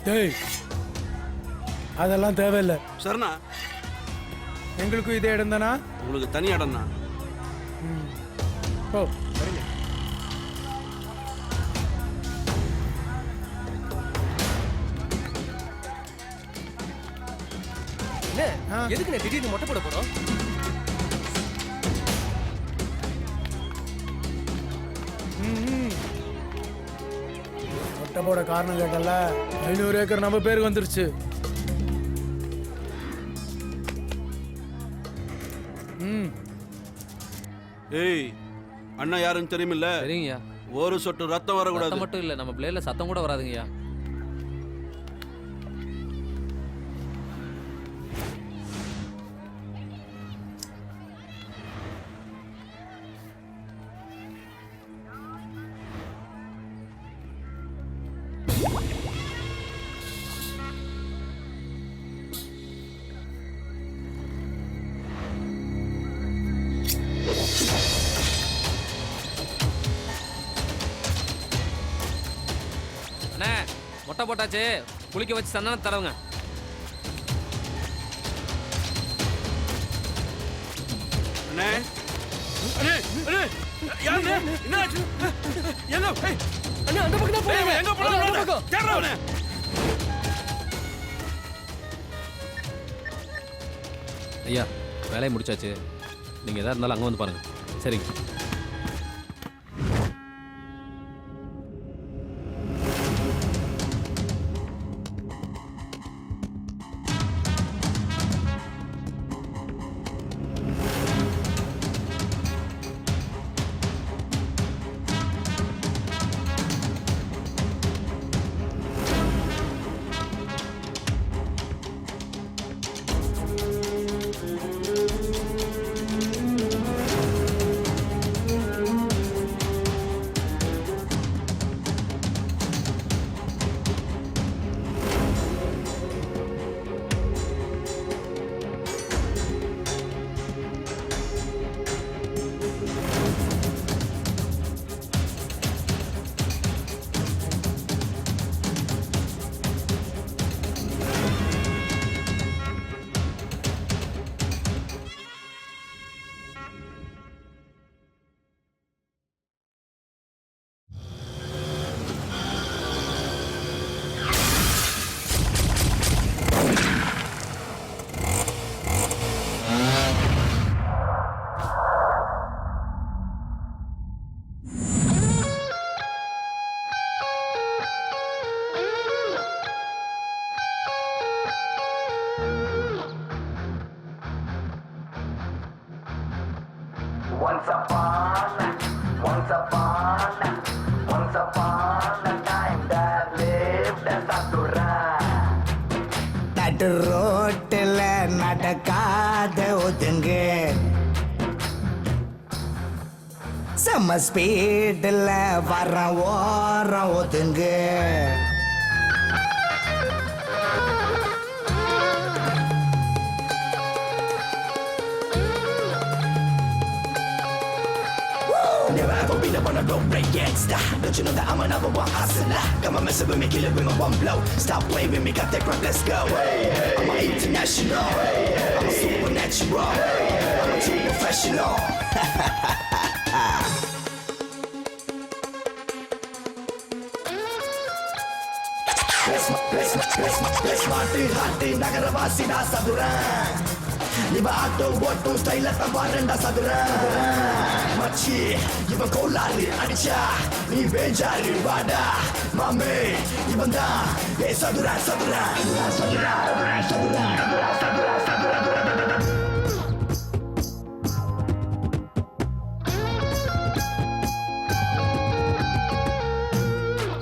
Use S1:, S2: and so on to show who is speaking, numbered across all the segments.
S1: டேய் அதெல்லாம் தேவையில்லை.
S2: சரிண்ணா.
S1: எங்களுக்கும் இதே இடம் தானா?
S2: உங்களுக்கு தனி இடம்ண்ணா.
S1: ஓ சரிங்க.
S3: எதுக்கு திடீர்னு மொட்டை போட போறோம்?
S1: மொட்டை போட காரணம் கேட்டல 500 ஏக்கர் நம்ம பேருக்கு வந்துருச்சு.
S2: ஏய் அண்ணா யாருன்னு தெரியுமில்ல?
S4: சரிங்கய்யா.
S2: ஒரு சொட்டு ரத்தம் வரக்கூடாது.
S4: ரத்தம் மட்டும் இல்ல, நம்ம பிளேட்ல சத்தம் கூட வராதுங்கய்யா. அண்ணே மொட்டை போட்டாச்சு, குளிக்க வச்சு சந்தனம் தரவுங்க.
S2: அண்ணே அண்ணே அண்ணே யாரு என்னாச்சு? எங்க
S3: அண்ணா அந்த பக்கம் தான் போறீங்க.
S2: எங்க போறீங்க? தேடுறா அவனை.
S4: ஐயா வேலையை முடிச்சாச்சு, நீங்க எதா இருந்தாலும் அங்க வந்து பாருங்க. சரிங்க.
S5: Once upon a time that lived as Satura. நடு ரோட்டில் நடக்காத ஒதுங்க, செம்ம ஸ்பீடில் வர ஓரம் ஒதுங்க. Never ever been up on a road break gangsta. Don't you know that I'm a number one hustler? Got my messing with me, kill it with my one blow. Stop playing with me, got that crap, let's go. I'm an international, I'm a supernatural, I'm a true professional. Bless my heart, நகரவாசி நான் சதுரன். இவ auto ஓட்டும் ஸ்டைல தவாரண்டா சதுரன். மச்சி இவன் கோளாறு அடிச்சா நீ வேஞ்சாரு வாடா மாமே. இவன் தான் ஏ சதுரன் சதுரன் சதுரன் சதுரன் சதுரன் சதுரன்.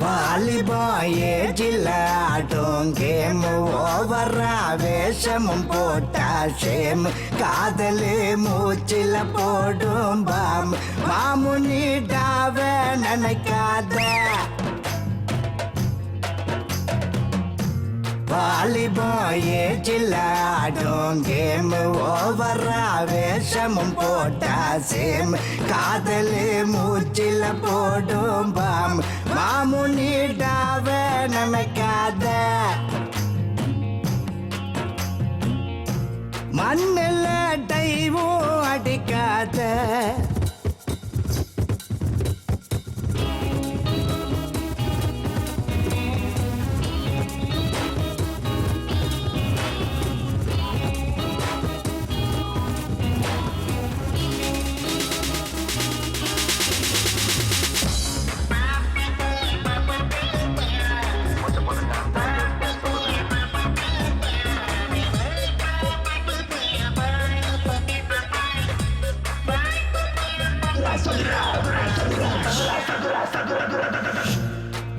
S5: வாலிபாயே ஜில்லாட்டும் கேம் ஓவரா வேஷமும் போட்டா ஷேம். காதலு மூச்சில போடும் பாம் மாமுனிடாவ நினைக்காத. வாலிபாயே ஜில்லாட்டும் கேம் ஓவரா வேஷமும் போட்டா சேம். காதலு மூச்சில போடும் பாம் மாமுனிடாவ நினைக்காத மண்ணில் டைவும் அடிக்காத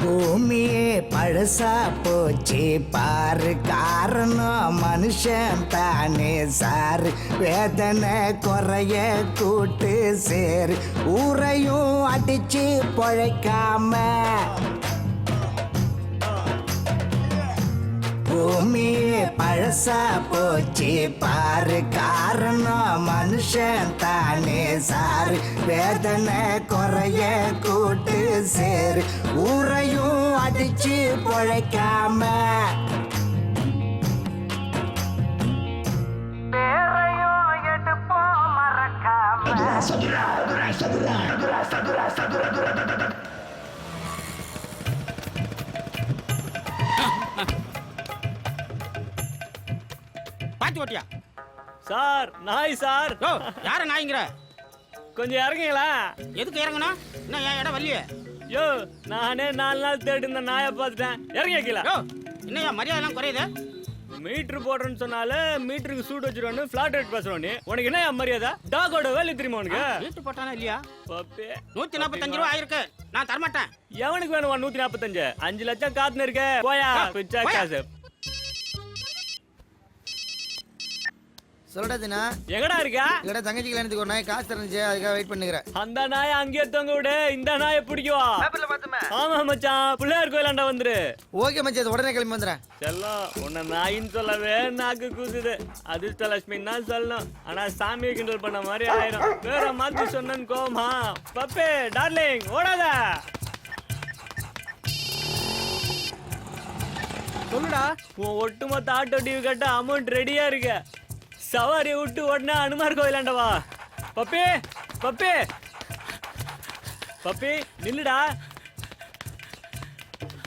S5: பூமியே பழசா போச்சு பாரு காரணம் மனுஷன் தானே சாரு வேதனை குறைய கூட்டு சேரு ஊரையும் அடிச்சு பொழைக்காம பூமியே பழசா போச்சு பாரு காரணம் மனுஷன் தானே சாரு வேதனை குறைய கூட்டு சேரு ஊரையும் அடிச்சு பொழைக்காம
S6: பாத்தி ஓட்டியா
S3: சார் நாய் சார்
S6: யோ யார நாய்ங்கிற
S3: கொஞ்சம் இறங்குங்களா
S6: எதுக்கு இறங்கணும் என்ன என் இடம் வரலையே
S3: யோ நானே 4 நாள் தேடி இந்த நாயை பார்த்துட்டேன் இறங்கி வைக்கல
S6: யோ என்னையா மரியாதைலாம் குறையுது
S3: மீட்டர் போடுறேன்னு சொன்னால மீட்டருக்கு சூட் வச்சிருவானு ஃபிளாட் ரேட் பேசுறோம் நீ உனக்கு என்ன மரியாதை டாகோட வேலை தெரியுமா உனக்கு
S6: வீட்டு போட்டானா இல்லையா
S3: பப்பே
S6: 145 ரூபா ஆயிருக்கு நான் தரமாட்டேன்
S3: எவனுக்கு வேணும் 145 5 லட்சம் காத்துன்னு இருக்க போயா பிச்சா
S6: போயா.
S3: காசு
S7: சொல்லடா தினா
S3: எங்கடா இருக்கா
S7: இல்லடா தங்கச்சி கல்யாணத்துக்கு ஒரு நாய் காசு தரஞ்சி அதுக்காக வெயிட் பண்ணுகிறேன்.
S3: அந்த நாயை அங்கேயே தொங்க விடு இந்த நாயை பிடிக்குவா ஆமா மச்சான் பிள்ளையார் கோயிலாண்டா வந்துரு
S7: ஓகே மச்சி அது உடனே கிளம்பி வந்துடுறேன்.
S3: செல்லம் உன்னை நாயின்னு சொல்லவே நாக்கு கூசுது அதிர்ஷ்டலட்சுமின்னு தான் சொல்லணும் ஆனா சாமியை கிண்டல் பண்ண மாதிரி ஆயிரும் வேற மாத்தி சொன்னேன்னு கோமா பப்பே டார்லிங் ஓடாத சொல்லுடா உன் ஒட்டுமொத்த ஆட்டோ டிவி கட்ட அமௌண்ட் ரெடியா இருக்கு சவாரி விட்டு உடனே அனுமார் கோயிலாண்ட வா பப்பி பப்பி பப்பி நில்லுடா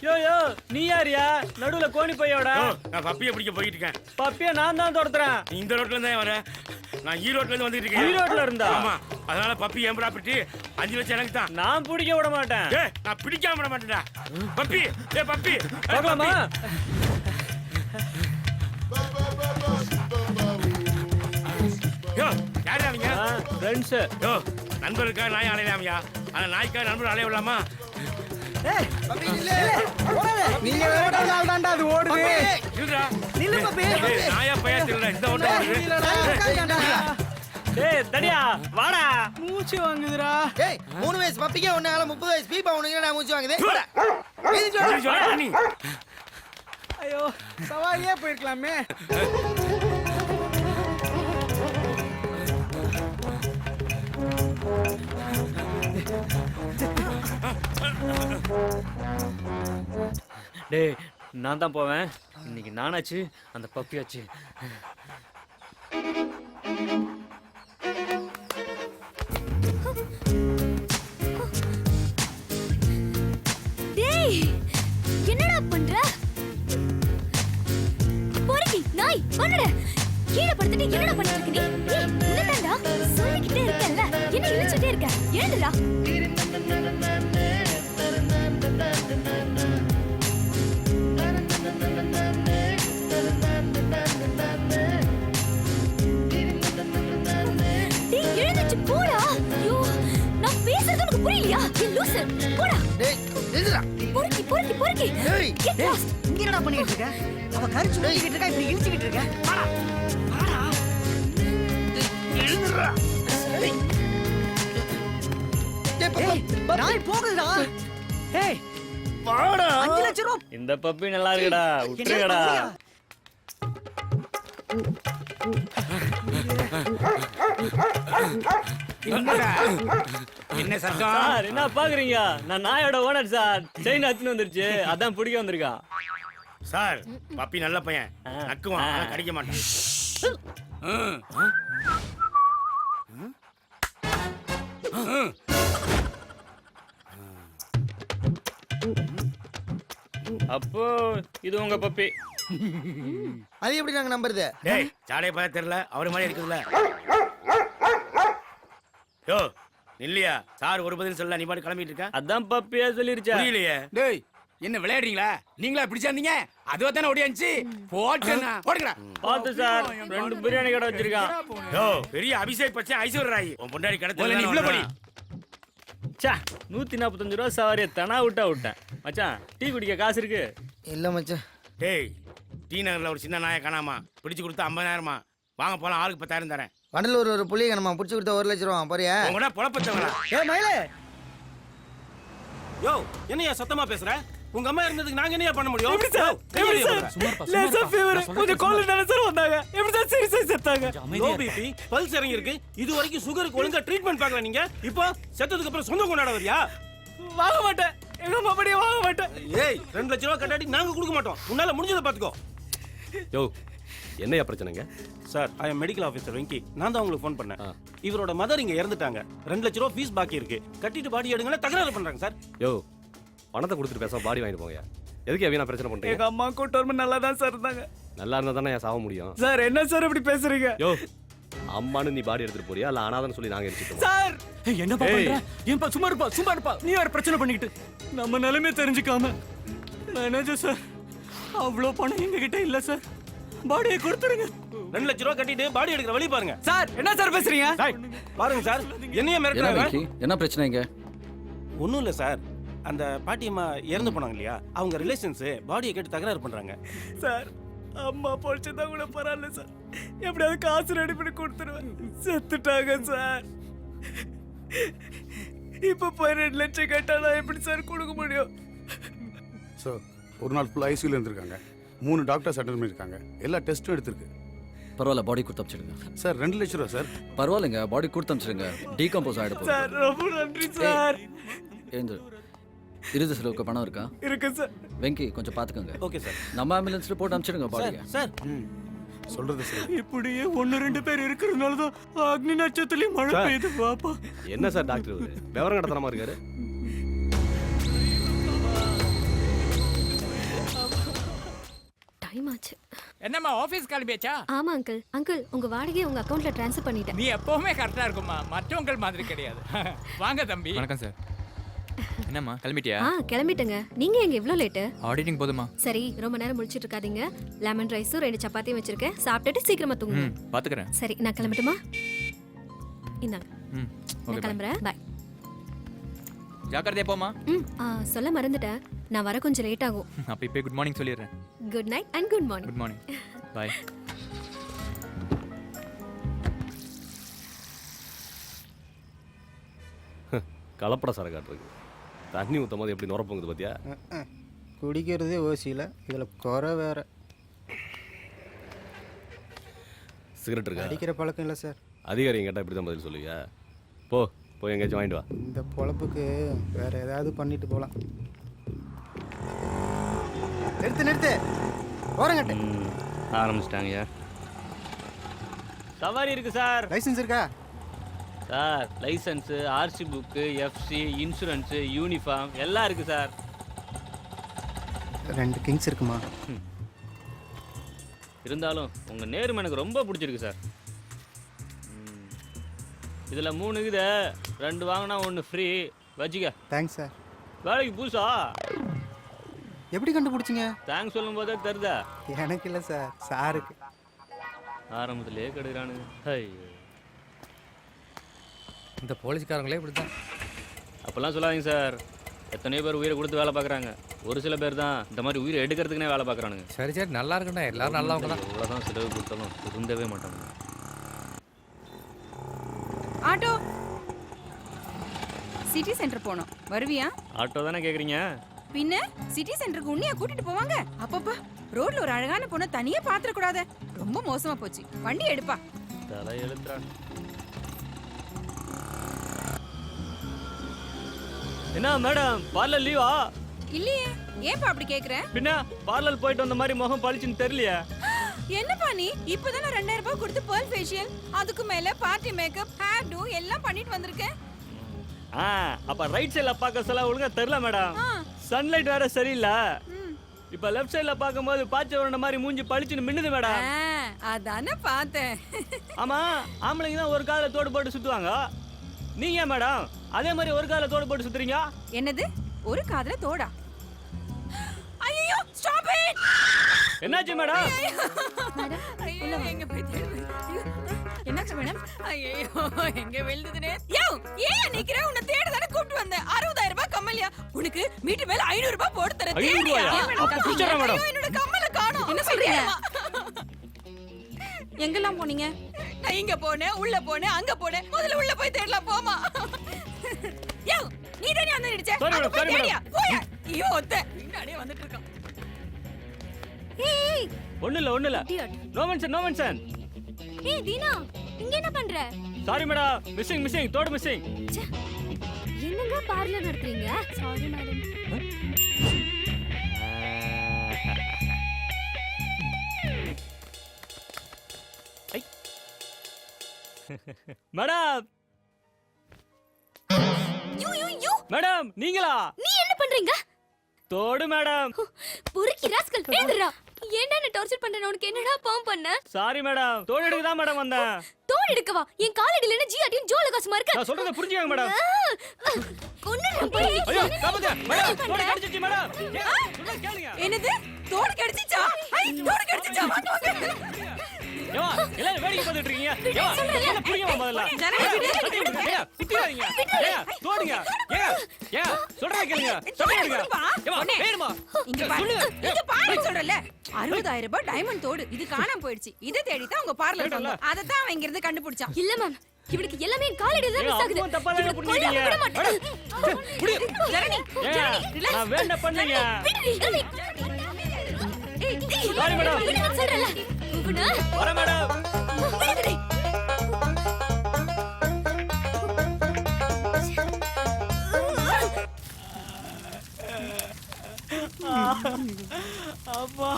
S3: யோ யோ நீ யாரியா நடுவுல கோணி பையோட
S8: நான் பப்பியை பிடிக்க போயிட்டு இருக்கேன்.
S3: பப்பிய நான் தான் துரத்துறேன்
S8: நீ இந்த ரோட்ல இருந்தா வரேன். நான் ஈரோட்ல இருந்து வந்துட்டு இருக்கேன்.
S3: ஈரோட்ல இருந்தா
S8: ஆமா. அதனால பப்பி என் ப்ராப்பர்ட்டி 5 லட்சம் எனக்கு தான்.
S3: நான் பிடிக்க விட மாட்டேன்
S8: ஏய் நான் பிடிக்காம விட மாட்டேன்டா. பப்பி ஏய் பப்பி
S3: பார்க்கலாமா
S8: யோ யாரு அவங்க?
S3: ஃப்ரெண்ட்ஸ்
S8: யோ நண்பருக்கா நாய் அலையலாமையா? ஆனா நாய்க்கா நண்பர் அலைய விடலாமா?
S1: நீங்க வேற தாண்டா அது ஓடுது
S8: இல்லடா.
S7: நில்லு பப்பி.
S8: ஏய், நாயா பையா தெரியல இந்த ஓட்ட ஓடுது.
S3: டேய் தடியா வாடா
S1: மூச்சு வாங்குதுடா.
S7: ஏய் 3 வயசு பப்பிக்கே ஒன்னால 30 வயசு பீப்பா உனக்கு நான் மூச்சு வாங்குது.
S8: சரி, சொல்றா நீ.
S1: ஐயோ சவாரியே போயிருக்கலாமே.
S3: டேய் நான் தான் போவேன் இன்னைக்கு நானாச்சு அந்த பப்பியாச்சு
S9: டேய் என்னடா பண்ற பொறுக்கி நாய் பண்ணுட கீழே படுத்துட்டு என்னடா பண்ணிட்டு இருக்க நீ என்னடா சொல்லிக்கிட்டே இருக்கல்ல என்ன இழுச்சிட்டே இருக்க எழுந்துடா டேய் எழுந்துச்சு போடா ஐயோ நான் பேசுறது உனக்கு புரியலையா நீ லூசு போடா
S7: டேய் நில்லுடா.
S9: பொறுக்கி பொறுக்கி பொறுக்கி
S7: டேய்
S9: Get lost.
S7: இங்க என்னடா பண்ணிட்டு இருக்க? அவ கரிச்சு ஊத்திக்கிட்டு இருக்கா இப்படி இழுச்சிக்கிட்டு இருக்க. வாடா. வாடா. எழுந்துடா. டேய் நாய் போகுதுடா. ஏய் வாடா. 5 லட்சம் ரூபாய்
S3: இந்த பப்பி நல்லா இருக்குடா விட்டுருங்கடா
S8: என்ன சத்தம்?
S3: சார் என்ன பாக்குறீங்க? நான் நாயோட ஓனர் சார். செயின் அத்துன்னு வந்துருச்சு, அதான் பிடிக்க வந்திருக்கான்.
S8: சார் பப்பி நல்ல பையன், நக்குவான், ஆனா கடிக்க மாட்டான்.
S3: அப்போ இது உங்க பப்பி.
S1: அது எப்படி நாங்க நம்புறது?
S8: டேய் சாலையை பார்த்தா தெரியல, அவரு மாதிரி இருக்குதுல்ல. யோ இல்லையா சார் ஒரு பதில் சொல்ல, நீ பாட்டு கிளம்பிட்டு இருக்க.
S3: அதான் பப்பியா சொல்லிருச்சா?
S8: புரியலையே.
S1: டேய் என்ன விளையாடுறீங்களா? நீங்களா பிடிச்சாந்தீங்க? அதுவா தானே ஓடியாந்துச்சு. போட்டுனா ஓடுங்கடா.
S3: பார்த்து சார், 2 பிரியாணி கடை வச்சிருக்கான்.
S8: யோ பெரிய அபிஷேக் பச்சன் ஐஸ்வர்யா ராய் உன் பொண்டாடி கடத்தல.
S1: நீ இவ்ளோ படி.
S3: சா 145 ரூபா சவாரியை தனா விட்டேன். மச்சான் டீ குடிக்க காசு இருக்கு?
S1: இல்ல மச்சான்.
S8: டேய் டி நகர்ல ஒரு சின்ன நாயை காணாமா, பிடிச்சு கொடுத்தா 50,000மா. வாங்க போலாம், ஆளுக்கு 10,000 தரேன்.
S1: வண்டலூர் ஒரு புள்ளிய நம்ம புடிச்சு கொடுத்தா 1 லட்சம் ரூபா போறியா?
S8: உங்களோட பொழப்பத்தவங்களா?
S1: ஏய் மயிலே,
S2: யோ என்னையா சத்தமா பேசுற? உங்க அம்மா இருந்ததுக்கு நாங்க என்னையா பண்ண முடியும்?
S1: லேசா ஃபீவர், கொஞ்சம் கோல்ட் சார் வந்தாங்க. எப்படி சார் சீரியஸா செத்தாங்க?
S2: லோ பிபி, பல்ஸ் இறங்கி இருக்கு. இது வரைக்கும் சுகருக்கு ஒழுங்கா ட்ரீட்மெண்ட் பார்க்கல நீங்க. இப்போ செத்ததுக்கு அப்புறம் சொந்தம் கொண்டாட வரியா?
S1: வாங்க மாட்டேன். எங்க அம்மா படியே வாங்க மாட்டேன்.
S2: ஏய் 2 லட்சம் ரூபாய் கட்டாட்டி நாங்க கொடுக்க மாட்டோம். உன்னால முடிஞ்சதை பாத்துக்கோ.
S4: யோ என்னையா பிரச்சனைங்க?
S2: Sir I am medical officer Venky. நான் தான் உங்களுக்கு ஃபோன் பண்ணேன். இவரோட மதர் இங்க இறந்துட்டாங்க. 2 லட்சம் ரூபாய் ஃபீஸ் பாக்கி இருக்கு. கட்டிட்டு பாடி எடுங்கன்னு தகராறு பண்றாங்க சார்.
S4: யோ பணத்தை கொடுத்துட்டு பேசாம பாடி வாங்கிட்டு போங்க. எதுக்கு வீணா பிரச்சனை பண்றீங்க?
S1: எங்க அம்மா கூட்டர்ம நல்லா தான் சார் இருந்தாங்க.
S4: நல்லா இருந்தா தானே சாக முடியும்.
S1: சார் என்ன சார் இப்படி பேசுறீங்க?
S4: யோ அம்மானு நீ பாடி எடுத்துட்டு போறியா இல்ல அனாதன்னு சொல்லி நாங்க எரிச்சிட்டோம்?
S1: சார்
S4: என்ன பண்ற?
S1: ஏன்பா சும்மா இருப்பா. நீ யார் பிரச்சனை பண்ணிக்கிட்டு? நம்ம நிலைமை தெரிஞ்சுக்காம மேனேஜர் சார், அவ்வளோ பணம் எங்க கிட்ட இல்ல சார். பாடியை கொடுத்துருங்க.
S2: 2 லட்சம் ரூபாய் கட்டிட்டு பாடி எடுக்கிற வழி பாருங்க.
S1: சார் என்ன சார் பேசுறீங்க?
S2: பாருங்க சார், என்னைய மிரட்டுறாங்க.
S4: என்ன பிரச்சனை இங்க?
S2: ஒண்ணும் இல்ல சார், அந்த பாட்டியம்மா இறந்து போனாங்க இல்லையா, அவங்க ரிலேஷன்ஸ் பாடியை கேட்டு தகராறு பண்றாங்க.
S1: சார் அம்மா பொழிச்சதா கூட பரவாயில்ல சார், எப்படியாவது காசு ரெடி பண்ணி கொடுத்துருவேன். செத்துட்டாங்க சார். இப்ப போய் 2 லட்சம் கேட்டாலும் எப்படி சார் கொடுக்க முடியும்?
S10: சார் ஒரு நாள் ஃபுல் ஐசியூல இருந்திருக்காங்க. 3 டாக்டர்ஸ் அட்டெண்ட் பண்ணிருக்காங்க. எல்லா டெஸ்ட்டும் எடுத்திருக்கு.
S11: பரவாயில்ல, பாடி கொடுத்து அமிச்சிடுங்க
S10: சார். 2 லட்சம் ரூபா சார்.
S11: பரவாயில்லைங்க, பாடி கொடுத்து அமிச்சிடுங்க. டீகம்போஸ் ஆகிடும்
S1: சார். ரொம்ப நன்றி சார்.
S11: ஏந்து இறுதி செலவுக்கு பணம் இருக்கா?
S1: இருக்கு சார்.
S11: வெங்கி கொஞ்சம் பாத்துக்கோங்க.
S2: Okay sir.
S11: நம்ம ஆம்புலன்ஸ்ல போட்டு அமிச்சிடுங்க பாடியை.
S2: சார்
S10: சொல்றது சார்.
S1: இப்படியே 1-2 பேர் இருக்கிறதுனால தான் அக்னி நட்சத்திரத்திலயும் மழை பெய்யுது. பாப்பா
S4: என்ன சார் டாக்டர் இவரு விவரம் கடத்தனமா இருக்காரு?
S9: டைம் ஆச்சு.
S12: என்னம்மா ஆபீஸ் கிளம்பியாச்சா?
S9: ஆமா அங்கிள். அங்கிள் உங்க வாடகையை உங்க அக்கவுண்ட்ல ட்ரான்ஸ்ஃபர் பண்ணிட்டேன்.
S12: நீ எப்பவுமே கரெக்டா இருக்குமா, மற்றவங்க மாதிரி கிடையாது. வாங்க தம்பி.
S13: வணக்கம் சார். என்னம்மா கிளம்பிட்டியா?
S9: கிளம்பிட்டேங்க. நீங்க எங்க இவ்ளோ லேட்?
S13: ஆடிட்டிங் போதுமா?
S9: சரி, ரொம்ப நேரம் முழிச்சிட்டு இருக்காதீங்க. லெமன் ரைஸும் 2 சப்பாத்தியும் வச்சிருக்கேன். சாப்பிட்டுட்டு சீக்கிரமா தூங்குங்க.
S13: பாத்துக்கறேன்.
S9: சரி, நான் கிளம்பட்டுமா? இந்தாங்க.
S13: ஓகே
S9: நான் கிளம்புறேன். பை.
S13: ஜாக்கிரதையா போமா.
S9: சொல்ல மறந்துட்டேன், நான் வர கொஞ்சம் லேட் ஆகும்.
S13: அப்ப இப்பே குட் மார்னிங் சொல்லிடுறேன்.
S9: Good night and good morning.
S13: Good morning. Bye.
S4: கலப்பட சரக்காட்டு இருக்கு. தண்ணி ஊற்றும் போது எப்படி நுரப்புங்குது பார்த்தியா?
S1: குடிக்கிறதே ஓசியில், இதில் குறை வேற.
S4: சிகரெட் இருக்கா?
S1: அடிக்கிற பழக்கம் இல்லை சார்.
S4: அதிகாரி கேட்டால் இப்படி தான் பதில் சொல்லுவியா? போய் எங்கேயாச்சும் வாங்கிட்டு வா.
S1: இந்த பொழப்புக்கு வேற ஏதாவது பண்ணிட்டு போகலாம். நிறுத்து ஓரங்கட்டு.
S3: ஆரம்பிச்சிட்டாங்கய்யா. சவாரி இருக்கு சார்.
S1: லைசன்ஸ் இருக்கா
S3: sir? Licence, RC book, FC, insurance, uniform எல்லாம் இருக்கு சார்.
S1: 2 கிங்ஸ் இருக்குமா?
S3: இருந்தாலும் உங்கள் நேர்மை எனக்கு ரொம்ப பிடிச்சிருக்கு சார். இதில் 3 இருக்குது, 2 வாங்கினா 1 ஃப்ரீ. வச்சுக்க.
S1: Thanks sir.
S3: வேலைக்கு பூசா?
S1: எப்படி கண்டுபிடிச்சிங்க?
S3: தேங்க்ஸ் சொல்லும் போதே தருதா?
S1: எனக்கு இல்லை சார், சாருக்கு.
S3: ஆரம்பத்திலே கெடுக்கிறானுங்க. ஐயோ,
S13: இந்த போலீஸ்காரங்களே இப்படிதான்.
S3: அப்போல்லாம் சொல்லாதீங்க சார். எத்தனையோ பேர் உயிரை கொடுத்து வேலை பார்க்குறாங்க. ஒரு சில பேர் தான் இந்த மாதிரி உயிரை எடுக்கிறதுக்குனே வேலை பார்க்குறானுங்க.
S13: சரி சரி, நல்லா இருக்குண்ணா. எல்லாரும் நல்லவங்க தான்.
S3: எவ்வளோதான் செலவு கொடுத்தாலும் திருந்தவே மாட்டாங்க.
S7: ஆட்டோ, சிட்டி சென்டர் போனோம், வருவியா?
S3: ஆட்டோ தானே கேட்குறீங்க?
S7: பின்ன சிட்டி சென்டருக்கு உன்னையா கூட்டிட்டு போவாங்க? அப்பப்பா, ரோட்ல ஒரு அழகான பொண்ணை தனியா பாத்திர கூடாத. ரொம்ப மோசமா போச்சு. வண்டி எடுப்பா.
S3: தலை எழுத்துறான். என்ன மேடம் பார்லர் லீவா?
S7: இல்லையே, ஏன்பா அப்படி கேக்குற?
S3: பின்ன பார்லர் போயிட்டு வந்த மாதிரி முகம் பளிச்சுன்னு தெரியலையே.
S7: என்னப்பா நீ இப்பதானே 2000 ரூபாய் கொடுத்து பேர்ல் ஃபேஷியல், அதுக்கு மேல பார்ட்டி மேக்கப், ஹேர் டூ எல்லாம் பண்ணிட்டு வந்திருக்கேன்.
S3: அப்ப ரைட் சைடுல பார்க்க சொல்ல ஒழுங்கா தெரியல மேடம். சன்லைட் வேற சரியில்லை. இப்ப லெஃப்ட் சைடுல பாக்கும்போது பாச்ச வரண்ட மாதிரி மூஞ்சி பளிச்சுன்னு மின்னுது மேடம்.
S7: அதானே பார்த்தேன்.
S3: ஆமா, ஆம்பளைங்க தான் ஒரு கால தோடு போட்டு சுத்துவாங்க. நீங்க மேடம் அதே மாதிரி ஒரு கால தோடு போட்டு சுத்துறீங்க.
S7: என்னது ஒரு காதுல தோடா? ஐயோ ஸ்டாப் இட்.
S3: என்னாச்சு மேடம்?
S7: ஐயோ எங்க போய் தேடுவேன்? என்னாச்சு மேடம்? ஐயோ எங்க விழுந்ததுனே. யோ ஏன் நிக்கிற? உன்னை தேட தான கூட்டி வந்தேன். 60000 ரூபாய் கம்மலியா? உனக்கு மீட்டர் மேல 500 ரூபாய் போட்டு தரேன்.
S3: 500 ரூபாயா? அப்ப குச்சறேன் மேடம்.
S7: என்னோட கம்மல காணோம். என்ன சொல்றீங்க? எங்கெல்லாம் போனீங்க? நான் இங்க போனேன், உள்ள போனேன், அங்க போனேன். முதல்ல உள்ள போய் தேடலாம் போமா. யோ நீ தானே வந்து நிடிச்ச? அங்க போய் தேடியா? போயா. ஐயோ ஒத்த பின்னாடியே வந்துட்டு இருக்கான்.
S9: ஏய்
S3: ஒண்ணு இல்ல. No mention.
S9: ஏய் தீனா, இங்க என்ன பண்ற?
S3: சாரி மேடம், மிஸ்ஸிங் தோடு மிஸ்ஸிங்.
S9: என்னங்க பார்லர் நடத்துறீங்க? Sorry madam.
S3: Madam
S9: you
S3: madam நீங்களா?
S9: நீ என்ன பண்றீங்க?
S3: தோடு மேடம்.
S9: பொறுக்கி ராஸ்கல் எழுதுடா. ஏன்டா என்ன டார்ச்சர் பண்ற? உனக்கு என்னடா பாவம் பண்ண?
S3: சாரி மேடம், தோடு எடுக்க தான் மேடம் வந்தேன்.
S9: தோடு எடுக்கவா? என் காலடில என்ன ஜிஆர்டின் ஜோல காசுமா இருக்கு?
S3: நான் சொல்றத புரிஞ்சுங்க மேடம்.
S9: கொன்னுறேன் போய்.
S3: ஐயோ காப்பாத்துங்க மேடம், தோடு கடிச்சிச்சு மேடம். சொல்றத கேளுங்க.
S7: என்னது தோடு கடிச்சிச்சா? ஐ தோடு கடிச்சிச்சா?
S3: ஏவா எல்லாரும் வேடிக்கை பார்த்துட்டு இருக்கீங்க. ஏவா என்ன புரியுமா முதல்ல? ஏயா குத்திராதீங்க. ஏயா தோடுங்க. ஏயா சொல்றத கேளுங்க. சொல்லுங்க. ஏவா வேணுமா?
S7: இங்க பாரு. இங்க பாரு சொல்றல. 60000 ரூபாய் டைமண்ட் தோடு இது காணாம போயிடுச்சு. இத தேடி தான் உங்க பார்லர் வந்தோம். அத தான் அவன் இங்க இருந்து கண்டுபிடிச்சான்.
S9: இல்ல மேம், இவனுக்கு எல்லாமே என் காலடில தான் மிஸ் ஆகுது.
S3: தப்பா தான் புரிஞ்சுட்டீங்க.
S7: ஜனனி ரிலாக்ஸ்.
S3: நான் வேண்ட பண்ணீங்க.
S7: ஏய்
S3: சாரி மேடம்.
S9: விடுங்க சொல்றல. உகுனா
S3: வர மேடம். அப்பா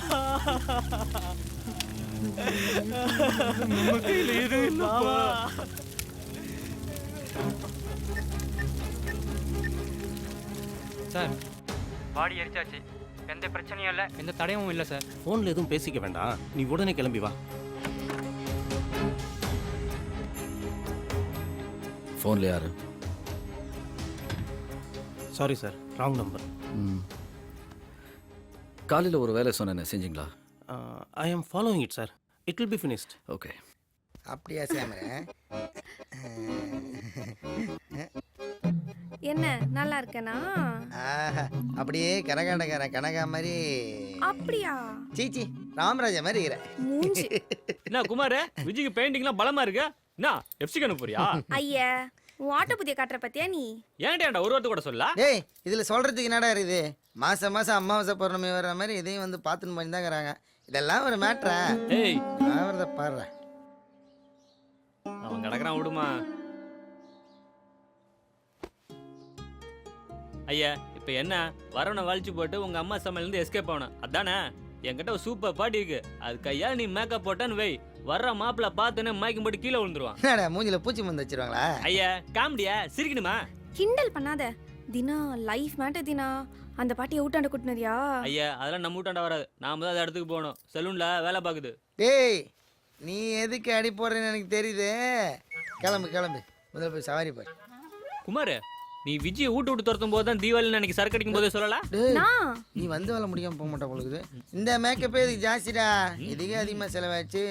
S3: நம்ம கையில எதுவும் இல்லப்பா.
S12: சார் பாடி எரிச்சாச்சு, எந்த பிரச்சனையும் இல்லை, எந்த தடயமும் இல்லை சார்.
S2: ஃபோனில் எதுவும் பேசிக்க வேண்டாம், நீ உடனே கிளம்பி வா.
S11: ஃபோனில் யாரு?
S2: Sorry sir, wrong number.
S11: காலையில் ஒரு வேலை சொன்னேன், செஞ்சீங்களா?
S2: ஐ ஆம் following it sir, it will be finished.
S11: Okay.
S6: அப்படியா சாமர?
S9: என்ன நல்லா இருக்கேனா?
S6: அப்படியே கரகாட்டக்கார கனகா மாதிரி.
S9: அப்படியா?
S6: சீச்சி ராமராஜா மாதிரி இருக்கிற.
S9: மூஞ்சி.
S3: என்ன குமார், விஜய்க்கு பெயிண்டிங்லாம் பலமா இருக்கு. என்ன எஃப்சி கண்ணு போறியா?
S9: ஐயா உன் ஆட்டோ புதிய காட்டுற பத்தியா நீ?
S3: ஏன்டா ஒரு வார்த்தை கூட சொல்ல?
S6: டேய் இதுல சொல்றதுக்கு என்னடா இருக்குது? மாசம் மாசம் அமாவாசை பௌர்ணமி வர்ற மாதிரி இதையும் வந்து பார்த்துன்னு பண்ணி தான் இருக்கிறாங்க. இதெல்லாம் ஒரு மேட்ரா?
S3: ஏய்
S6: அவரத பாடுற.
S3: அவன் கிடக்குறான் விடுமா. ஐயா இப்ப என்ன வரவனை வலிச்சு போட்டு உங்க அம்மா சமையல இருந்து எஸ்கேப் ஆகணும் அதானே? என்கிட்ட ஒரு சூப்பர் பாட்டி இருக்கு, அது கையா நீ மேக்கப் போட்டான்னு வை, வர்ற மாப்பிள்ள பார்த்துன்னு மயக்கம் போட்டு கீழே விழுந்துருவான்.
S6: என்னடா மூஞ்சில பூச்சி மருந்து வச்சிருவாங்களா?
S3: ஐயா காமெடியா சிரிக்கணுமா?
S9: கிண்டல் பண்ணாத தினா, லைஃப் மேட்டர் தினா. அந்த பாட்டியை ஊட்டாண்ட கூட்டினதியா?
S3: ஐயா அதெல்லாம் நம்ம வீட்டாண்ட வராது, நாம தான் அந்த இடத்துக்கு போகணும். சலூன்ல வேலை பார்க்குது.
S6: டேய் நீ எதுக்கு அடி போடுறேன்னு எனக்கு தெரியுது. கிளம்பு கிளம்பு, முதல்ல போய் சவாரி பாரு.
S3: குமார் நீ விஜய் வீட்டு விட்டு துரத்தும் போது தான் தீபாவளி அன்னைக்கு சரக்கு அடிக்கும் போதே சொல்லல.
S6: நீ வந்து வேலை முடியாம போக மாட்டா பொழுது. இந்த மேக்கப்பே இதுக்கு ஜாஸ்திடா, இதுக்கே அதிகமா செலவாச்சு.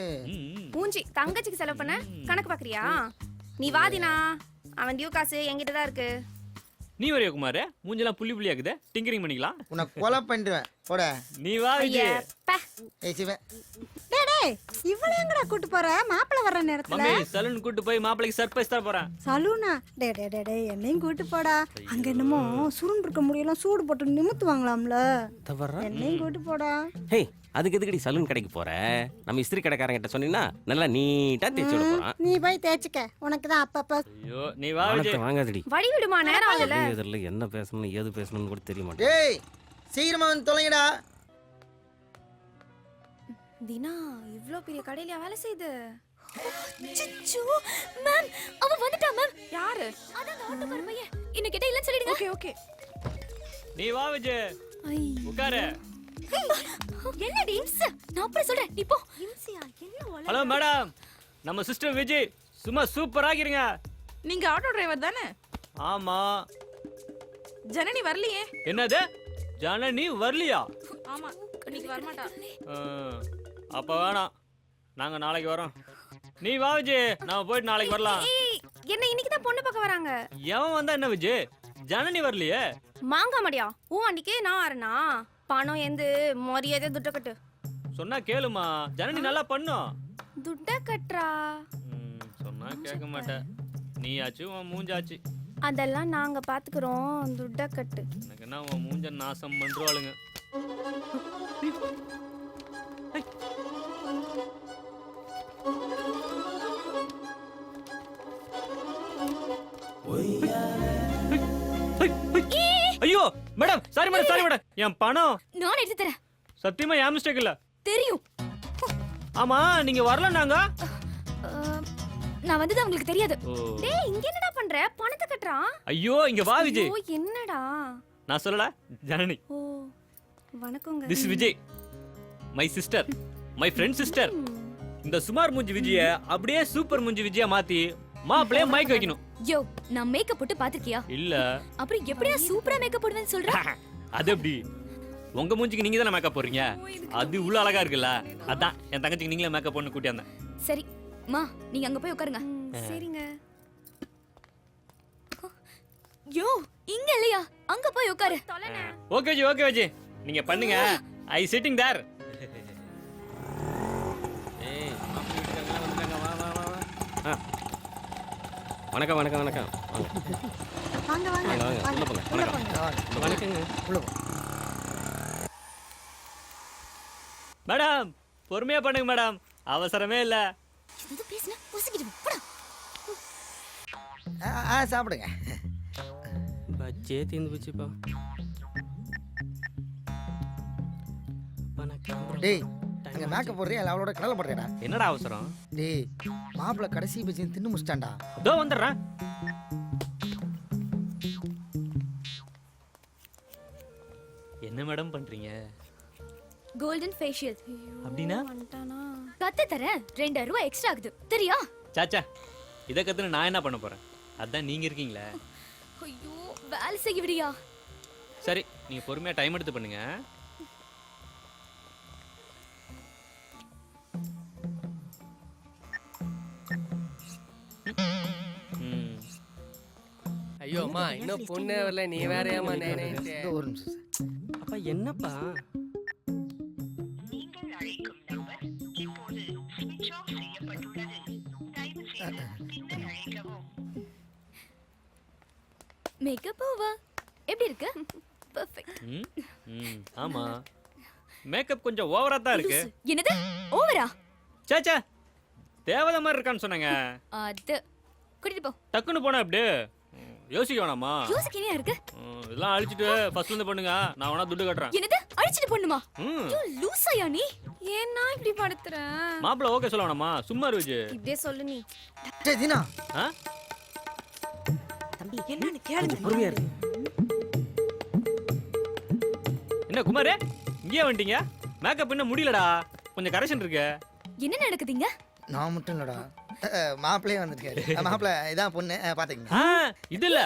S9: பூஞ்சி தங்கச்சிக்கு செலவு பண்ண கணக்கு பாக்குறியா? நீ வாதினா, அவன் டியூ காசு என்கிட்ட தான் இருக்கு.
S3: நீ வரையா குமார், மூஞ்செல்லாம் புள்ளி புள்ளியாக்குது, டிங்கரிங் பண்ணிக்கலாம்.
S6: உன்னை கொலை பண்ணிடுவேன் போட.
S3: நீ வா விஜய்.
S6: ஏய் சிவன்
S7: இவள எங்கடா கூட்டி போற? மாப்பிள்ள வர்ற நேரத்துல
S3: மம்மி சலூன் கூட்டி போய் மாப்பிளைக்கு சர்ப்ரைஸ் தான் போறேன்.
S7: சலூனா? டே டே டே டே என்னையும் கூட்டி போடா. அங்க என்னமோ சுருண்டு இருக்க முடியலாம் சூடு போட்டு நிமித்துவாங்களாம்ல. என்னையும் கூட்டி போடா.
S2: ஹே
S3: அதுக்கு எதுக்கடி சலூன் கடைக்கு போற? நம்ம இஸ்திரி கடைக்காரங்கிட்ட சொன்னீங்கன்னா நல்லா நீட்டா தேய்ச்சி விட போறான்.
S9: நீ போய் தேய்ச்சிக்க, உனக்கு தான் அப்பப்ப.
S3: ஐயோ நீ வா விஜய். வாங்காதடி.
S9: வழி விடுமா, நேரம் ஆகல.
S3: இதுல என்ன பேசணும் ஏது பேசணும்னு கூட தெரிய மாட்டேங்குது.
S6: டேய் சீக்கிரமா வந்து தொலைங்கடா.
S9: தினா இவ்ளோ பெரிய கடையில வேலை செய்யுது. சிச்சு மேம், அவ வந்துட்டா மேம். யாரு? அதான் ஆட்டோக்கார பையன். இன்னும் கேட்ட இல்லன்னு சொல்லிடுங்க. Okay okay.
S3: நீ வா விஜய். உட்காரு.
S9: என்ன டிம்ஸ்? நான் அப்புறம் சொல்றேன். நீ போ. இம்சியா என்ன ஒல?
S3: ஹலோ மேடம், நம்ம சிஸ்டர் விஜய் சும்மா சூப்பரா இருக்கீங்க.
S7: நீங்க ஆட்டோ டிரைவர் தானே?
S3: ஆமா.
S7: ஜனனி வரலையே?
S3: என்னது ஜனனி வரலையா?
S7: ஆமா, இன்னைக்கு வர மாட்டா.
S3: அப்ப வேணாம், நாங்க நாளைக்கு வரோம். நீ வா விஜய், நாம போயிட்டு நாளைக்கு வரலாம்.
S9: என்ன இன்னைக்கு தான் பொண்ணு பார்க்க வராங்க.
S3: எவன் வந்தா என்ன விஜய், ஜனனி வரலையே.
S9: மாங்கா மடியா? அன்னைக்கு நான் வரனா? பணம் எந்து மரியாதை துட்ட கட்டு.
S3: சொன்னா கேளுமா, ஜனனி நல்லா பண்ணும்.
S9: துட்ட கட்டுறா.
S3: சொன்னா கேட்க மாட்டேன். நீயாச்சு உன் மூஞ்சாச்சு.
S9: அதெல்லாம் நாங்க பாத்துக்கிறோம். துட்ட கட்டு.
S3: எனக்கு என்ன உன் மூஞ்ச நாசம் பண்றாளுங்க. ஐயோ madam, sorry madam, sorry madam. என் பணம்
S9: நான் எடுத்து தரேன்.
S3: சத்தியமா என் மிஸ்டேக் இல்ல.
S9: தெரியும்.
S3: ஆமா நீங்க வரல. நாங்க
S9: நான் வந்தது உங்களுக்கு தெரியாது. டேய் இங்க என்னடா பண்ற? பணத்தை கட்டறா.
S3: ஐயோ இங்க வா விஜய்.
S9: ஓ என்னடா?
S3: நான் சொல்லல, ஜனனி.
S9: ஓ வணக்கங்க.
S3: This Vijay, my sister, my friend sister. இந்த சுமார் மூஞ்சி விஜய அப்படியே சூப்பர் மூஞ்சி விஜயா மாத்தி மாப்ளே மைக் வைக்கணும்.
S9: யோ, நான் மேக்கப் போட்டு பாத்துக்கியா?
S3: இல்ல.
S9: அப்புறம் எப்படியா சூப்பரா மேக்கப் போடுவேன்னு சொல்ற?
S3: அது எப்படி? உங்க மூஞ்சிக்கு நீங்க தானே மேக்கப் போடுறீங்க. அது உள்ள அழகா இருக்குல்ல, அதான் என் தங்கச்சிக்கு நீங்களே மேக்கப் பண்ணி கூட்டி வந்தேன்.
S9: சரி மா, நீங்க அங்க போய் உட்காருங்க. சரிங்க. யோ, இங்க இல்லையா? அங்க போய் உட்காரு.
S3: ஓகே ஜி, ஓகே ஜி, நீங்க பண்ணுங்க. ஐ சிட்டிங் தேர். ஏய் மாப்பிள்ளை வீட்டுக்காரங்க வந்துட்டாங்க. வா வா வா. வணக்கம் வணக்கம் வணக்கம்.
S9: வாங்க வாங்க.
S3: உள்ள போங்க. வணக்கம். வணக்கங்க.
S6: உள்ள போ.
S3: மேடம் பொறுமையா பண்ணுங்க மேடம், அவசரமே இல்ல.
S9: இது பேசுனா புசிக்கிட்டு போடா.
S6: சாப்பிடுங்க.
S3: பச்சே தீந்து போச்சுப்பா.
S6: டேய் அங்க மேக்கப் போடுறியா இல்ல அவளோட கடலை போடுறியாடா?
S3: என்னடா அவசரம்?
S6: டேய் மாப்பிள்ள கடைசி பச்சி தின்னு முடிச்சிட்டான்டா.
S3: இதோ வந்துடுறேன். என்ன மேடம் பண்றீங்க?
S9: Golden facial.
S3: அப்படினா
S9: கத்து தரேன். 2000 ரூபாய் எக்ஸ்ட்ரா ஆகுது. தெரியா?
S3: சாச்சா, இத கத்துன நான் என்ன பண்ண போறேன்? அதான் நீங்க இருக்கீங்களே.
S9: ஐயோ, வேலை செய்ய விடியா?
S3: சரி, நீங்க பொறுமையா டைம் எடுத்து பண்ணுங்க.
S12: ஐயோ அம்மா, இன்னும் பொண்ணே வரல, நீ வேற ஏமா நேனே.
S6: ஒரு நிமிஷம்.
S3: அப்பா என்னப்பா?
S9: Makeup over. எப்படி இருக்கு? பெர்ஃபெக்ட்.
S3: ஆமா, மேக்கப் கொஞ்சம் ஓவரா தான் இருக்கு.
S9: என்னது ஓவரா?
S3: சாச்சா, தேவதை மாதிரி இருக்கான்னு சொன்னாங்க.
S9: அது கூட்டிட்டு போ.
S3: டக்குன்னு போனா எப்படி? யோசிக்க வேணாமா?
S9: யோசிக்கவே இருக்கு.
S3: இதெல்லாம் அழிச்சிட்டு ஃபர்ஸ்ட்ல இருந்து பண்ணுங்க. நான் வேணா துட்டு கட்டுறேன்.
S9: என்னது அழிச்சிட்டு பண்ணுமா? லூசாயா நீ? ஏன்னா இப்படி படுத்துற?
S3: மாப்பிள்ள ஓகே சொல்ல வேணாமா? சும்மா இருஜி.
S9: இப்படியே சொல்லு நீ.
S6: டேய் தீனா.
S7: தம்பி என்னன்னு கேளுங்க.
S3: பொறுமையா இரு. என்ன குமாரே, இங்கே வந்துட்டீங்க? மேக்கப் இன்னும் முடியலடா, கொஞ்சம் கரெக்ஷன் இருக்கு.
S9: என்ன நடக்குதுங்க?
S6: நான் மட்டும் இல்லடா, மாப்பிள்ளையே வந்துருக்காரு. மாப்பிள்ள இதான் பொண்ணு, பாத்துக்கங்க.
S3: இது இல்ல,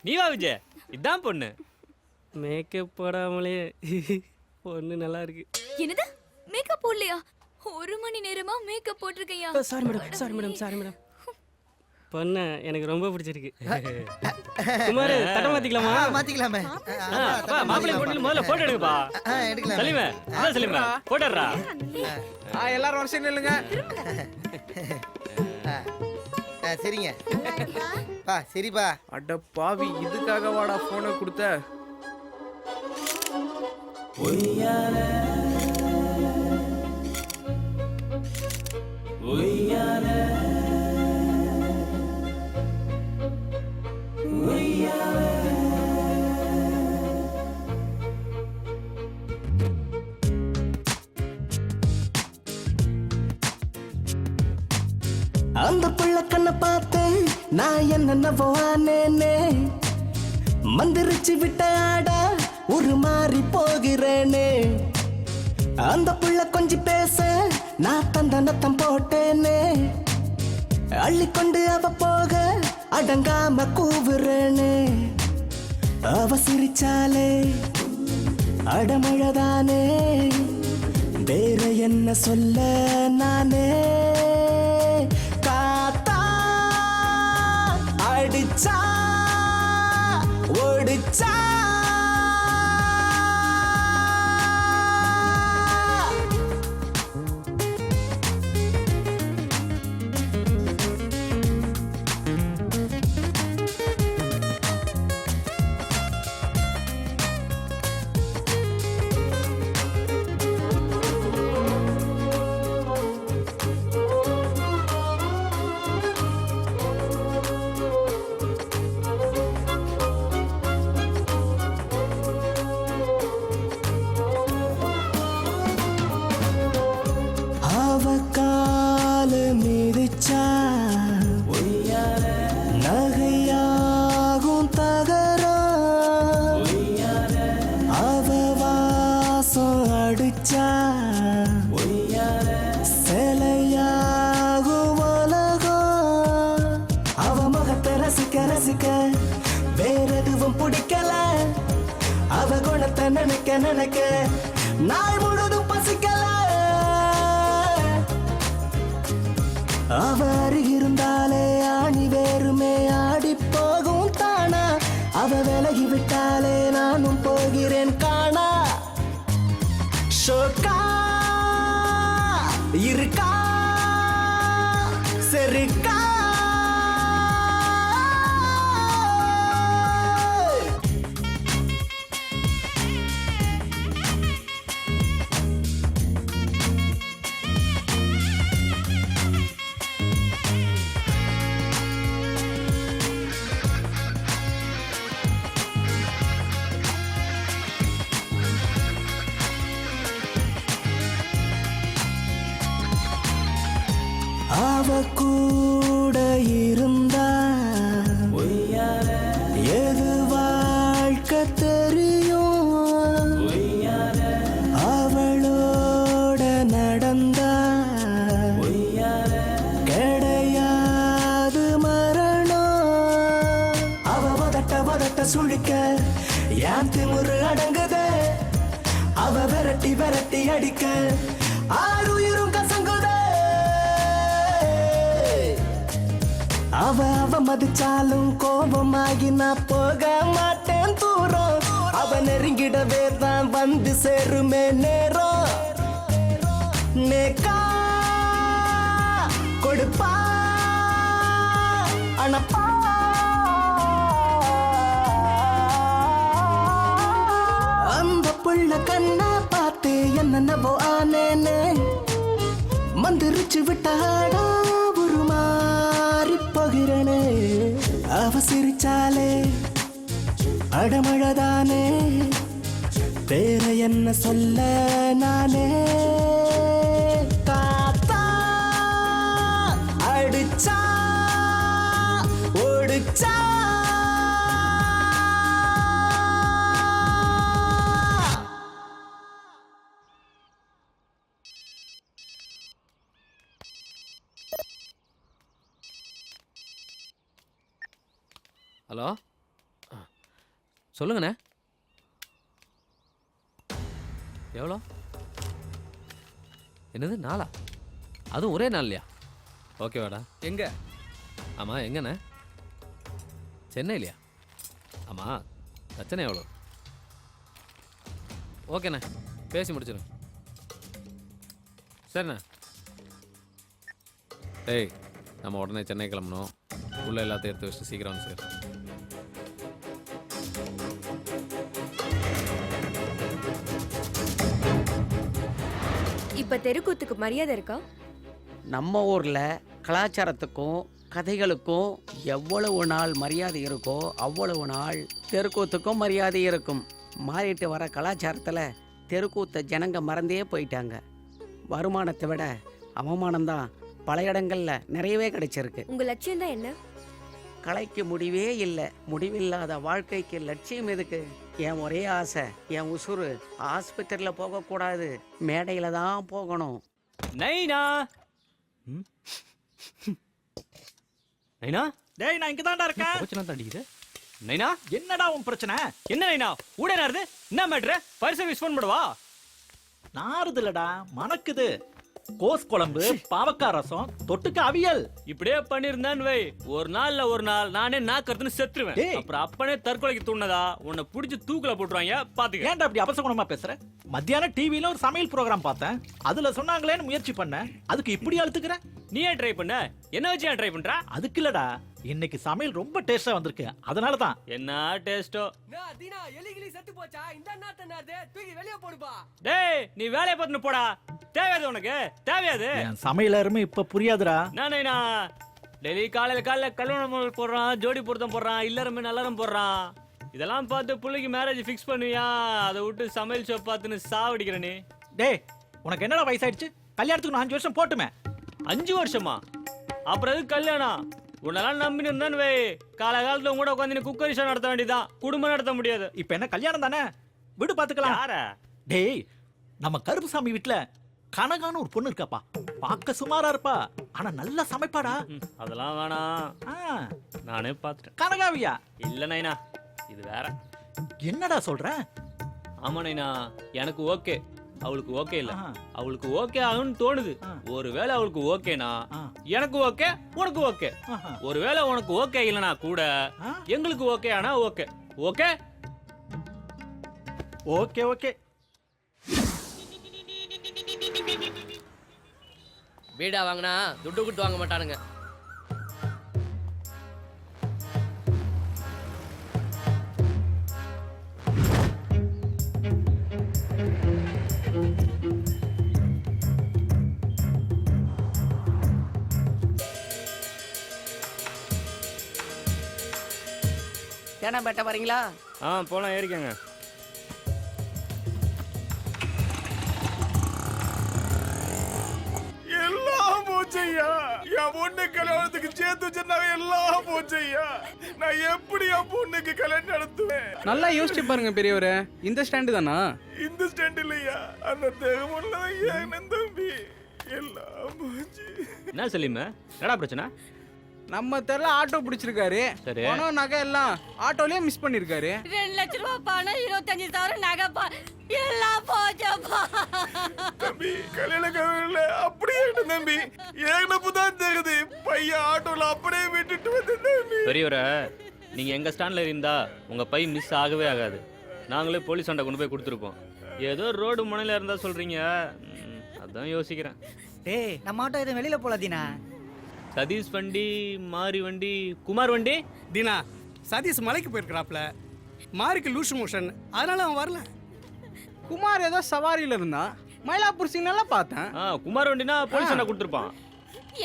S3: நீ வா விஜய், இதான் பொண்ணு. மேக்கப் போடாமலே பொண்ணு நல்லா இருக்கு.
S9: என்னது மேக்கப் போடலையா? 1 மணி நேரமா மேக்கப் போட்டிருக்கையா?
S3: Sorry madam, sorry madam, sorry madam. பொண்ணு எனக்கு ரொம்ப பிடிச்சிருக்கு. குமார் தட்ட மாத்திக்கலாமா?
S6: மாத்திக்கலாமே.
S3: மாப்பிள்ளை பொண்ணு முதல்ல போட்டோ எடுங்கப்பா.
S6: எடுக்கலாம்.
S3: சலீமே, அதான் சலீமே, போட்டோடா.
S12: எல்லாரும் வருஷம் நில்லுங்க.
S6: சரிங்க பா, சரிப்பா.
S12: அட பாவி, இதுக்காக வாடா போனை கொடுத்த?
S5: அந்த புள்ள கண்ண பார்த்தேன் நான் என்னென்னவோ ஆனேனே மந்திரிச்சு விட்ட ஆடா ஒரு மாறி போகிறேனே அந்த புள்ள கொஞ்சம் பேச நான் தந்தனத்தம் போட்டேனே அள்ளிக்கொண்டு அவ போக அடங்காம கூவுறேனே அவ சிரிச்சாலே அடமழதானே வேற என்ன சொல்ல நானே காத்தா அடிச்சா ஓடிச்சா நகையாகும் தகரம் அவ வாசம் அடிச்சா சிலையாகும் உலகம் அவ முகத்தை ரசிக்க ரசிக்க வேற எதுவும் பிடிக்கல அவ குணத்தை நினைக்க நினைக்க நாள் முழுதும் பசிக்கல அவ அருகிருந்தாலே ஆணி வேறுமே ஆடி போகும் தானா அவ விலகி விட்டாலே நானும் போகிறேன் காணா ஷோக்கா இருக்கா சரிக்கா அவ கூட இருந்தா எது வாழ்க்கை தெரியும் அவளோட நடந்தா கிடையாது மரணம் அவ வதட்ட சுழிக்க ஏன் திமுரு அடங்குத அவ விரட்டி விரட்டி அடிக்க ஆறுயிரும் கசங்குத அவ மதிச்சாலும் கோபமாகி நான் போக மாட்டேன் தூரம் அவ நெருங்கிடவே தான் வந்து சேருமே நேரம் நேக்கா கொடுப்பா அனப்பா அந்த புள்ள கண்ணா பார்த்து என்னென்னவோ ஆனேனே மந்திரிச்சு விட்டாடா ஒரு மாறி போகிறனே அவ சிரிச்சாலே அடமழதானே வேற என்ன சொல்ல நானே காத்தா அடிச்சா ஓடிச்சா
S4: ஹலோ சொல்லுங்கண்ணே எவ்வளோ என்னது நாளா அதுவும் ஒரே நாள்லையா ஓகேவாடா
S13: எங்க
S4: ஆமாம் எங்கண்ணே சென்னையிலையா ஆமாம் பிரச்சனை எவ்வளோ ஓகேண்ணே பேசி முடிச்சிடுங்க சரிண்ணே டேய் நம்ம உடனே சென்னை கிளம்பணும் உள்ள எல்லாத்தையும் எடுத்து வச்சுட்டு சீக்கிரம் வந்து சேரும்
S9: இப்ப தெருக்கூத்துக்கு மரியாதை இருக்கா?
S14: நம்ம ஊர்ல கலாச்சாரத்துக்கும் கதைகளுக்கும் எவ்வளவு நாள் மரியாதை இருக்கோ அவ்வளவு நாள் தெருக்கூத்துக்கும் மரியாதை இருக்கும். மாறிட்டு வர கலாச்சாரத்தில் தெருக்கூத்தை ஜனங்க மறந்தே போயிட்டாங்க. வருமானத்தை விட அவமானம்தான் பல இடங்களில் நிறையவே கிடைச்சிருக்கு.
S9: உங்க லட்சியம் தான் என்ன?
S14: கலைக்கு முடிவே இல்லை. முடிவில்லாத வாழ்க்கைக்கு லட்சியம் எதுக்கு? என் ஒரே ஆசை, என் உசுறு ஆஸ்பத்திரியில் போகக்கூடாது, மேடையில் தான் போகணும்.
S3: நைனா நைனா,
S1: டேய் நான் இங்க தான்டா இருக்கேன்.
S3: பிரச்சனை தாண்டிக்குது. நைனா,
S1: என்னடா உன் பிரச்சனை?
S3: என்ன நைனா ஊடே நாருது? என்ன மேட்ரு? ஃபயர் சர்வீஸ் ஃபோன் பண்ணுவா.
S1: நாறுதுலடா, மணக்குது. கோஸ் குழம்பு, பாவக்காய் ரசம், தொட்டுக்க அவியல்.
S3: இப்படியே பண்ணிருந்தான்னு வை, ஒரு நாள் நானே நாக்கறதுன்னு செத்துருவேன். அப்புறம் அப்பனே தற்கொலைக்கு தூண்டதா உன்னை புடிச்சு தூக்குல போட்டுருவாங்க. பாத்துக்க.
S1: ஏன்டா அப்படி அபசகுணமா பேசுற? மத்தியானம் டிவில ஒரு சமையல் ப்ரோக்ராம் பார்த்தேன். அதுல சொன்னாங்களேன்னு முயற்சி பண்ணேன். அதுக்கு இப்படி அழுத்துக்கிற?
S3: நீ ஏன் ட்ரை பண்ண? என்ன வச்சு ஏன் ட்ரை பண்ற?
S1: அதுக்கு இல்லடா, இன்னைக்கு சமையல் ரொம்ப டேஸ்டா வந்திருக்கு, அதனால தான்.
S3: என்ன டேஸ்டோ?
S12: தீனா எலிகிலி செத்து போச்சா? இந்த நாத்த நாதே தூக்கி வெளிய போடுப்பா.
S3: டேய் நீ வேலைய பார்த்துட்டு போடா. தேவையாது உனக்கு? தேவையாது?
S1: என் சமையல் அருமை இப்ப புரியாதுடா.
S3: நானேனா டெய்லி காலையில கல்யாணம் போடுறான், ஜோடி பொருத்தம் போடுறான், இல்லறமே நல்லறம் போடுறான். இதெல்லாம் பார்த்து பிள்ளைக்கு மேரேஜ் ஃபிக்ஸ் பண்ணுவியா? அதை விட்டு சமையல் ஷோ பார்த்துன்னு சாவடிக்கிற நீ.
S1: டேய் உனக்கு என்னடா வயசாயிடுச்சு? கல்யாணத்துக்கு நான் 5 வருஷம் போட்டுமே.
S3: 5 வருஷமா? அப்புறம் எதுக்கு கல்யாணம்? உன்னெல்லாம் நம்பின்னு இருந்தான்னு வை, காலகாலத்துல கூட உட்காந்து குக்கரி ஷோ நடத்த வேண்டியதான், குடும்பம் நடத்த முடியாது.
S1: இப்ப என்ன கல்யாணம் தானே, விடு பாத்துக்கலாம்.
S3: யார?
S1: டேய் நம்ம கருப்புசாமி வீட்டுல கனகான்னு ஒரு பொண்ணு இருக்காப்பா. பார்க்க சுமாரா இருப்பா, ஆனா நல்லா சமைப்பாடா.
S3: அதெல்லாம் வேணாம், நானே பார்த்துட்டேன்.
S1: கனகாவியா?
S3: இல்ல நைனா, இது வேற.
S1: என்னடா சொல்ற?
S3: ஆமா நைனா, எனக்கு ஓகே, அவளுக்கு ஓகே இல்ல. அவளுக்கு ஓகே ஆகும்னு தோணுது. ஒருவேளை அவளுக்கு ஓகேனா எனக்கு ஓகே, உனக்கு ஓகே. ஒருவேளை உனக்கு ஓகே இல்லனா கூட எங்களுக்கு ஓகே ஆனா ஓகே. Okay
S1: okay okay.
S12: வீடா வாங்கினா துட்டு கொடுத்து வாங்க மாட்டானுங்க.
S14: தேனாம்பேட்டை வரீங்களா?
S3: போலாம், ஏறிக்கங்க.
S8: எல்லாம் போச்சையா, என் பொண்ணு கல்யாணத்துக்கு சேர்த்து வச்சிருந்தாங்க, எல்லாம் போச்சையா. நான் எப்படி என் பொண்ணுக்கு கல்யாணம் நடத்துவேன்?
S13: நல்லா யோசிச்சு பாருங்க பெரியவரே, இந்த ஸ்டாண்டு தானா?
S8: இந்த ஸ்டாண்ட் இல்லையா, அந்த தேகமுள்ள ஏன் தம்பி, எல்லாம் போச்சு.
S3: என்ன சலீம், என்னடா பிரச்சனை?
S13: நம்ம தெருல ஆட்டோ பிடிச்சிருக்காரு, பணம் நகை எல்லாம் ஆட்டோலயே மிஸ் பண்ணிருக்காரு.
S7: 2 லட்சம் ரூபாய் பணம், 25,000 நகை, எல்லாம் போச்சப்பா.
S8: தம்பி கல்யாணம் அப்படியே தம்பி, ஏகனப்பு தான் தெரியுது. பையன் ஆட்டோல அப்படியே விட்டுட்டு வந்து தம்பி.
S3: பெரியவரே, நீங்க எங்க ஸ்டாண்ட்ல இருந்தா உங்க பை மிஸ் ஆகவே ஆகாது. நாங்களே போலீஸ் சண்டை கொண்டு போய் கொடுத்துருப்போம். ஏதோ ரோடு முனையில இருந்தா சொல்றீங்க, அதான் யோசிக்கிறேன்.
S12: டேய் நம்ம ஆட்டோ எதுவும் வெளியில போலாதீனா?
S3: சதீஷ் வண்டி, மாரி வண்டி, குமார் வண்டி.
S12: தீனா சதீஷ் மலைக்கு போயிருக்கிறாப்ல, மாரிக்கு லூஸ் மோஷன், அதனால அவன் வரல.
S13: குமார் ஏதோ சவாரியில இருந்தா, மயிலாப்பூர் சிக்னல்லாம் பார்த்தேன்.
S3: குமார் வண்டினா போலீஸ் சண்டை கொடுத்துருப்பான்.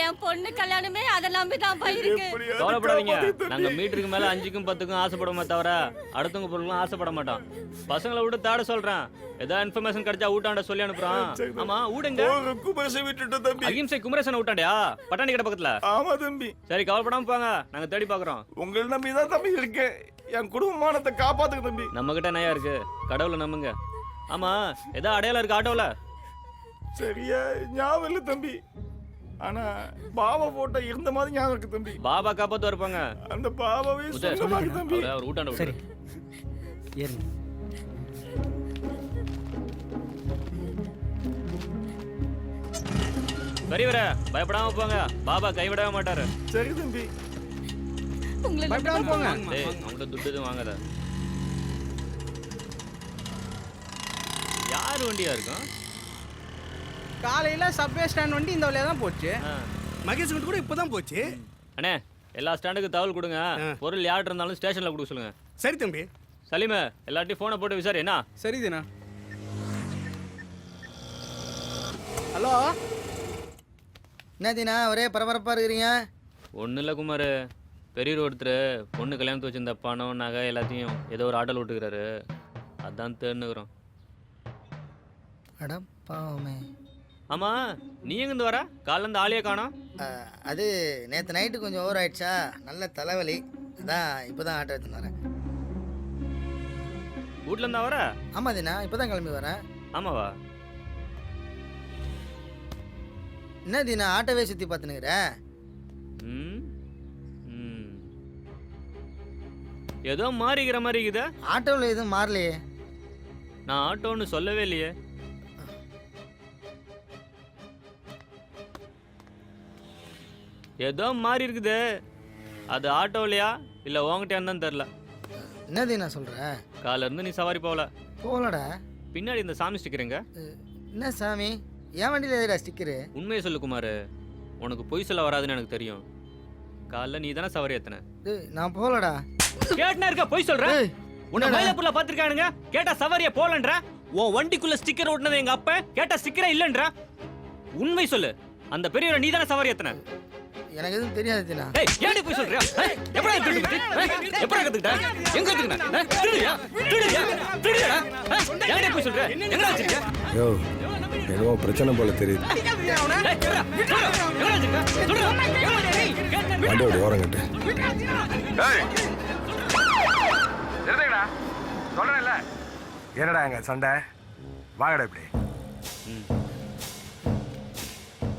S7: என் பொண்ணு கல்யாணமே அதை நம்பிதான் போயிருக்கு.
S3: கவலைப்படாதீங்க, நாங்க மீட்டருக்கு மேல 5க்கும் 10க்கும் ஆசைப்படுவோமே தவிர அடுத்தவங்க பொருளும் ஆசைப்பட மாட்டோம். பசங்களை விட்டு தாட சொல்றேன், ஏதாவது இன்ஃபர்மேஷன் கிடைச்சா ஊட்டாண்ட சொல்லி அனுப்புறான். ஆமா ஊடுங்க.
S8: குமரேசன் விட்டுட்டு தம்பி.
S3: அகிம்சை குமரேசன் ஊட்டாண்டியா? பட்டாணி கடை பக்கத்துல.
S8: ஆமா தம்பி.
S3: சரி கவலைப்படாம போங்க, நாங்க தேடி பாக்குறோம்.
S8: உங்களை நம்பி தான் தம்பி இருக்கேன், என் குடும்பமானத்தை காப்பாத்துங்க தம்பி.
S3: நம்ம கிட்ட நயா இருக்கு, கடவுளை நம்புங்க. ஆமா ஏதாவது அடையாளம் இருக்கு ஆட்டோல?
S8: சரியா ஞாபகம் இல்லை தம்பி, ஆனா பாபா போட்டோ இருந்த மாதிரி ஞாபகம் இருக்கு தம்பி.
S3: பாபா காப்பாத்து இருப்பாங்க.
S8: அந்த பாபாவே சொந்தமாக தம்பி.
S3: அவர் ஊட்டாண்ட. சரி
S12: ஏறுங்க.
S3: பெரியவரே பயப்படாம போங்க, பாபா கைவிடவே மாட்டாரு.
S8: சரி தம்பி.
S13: பயப்படாம போங்க.
S3: டேய் அவங்கள்ட்ட துட்டு எதுவும் வாங்காத. யார் வண்டியா இருக்கும்?
S13: காலையில சப்வே ஸ்டாண்ட் வண்டி இந்த வழியா தான் போச்சு.
S12: மகேஷ் கூட இப்பதான் போச்சு.
S3: அண்ணே எல்லா ஸ்டாண்டுக்கு தகவல் கொடுங்க, பொருள் யார்கிட்ட இருந்தாலும் ஸ்டேஷன்ல கொடுக்க சொல்லுங்க.
S12: சரி தம்பி.
S3: சலீமே எல்லார்ட்டையும் போனை போட்டு விசாரி. என்ன?
S13: சரி தினா. ஹலோ
S6: என்னதினா ஒரே பரபரப்பாக இருக்கிறீங்க?
S12: ஒன்றும் இல்லை குமார், பெரியவர் ஒருத்தர் பொண்ணு கல்யாணத்து வச்சிருந்த பணம் நகை எல்லாத்தையும் ஏதோ ஒரு ஆட்டோவில் விட்டுக்கிறாரு. அதான் தேர்னுக்குறோம்.
S6: அடப்பாவுமே.
S12: ஆமாம், நீ எங்கேருந்து வர? காலிலேருந்து ஆளையே காணோம்.
S6: அது நேற்று நைட்டு கொஞ்சம் ஓவர் ஆயிடுச்சா, நல்ல தலைவலி, அதான் இப்போ தான் ஆட்டோ எடுத்துன்னு வரேன்.
S12: வீட்டிலேருந்தா வர?
S6: ஆமாம் தினா, இப்போ தான் கிளம்பி வரேன்.
S12: ஆமாவா?
S6: என்ன தினா ஆட்டோவே சுற்றி பார்த்துனுக்குற?
S12: ம் ம் ஏதோ மாறிக்கிற மாதிரி இருக்குதா?
S6: ஆட்டோவில் எதுவும் மாறலையே.
S12: நான் ஆட்டோன்னு சொல்லவே இல்லையே. ஏதோ மாறி இருக்குது. அது ஆட்டோலையா இல்லை உங்ககிட்டயான்னு தான் தெரில.
S6: என்னது நான் சொல்கிறேன்?
S12: காலிலேருந்து நீ சவாரி போகல.
S6: போகலடா.
S12: பின்னாடி இந்த சாமி ஸ்டிக்கருங்க.
S6: என்ன சாமி? என் வண்டியில் எதுடா ஸ்டிக்கரு?
S12: உண்மையை சொல்லு குமார், உனக்கு பொய் சொல்ல வராதுன்னு எனக்கு தெரியும். காலைல நீ தானே சவாரி ஏத்தன.
S6: நான் போகலடா.
S12: கேட்டுனா இருக்க பொய் சொல்ற? உன்னை மயிலாப்பூர்ல பார்த்துருக்கானுங்க, கேட்டா சவாரியை போகலன்ற. உன் வண்டிக்குள்ள ஸ்டிக்கர் ஓட்டுனது எங்க அப்ப, கேட்டா ஸ்டிக்கரே இல்லைன்ற. உண்மை சொல்லு, அந்த பெரியவரை நீ தானே சவாரி ஏத்தன?
S6: எனக்கு எதுவும் தெரியாது தினா.
S12: ஏய், ஏன்டி போய் சொல்றியா? எப்படா கத்துக்கிட்ட? எப்படா கத்துக்கிட்ட? எங்க கத்துக்கிட்ட? திருடியா? திருடியா? திருடியா? ஏன்டி போய் சொல்ற? எங்க வச்சிருக்க?
S8: யோ, ஏதோ பிரச்சனை போல தெரியுது. வண்டியோட ஓரம் கட்டு. சொல்றேன்ல, என்னடா எங்க சண்டை? வாங்கடா இப்படி.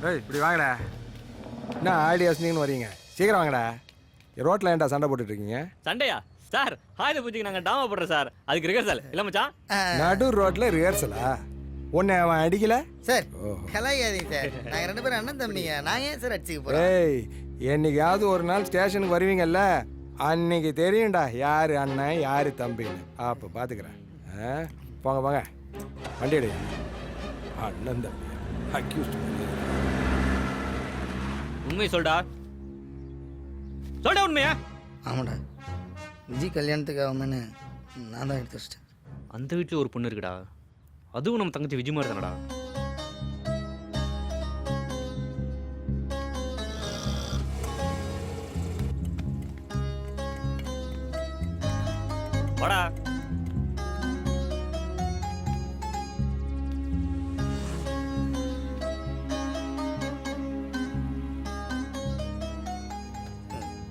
S8: ஏய், இப்படி வாங்கடா. என்ன ஐடியாஸ் வரீங்க? சீக்கிரம் வாங்கடா. ரோட்ல ஏன்டா சண்டை போட்டுட்டு இருக்கீங்க?
S12: சண்டையா சார்? ஆயுத பூஜைக்கு நாங்க டாமா போடுறோம் சார், அதுக்கு ரிஹர்சல் இல்ல மச்சான்.
S8: நடு ரோட்ல ரிஹர்சலா? உன்னை அவன் அடிக்கல
S6: சார்? கலாயாதீங்க சார், நாங்கள் 2 பேரும் அண்ணன் தம்பிங்க, நான் ஏன் சார் அடிச்சுக்க போகிறேன்?
S8: ஏய், என்னைக்காவது ஒரு நாள் ஸ்டேஷனுக்கு வருவீங்கல்ல, அன்னைக்கு தெரியும்டா யாரு அண்ணன் யாரு தம்பின்னு. அப்போ பார்த்துக்கிறேன். போங்க போங்க, வண்டி எடுங்க. அண்ணன் தம்பி அக்யூஸ்ட்.
S12: உண்மை சொல்டா, சொல்டா உண்மையா?
S6: ஆமாடா, விஜய் கல்யாணத்துக்கு ஆகும்னு நான் தான் எடுத்து வச்சிட்டேன்.
S12: அந்த வீட்டில் ஒரு பொண்ணு இருக்குடா, அதுவும் நம்ம தங்கச்சி விஜய் மாதிரி தானடா. வாடா.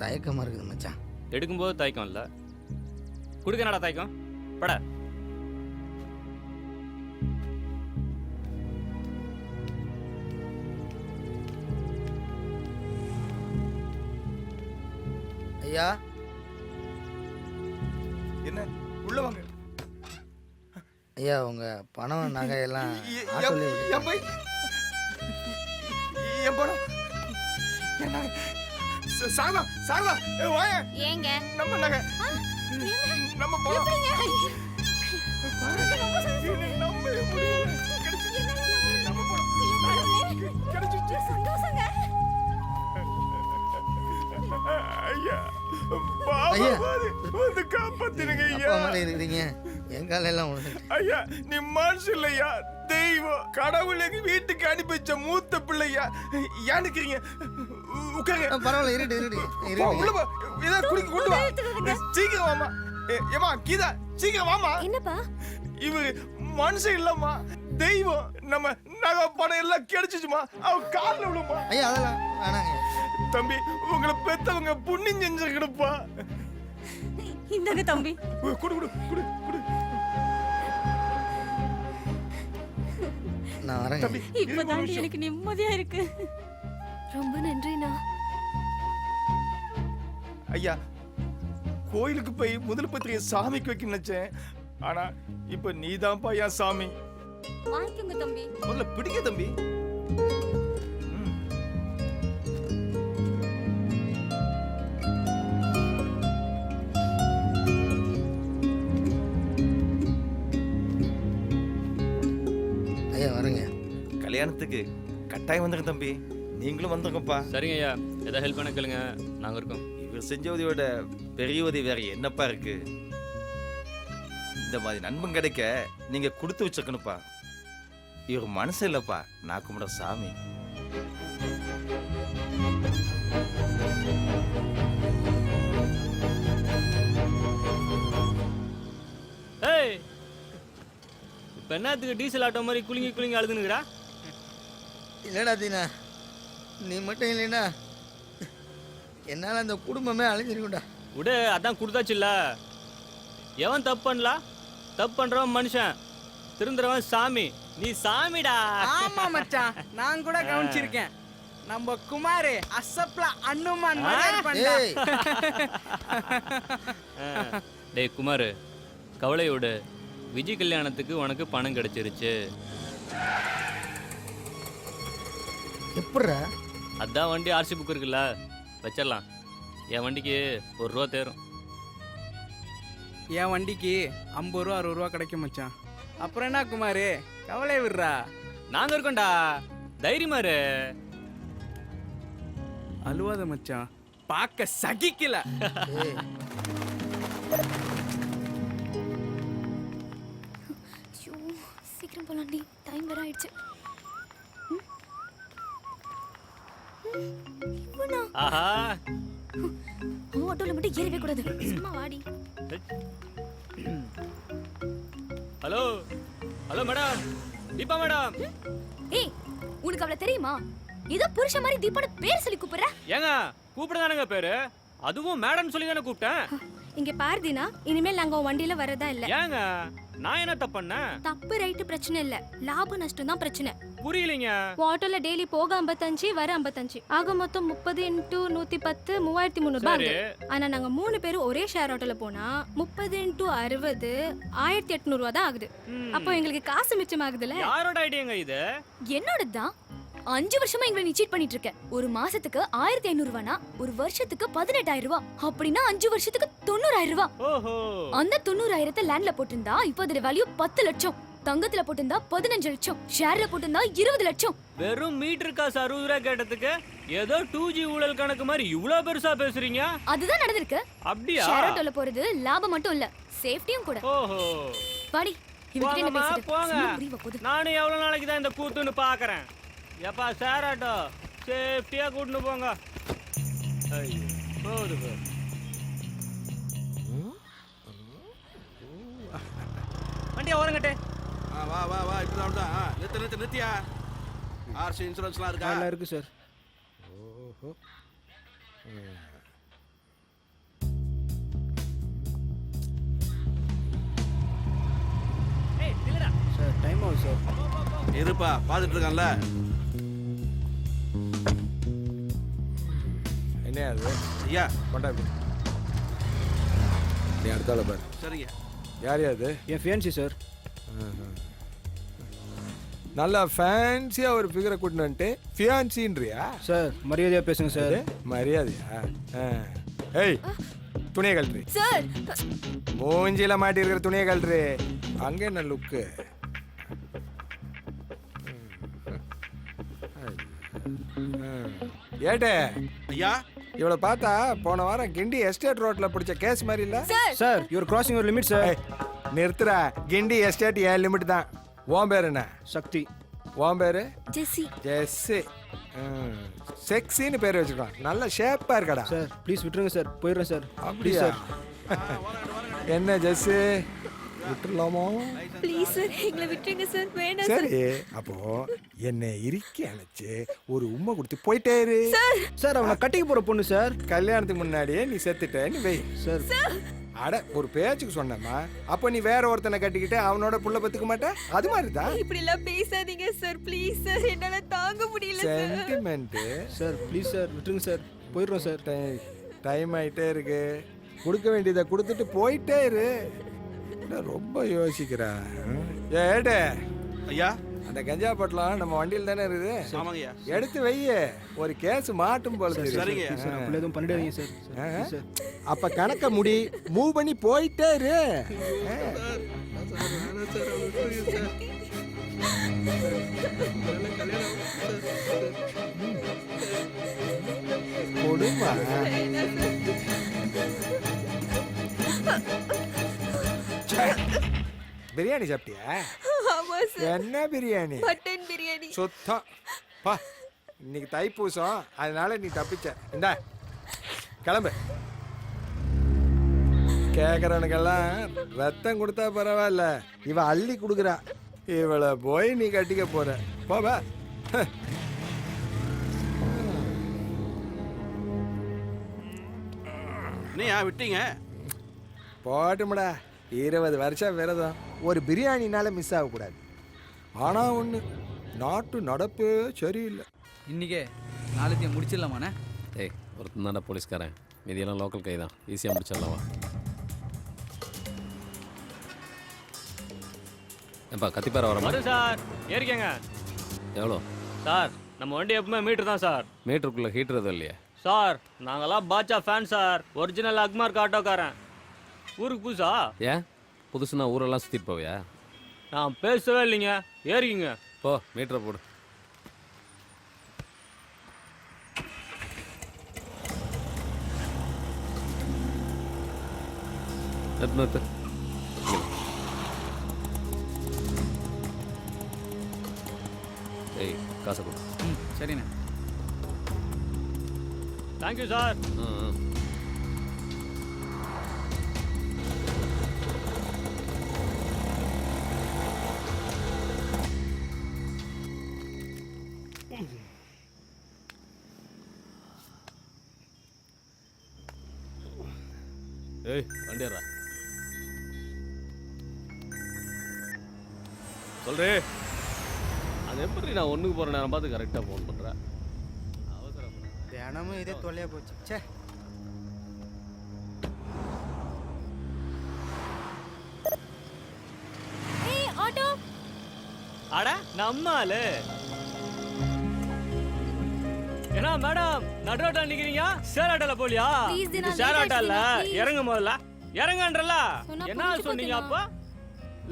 S6: தயக்கமாக இருக்குது மச்சான்.
S12: எடுக்கும்போது தயக்கம் இல்லை, கொடுக்க என்னடா தயக்கம்? பட.
S6: ஐயா,
S8: என்ன உள்ள வாங்க.
S6: ஐயா, உங்க பணம் நகை எல்லாம் ஆட்டோலயே விட்டுட்டேன்.
S8: என் பணம் சாரதா, சாரதா, வாங்க.
S9: ஏங்க
S8: நம்ம நகை, நம்ம பணம். நம்ம எப்படி நம்ம பணம் கிடைச்சிச்சு.
S9: சந்தோஷங்க.
S8: ஐயா,
S6: ஐயா,
S8: வந்து காப்பாத்தினுங்க ஐயா.
S6: அப்பா மாதிரி இருக்கிறீங்க, என் காலையெல்லாம் உழுது.
S8: ஐயா, நீ மனுஷன் இல்லையா, தெய்வம். கடவுள் எங்க வீட்டுக்கு அனுப்பி வச்ச மூத்த பிள்ளையா. ஏன் நிக்கிறீங்க? உட்காருங்க.
S6: பரவாயில்ல, இருடு இருடு
S8: உள்ள போ. இதை குடிக்க கொண்டு வா. சீக்கிரம் வாமா. ஏமா கீதா, சீக்கிரம் வாமா.
S9: என்னப்பா?
S8: இவரு மனுஷன் இல்லம்மா, தெய்வம். நம்ம நகை பணம் எல்லாம் கிடைச்சிச்சுமா, அவ காலில் விழுமா.
S6: ஐயா, அதெல்லாம் வேணாங்க.
S8: தம்பி, உங்களை பெத்தவங்க புண்ணியம் செஞ்சிருக்கணுப்பா.
S7: இந்தாங்க தம்பி.
S8: குடு குடு குடு குடு.
S6: நான் வரேன்.
S7: இப்பதான் எனக்கு நிம்மதியா இருக்கு.
S9: ரொம்ப நன்றிண்ணா.
S8: ஐயா, கோயிலுக்கு போய் முதல் பத்திரிகை சாமிக்கு வைக்க நினைச்சேன். ஆனா இப்ப நீதான்ப்பா என் சாமி.
S9: வாங்கிக்கோங்க தம்பி.
S8: முதல்ல பிடிக்க தம்பி.
S6: ஐயா, வரேங்க.
S15: கல்யாணத்துக்கு கட்டாயம் வந்துருங்க தம்பி, நீங்களும் வந்துருங்கப்பா.
S12: சரிங்க ஐயா, ஏதாவது ஹெல்ப் பண்ண கேளுங்க, நாங்கள் இருக்கோம்.
S15: இவர் செஞ்ச உதவியோட பெரிய உதவி வேற என்னப்பா இருக்கு? இந்த மாதிரி நண்பன் கிடைக்க நீங்க கொடுத்து வச்சிருக்கணும்ப்பா. இவர் மனசு இல்லப்பா, நான் கும்பிட சாமி.
S12: என்னத்துக்கு டீசல் ஆட்டோ மாதிரி குலுங்கி குலுங்கி அழுதுனுக்குறா?
S6: இல்லடா தீனா, நீ மட்டும் இல்லைன்னா என்னால் அந்த குடும்பமே அழிஞ்சிருக்கும்டா.
S12: விடு, அதான் கொடுத்தாச்சுல்ல. எவன் தப்பு பண்ணலாம்? தப்பு பண்றவன் மனுஷன், திருந்துறவன் சாமி. நீ சாமிடா.
S13: ஆமா மச்சான், நான் கூட கவனிச்சிருக்கேன். நம்ம குமாரே அசப்ல அனுமான் மாதிரி பண்ணா.
S12: டேய் குமார், கவலை விடு. விஜய் கல்யாணத்துக்கு உனக்கு பணம் கிடைச்சிருச்சு.
S6: எப்படா?
S12: அதான் வண்டி ஆர்சி புக் இருக்குல்ல, வச்சிடலாம். என் வண்டிக்கு ₹1 தேரும்.
S13: என் வண்டிக்கு 50 ரூபா 60 ரூபா கிடைக்கும் மச்சான். அப்புறம் என்ன குமாரே, கவலை விடுறா.
S12: நாங்க இருக்கோம்டா, தைரியமா இரு.
S13: அழுவாத மச்சான், பார்க்க சகிக்கல.
S9: சீக்கிரம் போலாண்டி, டைம் வேற ஆயிடுச்சு.
S12: ஆஹா,
S9: ஆட்டோல மட்டும் ஏறவே கூடாது. சும்மா வாடி.
S12: Hello hello madam, Deepa madam.
S9: ஏய், உனக்கு அவள தெரியுமா? ஏதோ புருஷ மாதிரி தீபான பேர் சொல்லி கூப்பிடுற.
S12: ஏங்க கூப்பிடுதானங்க பேரு, அதுவும் மேடம் சொல்லி தானே கூப்பிட்டேன்.
S9: இங்க பாரு தீனா, இனிமேல் நாங்க வண்டியில வரதா இல்ல.
S12: ஏங்க நான் என்ன தப்பு பண்ணேன்?
S9: தப்பு ரைட்டு பிரச்சனை இல்ல, லாப நஷ்டம் தான் பிரச்சனை.
S12: புரியலீங்க.
S9: ஆட்டோல டெய்லி போக 55, வர 55, ஆக மொத்தம் 30 × 110 3300 ரூபாய் ஆகுது. ஆனா நாங்க 3 பேரும் ஒரே ஷேர் ஆட்டோல போனா 30 × 60 1800 ரூபாய் தான் ஆகுது. அப்போ எங்களுக்கு காசு மிச்சமாகுதுல.
S12: யாரோட ஐடியாங்க இது?
S9: என்னோட தான். 5 வருஷமா எங்களை நீ சீட் பண்ணிட்டு இருக்க. ஒரு மாசத்துக்கு 1500 ரூபானா ஒரு வருஷத்துக்கு 18000 ரூபாய். அப்படின்னா 5 வருஷத்துக்கு 90000 ரூபாய்.
S12: ஓஹோ.
S9: அந்த 90000 லேண்ட்ல போட்டிருந்தா இப்போ அதோட வேல்யூ 10 லட்சம். தங்கத்துல போட்டிருந்தா 15 லட்சம். ஷேர்ல போட்டிருந்தா 20 லட்சம்.
S12: வெறும் மீட்டர் காசு 60 ரூபாய் கேட்டதுக்கு ஏதோ 2G ஊழல் கணக்கு மாதிரி இவ்வளவு பெருசா பேசுறீங்க.
S9: அதுதான் நடந்திருக்கு.
S12: அப்படியா?
S9: ஷேர் ஆட்டோல போறது லாபம் மட்டும் இல்ல, சேஃப்டியும் கூட.
S12: ஓஹோ.
S9: வாடி, இவங்கிட்ட என்ன பேசிட்டு
S12: போங்க.
S9: சும்மா புரியவா போகுது.
S12: நானும் எவ்வளவு நாளைக்கு தான் இந்த கூத்துன்னு பாக்குறேன். எப்பா ஷேர் ஆட்டோ சேஃப்டியா கூட்டிட்டு போங்க. ஐயோ, போகுது போ. வண்டியா ஓரங்கட்டே.
S2: வா வா வா, இப்பதான் தான். நிறுத்தியா? ஆர்சி இன்சூரன்ஸ்லாம் இருக்கா?
S13: எல்லாம் இருக்கு சார்.
S8: ஓஹோ.
S12: ஏய் நில்லுடா.
S13: சார் டைம் ஆகுது சார்.
S2: இருப்பா, பார்த்துட்டு இருக்கான்ல.
S8: என்ன அது?
S2: ஐயா
S8: கொண்டாடு. நீ அடுத்தால பாரு.
S2: சரிங்க.
S8: யார் அது?
S13: என் ஃபியான்சி சார்.
S8: நல்லா ஃபேன்சியா ஒரு ஃபிகரை கூட்டின்னு வந்துட்டு ஃபியான்சின்றியா?
S13: சார் மரியாதையா பேசுங்க சார்.
S8: மரியாதையா? ஏய், துணியை கழட்டு.
S9: சார்
S8: மூஞ்சில மாட்டி இருக்கிற துணியை கழட்டு. அங்க என்ன லுக்கு? ஏட்டே
S2: ஐயா,
S8: இவளை பார்த்தா போன வாரம் கிண்டி எஸ்டேட் ரோட்ல பிடிச்ச கேஸ் மாதிரி இல்ல?
S13: Sir you are crossing your limit sir.
S8: நிறுத்துறா. கிண்டி எஸ்டேட் ஏன் லிமிட் தான். உன் பேர் என்ன?
S13: சக்தி.
S8: உன் பேரு?
S9: ஜெசி.
S8: ஜெஸ்ஸி. செக்ஸின்னு பேர் வச்சுக்கலாம். நல்ல ஷேப்பா இருக்கடா.
S13: சார் ப்ளீஸ் விட்டுருங்க சார், போயிடுறேன் சார்.
S8: அப்படியா? என்ன ஜெஸ்ஸி, விட்டுலாமா?
S9: ப்ளீஸ் சார், எங்களை விட்டுருங்க சார். வேண்டாம் சார்.
S8: சரி, அப்போ என்னை இறுக்கி அணைச்சு ஒரு உம்மை கொடுத்து போயிட்டே இரு.
S13: சார் அவனை கட்டிக்க போற பொண்ணு சார்.
S8: கல்யாணத்துக்கு முன்னாடியே நீ செத்துட்டேன்னு வை.
S13: சார்
S8: அட, ஒரு பேச்சுக்கு சொன்னேம்மா. அப்போ நீ வேற ஒருத்தனை கட்டிக்கிட்டு அவனோட புள்ள பத்துக்க மாட்டே? அது மாதிரி தான்.
S7: இப்படி எல்லாம் பேசாதீங்க சார், ப்ளீஸ் சார், என்னால தாங்க முடியல sir.
S8: Sentiment.
S13: Sir please sir விட்டுருங்க சார், போயிடுறோம் சார்.
S8: டைம் ஆயிட்டே இருக்கு. கொடுக்க வேண்டியதை கொடுத்துட்டு போயிட்டே இரு. ரொம்ப யோசிக்கிறா. ஏடே
S2: ஐயா,
S8: அந்த கஞ்சா பட்டலாம் நம்ம வண்டியில் தானே இருக்குது.
S2: ஆமாங்கய்யா.
S8: எடுத்து வைய, ஒரு கேஸ் மாட்டும் போல.
S2: சரிங்க.
S13: எதுவும் பண்ணிடாதீங்க சார்.
S8: அப்ப கணக்க முடி, மூவ் பண்ணி போயிட்டே இரு. கொடுமா. பிரியாணி சாப்பிட்டியா?
S7: ஆமா சார்.
S8: என்ன பிரியாணி?
S7: மட்டன் பிரியாணி.
S8: சுத்தம். பா, இன்னைக்கு தைப்பூசம், அதனால நீ தப்பிச்ச. இந்தா கிளம்பு. கேட்கறவனுக்கெல்லாம் ரத்தம் கொடுத்தா பரவாயில்ல, இவ அள்ளி கொடுக்குறா. இவளை போய் நீ கட்டிக்க போற போவா.
S10: நீயா விட்டீங்க?
S8: போட்டும்டா, 20 வருஷம் விரதம், ஒரு பிரியாணினால மிஸ் ஆகக்கூடாது. ஆனால் ஒன்று, நாட்டு நடப்பு சரியில்லை.
S3: இன்னைக்கே நாளைக்கு முடிச்சிடலாமாண்ணே?
S4: ஏய், ஒருத்தன் தானே போலீஸ்காரன், மீதியெல்லாம் லோக்கல் கை தான், ஈஸியாக முடிச்சிடலாமா? ஏப்பா கத்திப்பார வர
S12: வரும் சார், ஏறிக்கங்க.
S4: எவ்வளோ
S12: சார் நம்ம வண்டி எப்பவுமே மீட்டர் தான் சார்.
S4: மீட்டருக்குள்ளே ஹீட்டர் எதுவும் இல்லையா?
S12: சார் நாங்கெல்லாம் Baasha fan sir, original Agmark ஆட்டோக்காரன். ஊருக்கு புதுசா?
S4: ஏன் புதுசுனா ஊரெல்லாம் சுற்றிட்டு போவியா?
S12: நான் பேசவே இல்லைங்க, ஏறிக்கிங்க.
S4: போ மீட்டரை போடு. நிறுத்து. ஏய் காசை கொடு.
S3: சரிண்ணே.
S12: Thank you sir.
S4: ஏய் வண்டியரா சொல்றே. அது எப்படி நான் ஒன்றுக்கு போகிற நேரம் பார்த்து கரெக்டாக ஃபோன் பண்ணுறேன்.
S6: தினமும் இதே தொல்லையா போச்சு. சே,
S9: ஏய் ஆட்டோ.
S12: அட நம்மாலு என்ன மேடம் நடுரோட்டா நிக்கிறீங்க? ஷேர் ஆட்டோல போலியா?
S9: Please,
S12: இது
S9: நான்
S12: ஷேர்
S9: late
S12: ஆட்டோல
S9: ஆயிடுச்சுனா,
S12: இறங்க முதல்ல. இறங்கன்றல
S9: சொன்னா
S12: என்ன
S9: புரிஞ்சுக்கோ
S12: சொன்னீங்க?
S9: தினா.
S12: அப்போ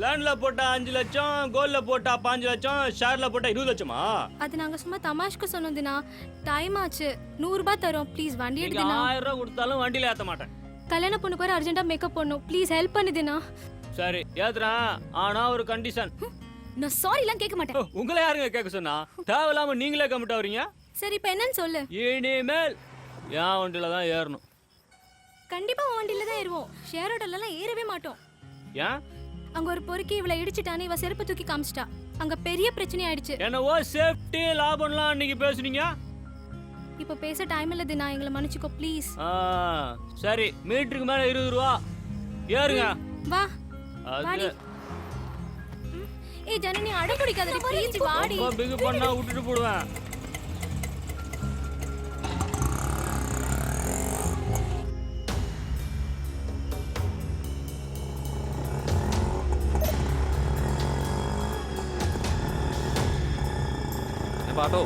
S12: லேண்ட்ல போட்டா 5 லட்சம், கோல்ட்ல போட்டா 5 லட்சம், ஷேர்ல போட்டா 20 லட்சமா?
S9: அது நாங்க சும்மா தமாஷ்க்கு சொன்னோம் தினா. டைம் ஆச்சு, 100 ரூபாய் தரோம். ப்ளீஸ் வண்டி
S12: நீங்க
S9: எடுத்துனா.
S12: 1000 ரூபாய் கொடுத்தாலும் வண்டியில ஏத்த மாட்டேன்.
S9: கல்யாண பொண்ணுக்கு வர அர்ஜென்ட்டா மேக்கப் பண்ணனும். ப்ளீஸ் ஹெல்ப் பண்ணு தினா.
S12: சரி ஏத்துறேன், ஆனா ஒரு கண்டிஷன்.
S9: நான் சாரி எல்லாம் கேட்க மாட்டேன்.
S12: உங்களை யாருங்க கேட்க சொன்னா? தேவையில்லாம நீங்களே கமிட் ஆவறீங்க.
S9: சரி இப்போ என்னன்னு சொல்லு.
S12: இனிமேல் என் வண்டியில தான் ஏறணும்.
S9: கண்டிப்பா உன் வண்டியில தான் ஏறுவோம். ஷேர் ஆட்டோல ஏறவே மாட்டோம்.
S12: ஏன்?
S9: அங்க ஒரு பொறுக்கி இவளை இடிச்சிட்டானே, இவ செருப்பு தூக்கி காமிச்சிட்டா. அங்க பெரிய பிரச்சனை ஆயிடுச்சு.
S12: என்னவோ சேஃப்டி லாபம்லாம் அன்னைக்கு பேசுனீங்க.
S9: இப்போ பேச டைம் இல்ல தினா, எங்களை மன்னிச்சுக்கோ ப்ளீஸ்.
S12: சரி மீட்டருக்கு மேல 20 ரூபா ஏறுங்க.
S9: வா
S12: அது
S9: வாடி. ஏய் ஜனனி அட பிடிக்காதடி ப்ளீஸ் வாடி.
S12: ரொம்ப பிக் பண்ணா விட்டுட்டு போடுவேன்.
S4: ஆட்டோ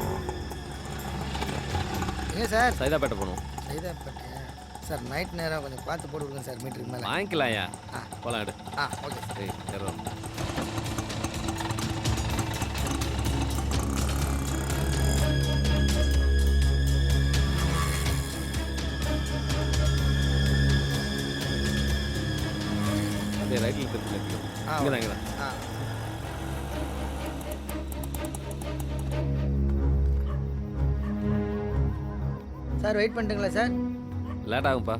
S6: ஏங்க சார்,
S4: சைதாப்பேட்டை போகணும்.
S6: சைதாப்பேட்டையா சார்? நைட் நேரம் கொஞ்சம் பார்த்து போட்டு விடுங்க சார், மீட்டருக்கு மேலே.
S4: வாங்கிக்கலாம்யா. போலாம் எடு.
S6: Okay sir.
S4: ஏய் ஏறுறோம். அப்படியே ரைட்டில் திருப்பி இங்கே தான் இங்கே தான்.
S6: சார் வெயிட் பண்ணிட்டுங்களா சார்?
S4: லேட் ஆகும்ப்பா.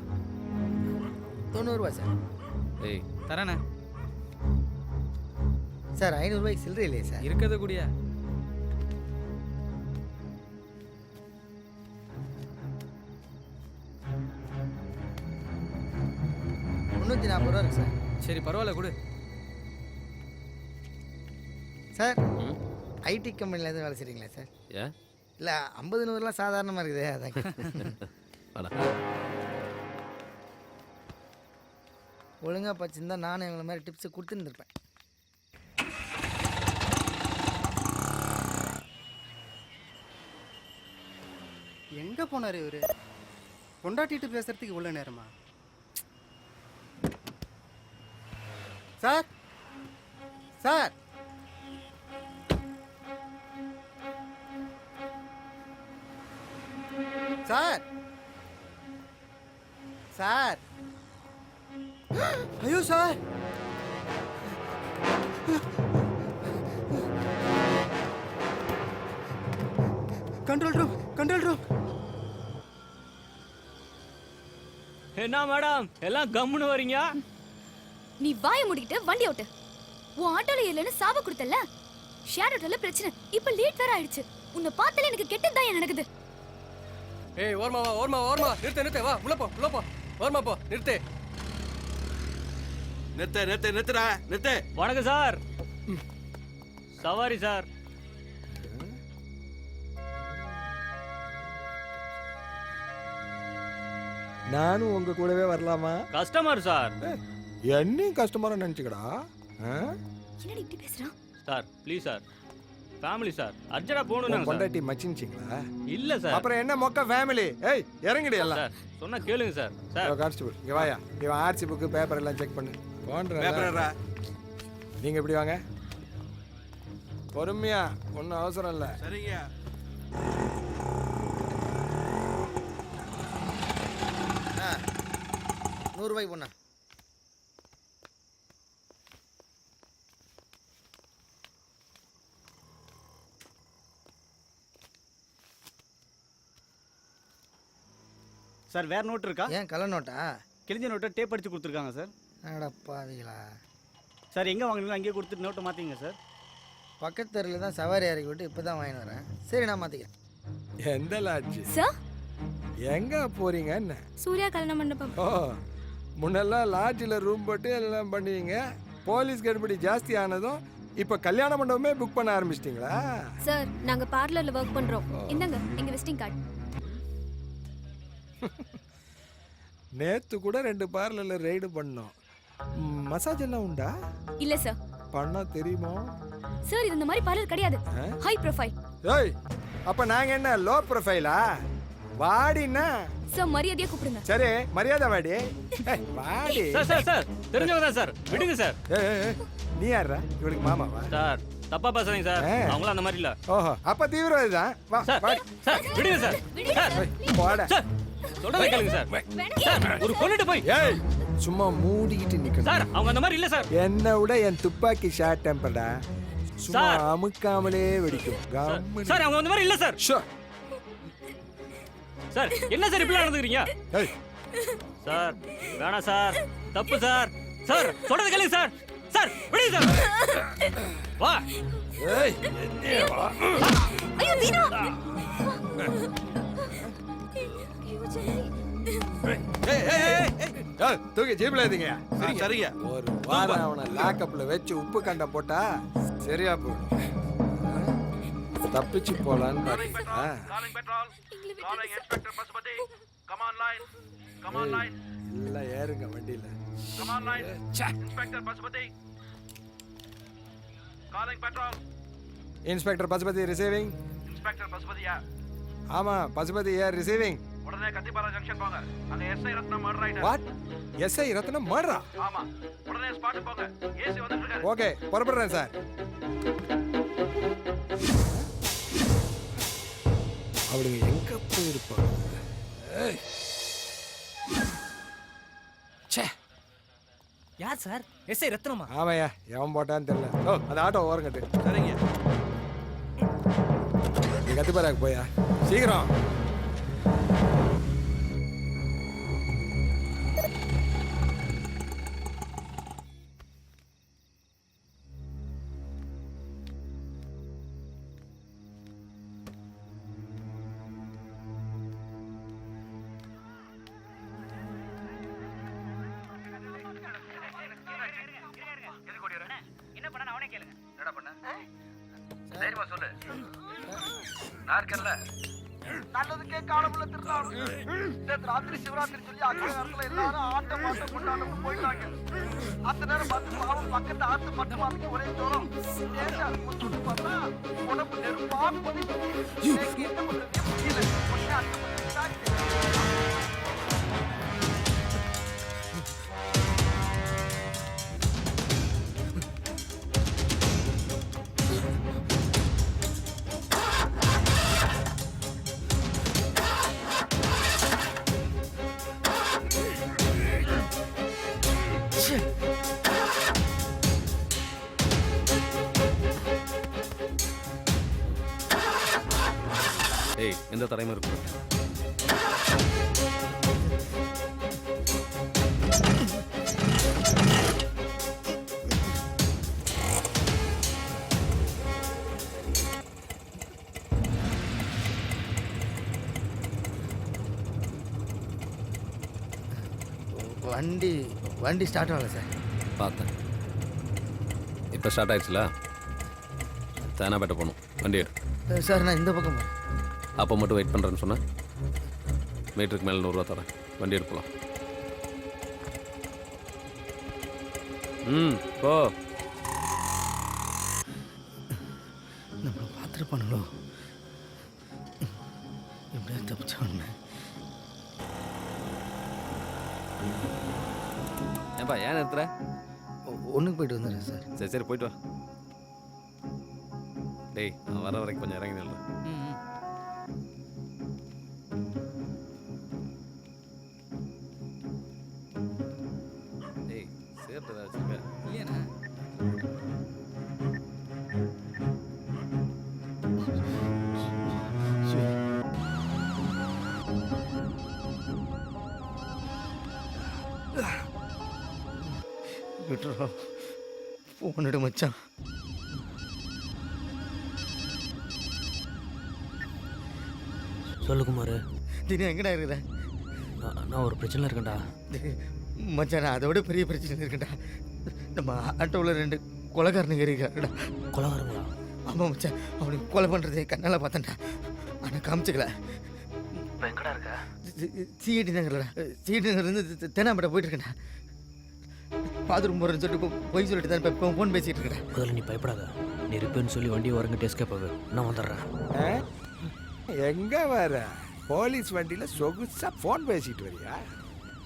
S6: 90 ரூபா சார்.
S4: ஏய்
S3: தரேண்ணே.
S6: சார் 500 ரூபாய்க்கு சில்லறை இல்லையே சார்?
S3: இருக்கிறது கூடிய
S6: ₹340 இருக்கு சார்.
S3: சரி பரவாயில்ல கொடு.
S6: சார் ஐடி கம்பெனியில் எதுவும் வேலை செய்கிறீங்களா சார்?
S4: ஏன்
S6: இல்லை 50 100லாம் சாதாரணமாக இருக்குது அதான். ஒழுங்காக படிச்சிருந்தா நானும் இவங்களை மாதிரி டிப்ஸ் கொடுத்துருந்துருப்பேன்.
S13: எங்கே போனார் இவர்? கொண்டாட்டிட்டு பேசுறதுக்கு இவ்வளோ நேரமா? சார் சார் சார் சார் ஐயோ சார் கண்ட்ரோல் ரூம்.
S12: என்ன மேடம் எல்லாம் கம்முன்னு வரீங்க?
S9: நீ வாயை மூடிக்கிட்டு வண்டி ஓட்டு. உன் ஆட்டோல இல்லைன்னு சாப கொடுத்தல, ஷேர் ஆட்டோல பிரச்சனை இப்ப லேட் வேற ஆயிடுச்சு உன்னை பார்த்தாலே எனக்கு கெட்டதான் நடக்குது
S3: ஏய் ஓர்மா நிறுத்து வா உள்ள போ ஓர்மா போ நிறுத்து
S15: நிறுத்துடா நிறுத்து.
S12: வணக்கம் சார். சவாரி சார்.
S8: நானும் உங்க கூடவே வரலாமா?
S12: Customer sir.
S8: என்னையும் கஸ்டமரா நினைச்சுக்கடா.
S9: என்னடி இப்படி பேசுறான்?
S12: Sir please sir. Family sir. அர்ஜென்ட்டா போணும்னா சார்.
S8: பொண்டாட்டி மச்சின்ச்சிங்களா?
S12: இல்ல சார்.
S8: அப்புறம் என்ன மொக்க ஃபேமிலி? ஏய் இறங்கிடு எல்லாம்.
S12: சார் சொன்னா கேளுங்க சார். சார்
S8: கான்ஸ்டபிள் இங்க வாயா. இவன் ஆர்சி புக் பேப்பர் எல்லாம் செக் பண்ணு.
S15: பேப்பரா
S8: நீங்க எப்படி வாங்க. பொறுமையா ஒன்றும் அவசரம் இல்லை.
S15: சரிங்க.
S6: ₹100 பொண்ணா.
S3: சார் வேற நோட் இருக்கா?
S6: ஏன் கள்ள நோட்டா?
S3: கிழிஞ்ச நோட்டை டேப் அடிச்சு கொடுத்துருக்காங்க சார்.
S6: அடப்பாவீங்களா.
S3: சார் எங்கே வாங்கினீங்களோ அங்கேயே கொடுத்துட்டு நோட்டை மாற்றிங்க சார்.
S6: பக்கத்து தெருவில் தான் சவாரி இறக்கி விட்டு இப்போ தான் வாங்கிட்டு வரேன். சரி நான் மாற்றிக்கிறேன்.
S8: எந்த லாட்ஜ்?
S9: சார்
S8: எங்க போறீங்க? என்ன
S9: சூர்யா கல்யாண மண்டபம்.
S8: ஓ முன்னெல்லாம் லாட்ஜில் ரூம் போட்டு எல்லாம் பண்ணுவீங்க. போலீஸ் கடுபடி ஜாஸ்தி ஆனதும் இப்போ கல்யாண மண்டபமே புக் பண்ண ஆரம்பிச்சிட்டிங்களா?
S9: சார் நாங்க பார்லர்ல ஒர்க் பண்றோம். இந்தாங்க எங்க விசிட்டிங் கார்டு.
S8: நேத்து கூட 2 பார்லர்ல ரெய்டு பண்ணோம். மசாஜ் எல்லாம் உண்டா?
S9: இல்ல சார்.
S8: பண்ணா தெரியுமா?
S9: சார் இது இந்த மாதிரி பார்லர் கிடையாது. High profile.
S8: ஏய் அப்ப நாங்க என்ன லோ ப்ரொஃபைலா? வாடினா
S9: சார் மரியாதையா கூப்பிடுங்க.
S8: சரி மரியாதை வாடி. வாடி.
S12: சார் தெரிஞ்சவங்க தான் சார். விடுங்க சார்.
S8: நீ யாரா? இவளுக்கு மாமாவா?
S12: சார் தப்பா பேசாதீங்க சார். அவங்கள அந்த மாதிரி இல்ல.
S8: ஓஹோ அப்ப தீவிரவாதி தான். வா வாடி.
S12: சார் விடுங்க சார். சார்
S8: போடா.
S12: சார் சொல்றத கேளுங்க சார். சார் ஒரு கொன்னுட்டு போய்.
S8: ஏய் சும்மா மூடிக்கிட்டு நிக்கணும்.
S12: சார் அவங்க அந்த மாதிரி இல்ல சார்.
S8: என்ன விட என் துப்பாக்கி ஷார்ட் டெம்பர்டா. சும்மா அமுக்காமலே வெடிக்கும்.
S12: சார் அவங்க அந்த மாதிரி இல்ல சார்.
S8: ஷூர்.
S12: சார் என்ன சார் இப்படி நடந்துக்கிறீங்க? சார் வேணாம் சார். தப்பு சார். சார் சொல்றத கேளுங்க சார். சார் விடுங்க சார். வா.
S8: ஏய் என்ன வா.
S9: ஐயோ தீனா.
S8: தூக்கி ஜீப்ல ஏத்துங்க.
S15: சரிங்க.
S8: ஒரு வாரம் அவனை லாக்கப்ல வச்சு உப்பு கண்ட போட்டா சரியா போயிடும். தப்பிச்சு போலான்னு பாத்தீங்களா? எல்லாம் ஏறுங்க வண்டியில. Inspector Pasupathi receiving.
S10: இன்ஸ்பெக்டர் பசுபதியா?
S8: ஆமா பசுபதி யார் ரிசீவிங்.
S10: உடனே கத்திபாரா ஜங்ஷன் போங்க. அங்க எஸ்ஐ ரத்னம் மர்டர் ஆயிட்டாரு.
S8: வாட்? எஸ்ஐ ரத்னம் மர்டரா?
S10: ஆமா. உடனே ஸ்பாட் போங்க. ஏசி வந்துட்டு இருக்காரு.
S8: ஓகே புறப்படுறேன் சார். அவளுங்க எங்க போயிருப்பாங்க?
S3: யார் சார்? எஸ்ஐ ரத்னமா?
S8: ஆமாய்யா எவன் போட்டான்னு தெரியல. ஓ அந்த ஆட்டோ ஓரங்கட்டு.
S15: சரிங்க.
S8: நீ கத்திப்பாராக்கு போயா சீக்கிரம்.
S3: என்ன பண்ண அவனே கேளுங்க.
S10: என்னடா பண்ண? தைரியமா சொல்லு. நான் இருக்கேன்ல. நல்லதுக்கே காலமுள்ள திருநாள். நேத்து ராத்திரி சிவராத்திரி சொல்லி அக்கறை நேரத்துல எல்லாரும் ஆட்டம் கொண்டாட போயிட்டாங்க. அந்த நேரம் பார்த்து பாவம் பக்கத்து ஆத்து மட்டும் அதுக்கு ஒரே தூரம். ஏண்டா முத்து பார்த்தா உடம்பு நெருப்பா கொதிக்குது. என்ன பண்றது புரியல. ஒண்ணே அந்த
S4: ஏய் எந்த தரையும் இருக்கு.
S6: வண்டி ஸ்டார்ட் ஆகல சார்.
S4: பார்த்தேன். இப்போ ஸ்டார்ட் ஆயிடுச்சுல, தேனாப்பேட்டை போகணும். வண்டி எடு.
S6: சார் நான் இந்த பக்கம் போறேன்.
S4: அப்போ மட்டும் வெயிட் பண்ணுறேன்னு சொன்னேன். மீட்டருக்கு மேலே 100 ரூபா தரேன். வண்டி எடுக்கலாம். போ.
S6: நம்மளை பார்த்துருப்பானுங்களோ? எப்படியா தப்பிச்சான்னு.
S4: ஏன்பா ஏன் நிறுத்துற?
S6: ஒன்றுக்கு போயிட்டு வந்துடுறேன் சார்.
S4: சரி சரி போயிட்டு வா. டேய் நான் வர வரைக்கும் கொஞ்சம் இறங்கி நில்றேன். டேய் சேர்த்து ஏதாவது வச்சுருக்க?
S13: இல்லையாண்ணா?
S6: விட்டுறா போனிடு மச்சான்.
S1: சொல்லு குமார்.
S6: தினம் எங்கடா இருக்கிற?
S1: நான் ஒரு பிரச்சனை இருக்கேன்டா
S6: மச்சான். நான் அதோட பெரிய பிரச்சனை இருக்கேன்டா. நம்ம ஆட்டோவில் 2 கொலைக்காரனுங்க இருக்கிறாங்கடா.
S1: கொலகாரங்களா?
S6: ஆமாம் மச்சான். அவனுக்கு கொலை பண்ணுறதே கண்ணால் பார்த்தேன்டா. ஆனால் காமிச்சிக்கல.
S1: இப்போ எங்கடா இருக்க?
S6: சிஐடி நகர்லடா. சிஐடி நகர்லேருந்து தேனாம்பேட்டை போயிட்டு இருக்கேன்டா. பாத்ரூம் போகிறேன்னு சொல்லிட்டு போய் சொல்லிட்டு தான் இப்போ ஃபோன் பேசிகிட்டு இருக்கேன்.
S1: முதல்ல நீ பயப்படாத. நீ இருப்பேன்னு சொல்லி வண்டி வரங்கிட்டு எஸ்கேப் ஆகு. நான் வந்துடுறேன்.
S8: எங்க வர? போலீஸ் வண்டியில சொகுசா போன் பேசிட்டு வரியா?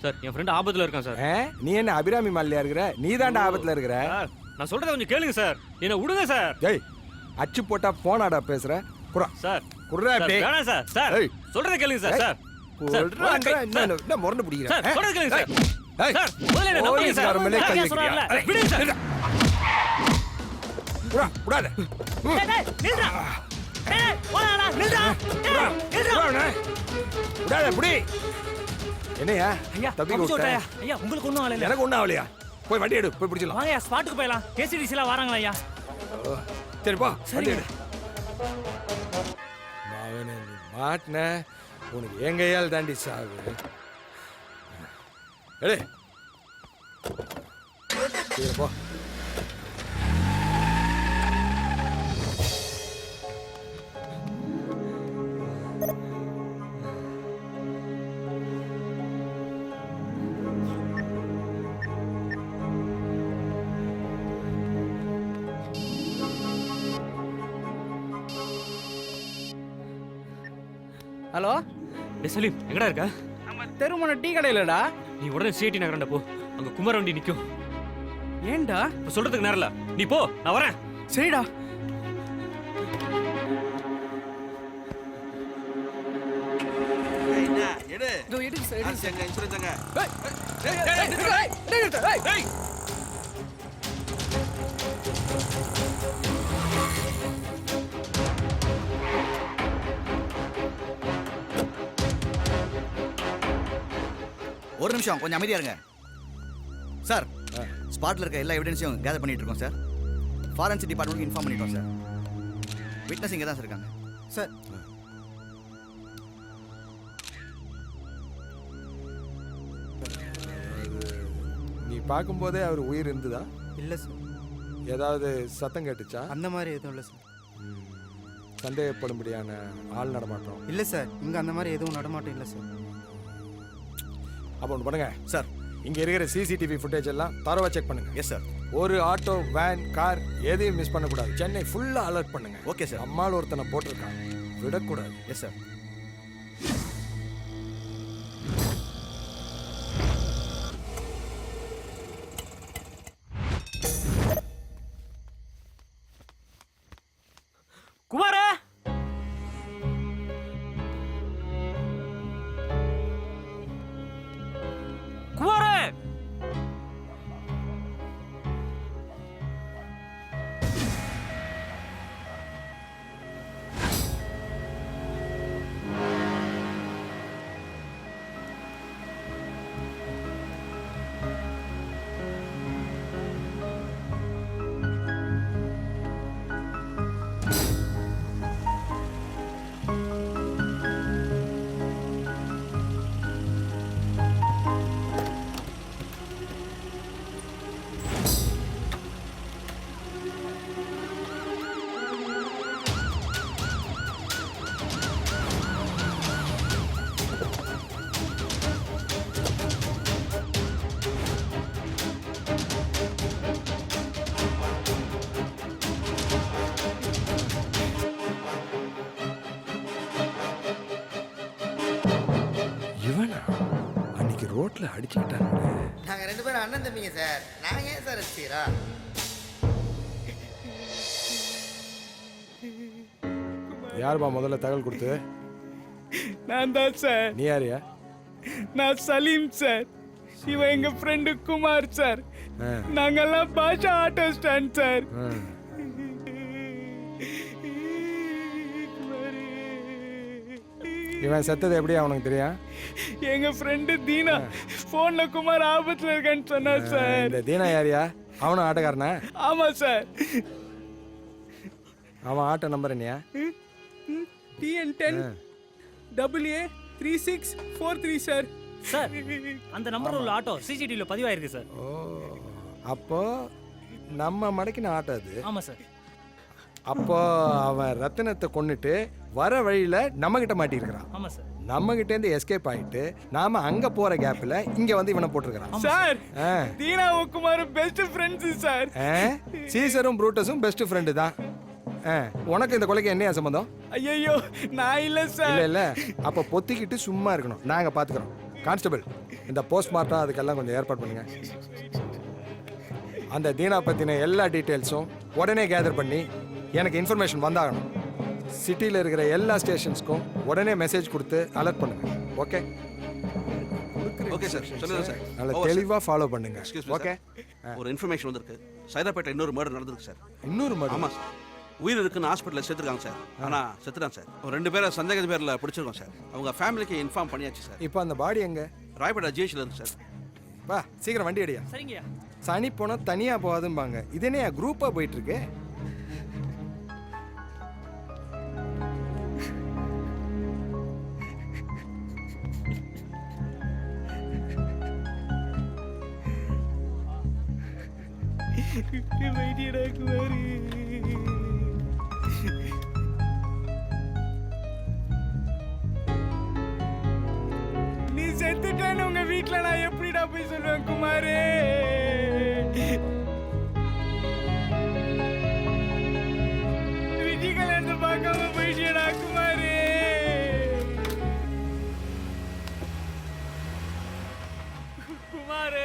S12: சார் என் ஃப்ரெண்ட் ஆபத்துல இருக்கான் சார்.
S8: நீ என்ன அபிராமி மாலியா இருக்கிற? நீ தான்டா ஆபத்துல இருக்கிற.
S12: நான் சொல்றத கொஞ்சம் கேளுங்க சார். என்ன விடுங்க சார்.
S8: டேய் அச்சு போட்டா போனாடா பேசுற. குறா
S12: சார்
S8: குறா டேய்.
S12: வேணாம் சார். சார் சொல்றத கேளுங்க சார். சார்
S8: குறா என்ன மொறந்து புடிக்குற?
S12: சார் சொல்றத கேளுங்க சார். சார் முதல்ல என்ன நம்புங்க சார். நான் சொல்றேன்ல விடுங்க சார்.
S8: குறா குறாத.
S12: டேய் நில்றா. டேய் போடா நில்றா.
S8: குறானே. குறாத புடி. என்னையா?
S1: ஐயா
S8: தப்பி
S1: ஓட்டயா? ஐயா உங்களுக்கு ஒண்ணும் ஆகல.
S8: எனக்கு ஒண்ணும் ஆகலையா? போய் வண்டி எடு. போய் பிடிச்சலாம்.
S1: வாங்கயா ஸ்பாட்டுக்கு போயலாம். கேசிடிசிலாம் வராங்களா ஐயா?
S8: சரி போ வண்டி எடு. மாவனே நீ மாட்ன உனக்கு எங்கையால் தாண்டி சாவு. எடு. சரி போ.
S13: ஹலோ
S12: டேய் சலீம் எங்கடா இருக்க?
S13: நம்ம தெருமனை டீ கடையிலடா.
S12: நீ உடனே சிஐடி நகரண்ட போ. அங்க குமார் வண்டி நிக்கும்.
S13: ஏன்டா?
S12: இப்ப சொல்றதுக்கு நேரம் இல்ல. நீ போ, நான் வரேன்.
S13: சரிடா.
S15: என்ன எடு.
S13: இதோ எடுங்க சார்.
S15: ஆர்சி அங்க இன்சூரன்ஸ் அங்க.
S13: டேய்.
S10: ஒரு நிமிஷம் கொஞ்சம் அமைதியா இருங்க சார். ஸ்பாட்ல இருக்க எல்லா எவிடன்ஸையும் கேதர் பண்ணிட்டு இருக்கோம் சார். ஃபாரன்சிக் டிபார்ட்மெண்ட்டுக்கு இன்ஃபார்ம் பண்ணிட்டோம் சார். விட்னஸ் இங்கே தான் சார் இருக்காங்க சார்.
S8: நீ பார்க்கும்போதே அவர் உயிர் இருந்ததா?
S6: இல்லை சார்.
S8: ஏதாவது சத்தம் கேட்டுச்சா?
S6: அந்த மாதிரி எதுவும் இல்லை சார்.
S8: சந்தேகப்படும்படியான ஆள் நடமாட்டம்
S6: இல்லை சார். இங்கே அந்த மாதிரி எதுவும் நடமாட்டம் இல்லை சார்.
S8: அப்போ ஒன்று பண்ணுங்க
S10: சார்.
S8: இங்கே இருக்கிற சிசிடிவி ஃபுட்டேஜ் எல்லாம் தரவா செக் பண்ணுங்க.
S10: Yes sir.
S8: ஒரு ஆட்டோ வேன் கார் எதையும் மிஸ் பண்ணக்கூடாது. சென்னை ஃபுல்லாக அலர்ட் பண்ணுங்க.
S10: Okay sir.
S8: அம்மாள் ஒருத்தனை போட்டிருக்காங்க, விடக்கூடாது.
S10: Yes sir.
S12: குமார குமார
S8: வீட்டில் அடிச்சுக்கிட்டாங்க.
S6: நாங்கள் 2 பேரும் அண்ணன் தம்பிங்க சார். நாங்கள் ஏன் சார் அடிச்சுக்கிறா?
S8: யாருப்பா முதல்ல தகவல் கொடுத்து?
S13: நான் தான் சார்.
S8: நீ யாரியா?
S13: நான் சலீம் சார். இவன் எங்க ஃப்ரெண்டு குமார் சார். நாங்கெல்லாம் பாஷா ஆட்டோ ஸ்டாண்ட் சார்.
S8: இவன் செத்தது எப்படியா உனக்கு தெரியும்?
S13: எங்க ஃப்ரெண்டு தீனா போன்ல குமார் ஆபத்துல இருக்கான்னு சொன்னா சார்.
S8: இந்த தீனா யாரியா? அவனும் ஆட்டக்காரனா?
S13: ஆமா சார்.
S8: அவன் ஆட்டோ நம்பர் என்னையா?
S13: TN10 AA 3643 sir.
S12: சார் அந்த நம்பர்ல உள்ள ஆட்டோ சிசிடிவில பதிவாயிருக்கு சார்.
S8: ஓ, அப்போ நம்ம மடக்கின ஆட்டோ அது.
S12: ஆமா சார்.
S8: அப்போ அவன் ரத்தினத்தை கொன்னுட்டு வர வழியில நம்ம கிட்ட மாட்டிருக்கிறான்.
S12: ஆமா சார்.
S8: நம்ம கிட்ட இருந்து எஸ்கேப் ஆயிட்டு நாம அங்க போற கேப்ல இங்க வந்து இவனை போட்டுருக்கான்
S13: சார். தீனாவும் குமாரும் பெஸ்ட் ஃப்ரெண்ட்ஸ் சார்.
S8: சீசரும் ப்ரூட்டஸும் பெஸ்ட் ஃப்ரெண்டு தான். உனக்கு இந்த கொலைக்கு என்னையா சம்பந்தம்?
S13: ஐயோ நான் இல்ல சார்.
S8: இல்ல இல்ல, அப்ப பொத்திக்கிட்டு சும்மா இருக்கணும். நாங்க பாத்துக்கிறோம். கான்ஸ்டபிள், இந்த போஸ்ட்மார்ட்டம் அதுக்கெல்லாம் கொஞ்சம் ஏற்பாடு பண்ணுங்க. அந்த தீனா பத்தின எல்லா டீட்டெயில்ஸும் உடனே கேதர் பண்ணி எனக்கு இன்ஃபர்மேஷன் வந்தாகணும். சிட்டியில் இருக்கிற எல்லா ஸ்டேஷன்ஸ்க்கும் உடனே மெசேஜ் கொடுத்து அலர்ட் பண்ணுங்க. ஓகே?
S16: ஓகே சார், சொல்லுங்க சார்.
S8: நல்ல தெளிவாக ஃபாலோ பண்ணுங்க. ஓகே?
S16: ஒரு இன்ஃபர்மேஷன் வந்திருக்கு. சைதாப்பேட்டை இன்னொரு மர்டர் நடந்திருக்கு சார்.
S8: இன்னொரு மர்டர்?
S16: ஆமாம் சார். உயிர் இருக்குன்னு ஹாஸ்பிட்டலில் சேர்த்துருக்காங்க சார். ஆனால் செத்துட்டான் சார். ஒரு 2 பேரை சந்தேகத்து பேரில் பிடிச்சிருக்கோம் சார். அவங்க ஃபேமிலிக்கு இன்ஃபார்ம் பண்ணியாச்சு சார்.
S8: இப்போ அந்த பாடி எங்க?
S16: ராயப்பேட்டை ஜிஹெச்சில் இருக்கு சார்.
S8: வா சீக்கிரம் வண்டி அடியா.
S12: சரிங்கய்யா.
S8: சனி போனால் தனியாக போகாதும்பாங்க. இது என்னையா குரூப்பாக போயிட்டு இருக்கு?
S13: நீ செத்துட்டான்னு உங்க வீட்டுல நான் எப்படிடா போய் சொல்லுவேன் குமாரே? விஜய் கல்யாணத்தை பார்க்காம போயிட்டியடா குமாரே. குமாரே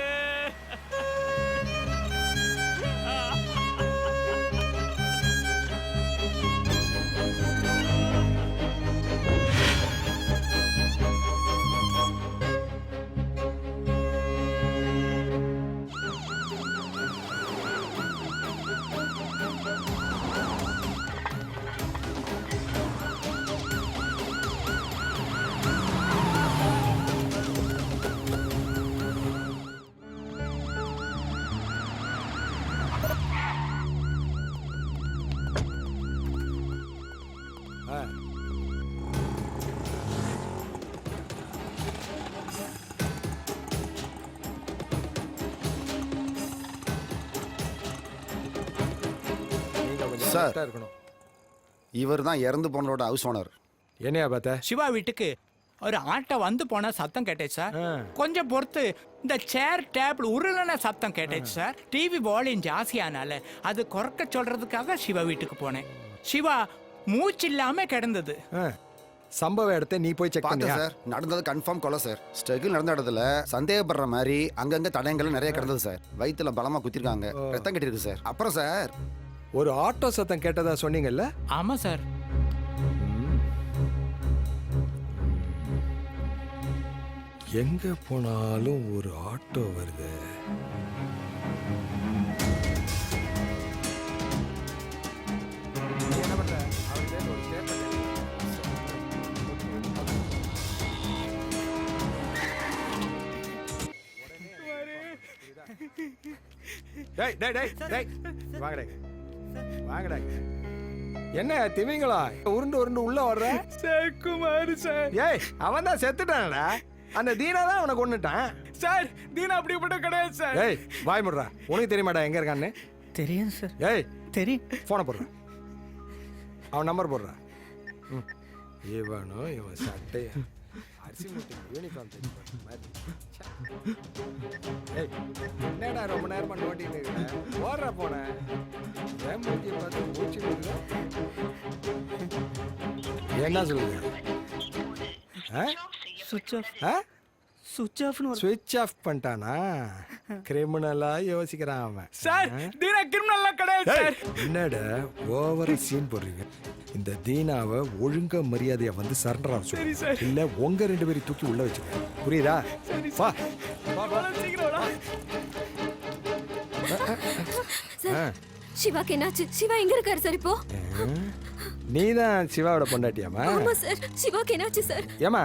S17: சார், இவர் தான் இறந்து போனோட ஹவுஸ் ஓனர்.
S8: என்னையா பார்த்த?
S13: சிவா வீட்டுக்கு ஒரு ஆட்டோ வந்து போன சத்தம் கேட்டேச்சு சார். கொஞ்சம் பொறுத்து இந்த சேர் டேபிள் உருளன சத்தம் கேட்டேச்சு சார். டிவி வால்யூம் ஜாஸ்தியானால அது குறைக்க சொல்றதுக்காக சிவா வீட்டுக்கு போனேன். சிவா மூச்சு இல்லாம கிடந்தது.
S8: சம்பவ இடத்தை நீ போய் செக் பண்ணியா?
S17: சார், நடந்தது கன்ஃபார்ம் கொலை சார். ஸ்ட்ரகிள் நடந்த இடத்துல சந்தேகப்படுற மாதிரி அங்கங்க தடயங்கள் நிறைய கிடந்தது சார். வயிற்றுல பலமா குத்திருக்காங்க, ரத்தம் கட்டிருக்கு சார். அப்புறம் சார்,
S8: ஒரு ஆட்டோ சத்தம் கேட்டதா சொன்னீங்கல்ல?
S13: ஆமா சார்.
S8: எங்க போனாலும் ஒரு ஆட்டோ வருது. டேய் டேய் டேய் டேய் வாங்கடா வாங்கடா. என்ன திமிங்களா உருண்டு உருண்டு உள்ள வர்ற?
S13: Sir Kumar sir.
S8: ஏய் அவன் தான் செத்துட்டானடா. அந்த தீனா தான் அவனை கொன்னுட்டான்
S13: சார். தீனா அப்படிப்பட்ட கிடையாது சார்.
S8: ஏய் வாய் முடுறா. உனக்கு தெரியுமாடா எங்க இருக்கான்னு?
S13: தெரியும் சார்.
S8: ஏய்
S13: தெரியும்.
S8: போனை போடுறா. அவன் நம்பர் போடுறா. இவனோ இவன் சட்டை அரிசி மூட்டை யூனிஃபார்ம் தைச்சு மாதிரி. ஏய் என்னடா ரொம்ப நேரமா நோண்டின்னு இருக்க? ஓடுறா போன. ஏன் மூஞ்சியை பார்த்து மூச்சு விடுற? என்ன சொல்லுங்க?
S13: சுவிட்ச் ஆஃப்.
S1: சுவிட்ச் ஆஃப்னு
S8: ஸ்விட்ச் ஆஃப் பண்ணிட்டானா கிரிமினலா யோசிக்கிறான் அவன்.
S13: சார் தீனா கிரிமினல்லாம் கிடையாது சார்.
S8: என்னடா ஓவரா சீன் போடுறீங்க? இந்த தீனாவை ஒழுங்கா மரியாதையா வந்து சரண்டர் ஆக
S13: சரி,
S8: சொல்லு.
S13: சார்.
S8: இல்ல உங்க 2 பேரையும் தூக்கி உள்ள வச்சுக்க. புரியுதா? வா.
S9: சார் சிவாக்கு என்னாச்சு? சிவா எங்க இருக்காரு சார் இப்போ?
S8: நீதான் சிவாவோட பொண்டாட்டியாமா?
S9: ஆமா சார். சிவாக்கு என்னாச்சு சார்?
S8: ஏமா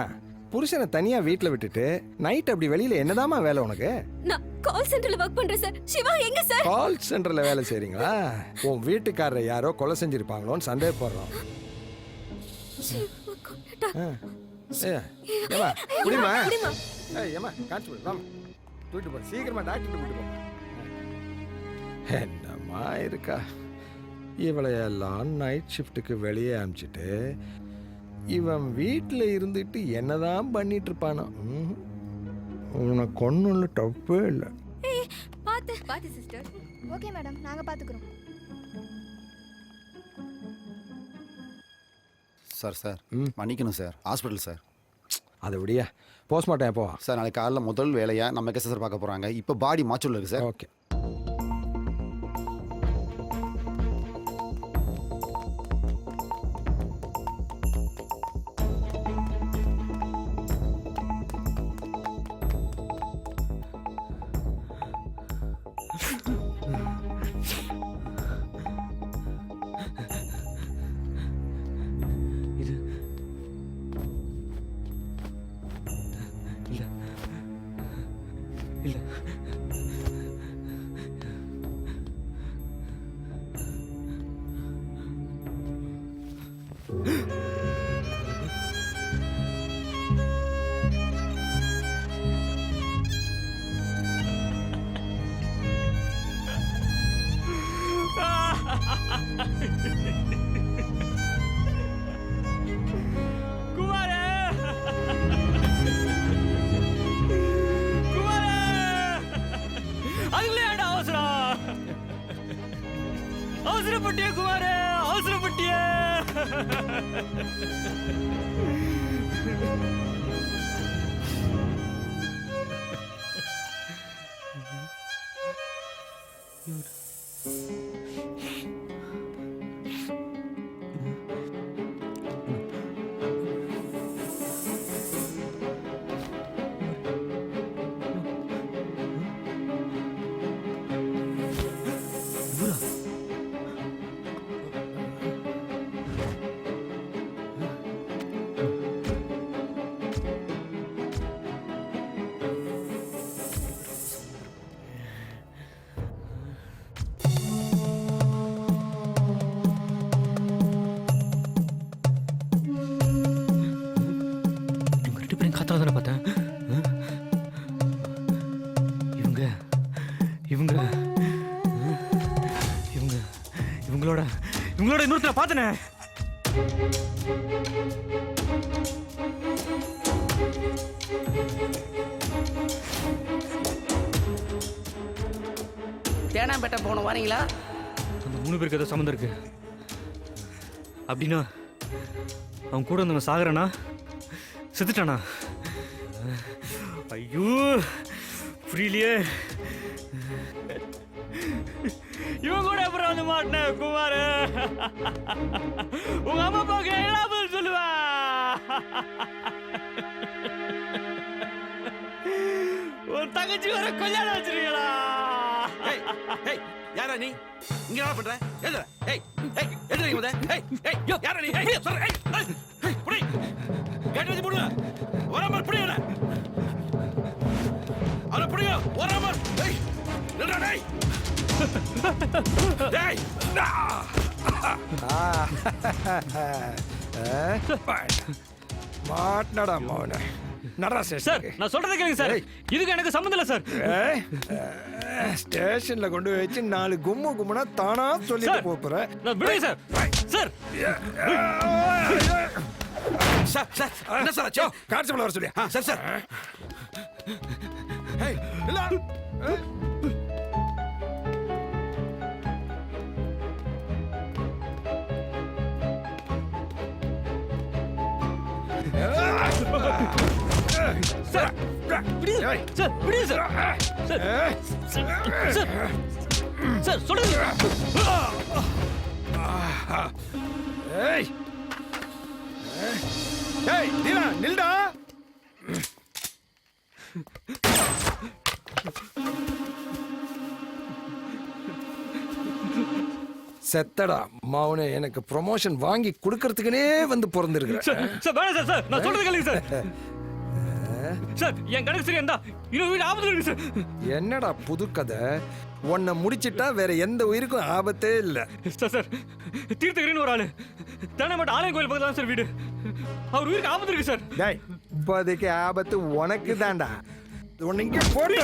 S8: புருஷனை தனியா வீட்டுல விட்டுட்டு நைட் அப்படி வெளியில என்னதாமா வேலை உனக்கு?
S9: நான் கால் சென்டர்ல வர்க் பண்றேன் சார். சிவா எங்க சார்?
S8: கால் சென்டர்ல வேலை செய்றீங்களா? உன் வீட்டுக்காரரை யாரோ கொலை செஞ்சிருப்பாங்களோன்னு சந்தேகப்படுறோம்.
S9: சிவா கொன்னுட்டா.
S8: ஏமா குடிமா.
S9: குடிமா.
S8: ஏய் ஏமா கான்ஸ்டபிள் வாமா. தூக்கிட்டு போ சீக்கிரமா டாக்டர் கூட்டிட்டு போ. என்னம்மா இருக்கா இவளையெல்லாம் நைட் ஷிஃப்ட்டுக்கு வெளியே அனுப்பிச்சிட்டு இவன் வீட்டில் இருந்துட்டு என்னதான் பண்ணிட்டு இருப்பானோ. உனக்கு கொன்னுள்ள தப்பே இல்லை.
S9: பாத்து சிஸ்டர்.
S18: ஓகே மேடம், நாங்க பாத்துக்கிறோம்.
S17: சார் மன்னிக்கணும் சார், ஹாஸ்பிட்டல் சார்.
S8: அதை விடியா போஸ்ட்மார்ட்டம் எப்போ
S17: சார்? நாளைக்கு காலைல முதல் வேலையாக நம்ம கேஸ் சார் பார்க்க போகிறாங்க. இப்போ பாடி மாச்சூரில் இருக்குது சார்.
S8: ஓகே.
S3: குமாரே குமாரே அதுல ஏன்டா அவசரம்? அவசரப்பட்டியே குமாரே, அவசரப்பட்டியே. காத்தால தானே பார்த்தேன். இவங்க இவங்க இவங்க இவங்களோட இன்னொருத்தர பார்த்தனே.
S14: தேனாம்பேட்டை போகணும் வரீங்களா?
S3: அந்த 3 பேருக்கு ஏதோ சம்மந்தம் இருக்கு அப்படின்னா அவன் கூட வந்தவன் சாகரானா செத்துட்டானா? ஐயோ புரியலையே. இவன் கூட அப்புறம் வந்து மாட்டேன் குமார். உங்க அம்மா அப்பாவுக்கு என்ன பதில் சொல்லுவா? ஒரு தங்கச்சி வர கல்யாணம் வச்சிருக்கீங்களா?
S16: யாரா நீ இங்க என்ன பண்ற? எதுல? ஏய் ஏய் எதுல இங்க வந்த? ஏய் ஏய் யாரா நீ? ஏய் சொல்ற. ஏய் ஏய் புடி. கேட் வச்சு புடி. வராம புடி என்ன? அட புடிங்க. வராம. ஏய் நில்றா டேய். டேய்.
S8: மாட்னடா மோனே. நடரா
S3: சார் நான் சொல்றதை கேளுங்க சார். இதுக்கு எனக்கு சம்மந்தம் இல்லை சார்.
S8: ஸ்டேஷன்ல கொண்டு வச்சு 4 கும்முனா தானா சொல்லிட்டு போறேன்.
S3: நான் விடுங்க சார். சார்
S16: சார் சார் என்ன சார் ஆச்சு?
S8: கான்ஸ்டபிள் வர சொல்லியா?
S16: Sir sir.
S8: ஏய் இல்ல.
S3: சார்
S12: சார் விடுங்க சார் சார் சொல்லுங்க
S8: ஏய் ஏய் நீலா நில்டா செத்தடா மாவனே எனக்கு ப்ரொமோஷன் வாங்கி கொடுக்கறதுக்குனே வந்து பிறந்திருக்கிறேன்
S12: சார் வேணாம் சார் நான் சொல்றது கேளுங்க சார் சார் என் கணக்கு சரியா இருந்தா இன்னும் வீடு ஆபத்துல இருக்கு சார்
S8: என்னடா புது கதை உன்னை முடிச்சிட்டா வேற எந்த உயிருக்கும் ஆபத்தே இல்லை
S12: சார் தீர்த்தகிரின்னு ஒரு ஆளு தானே ஆலயம் கோயில் பக்கத்துல தான் சார் வீடு அவர் உயிருக்கு ஆபத்து இருக்கு சார்
S8: டேய் இப்போதைக்கு ஆபத்து உனக்கு தான்டா உன்னை இங்கே போடு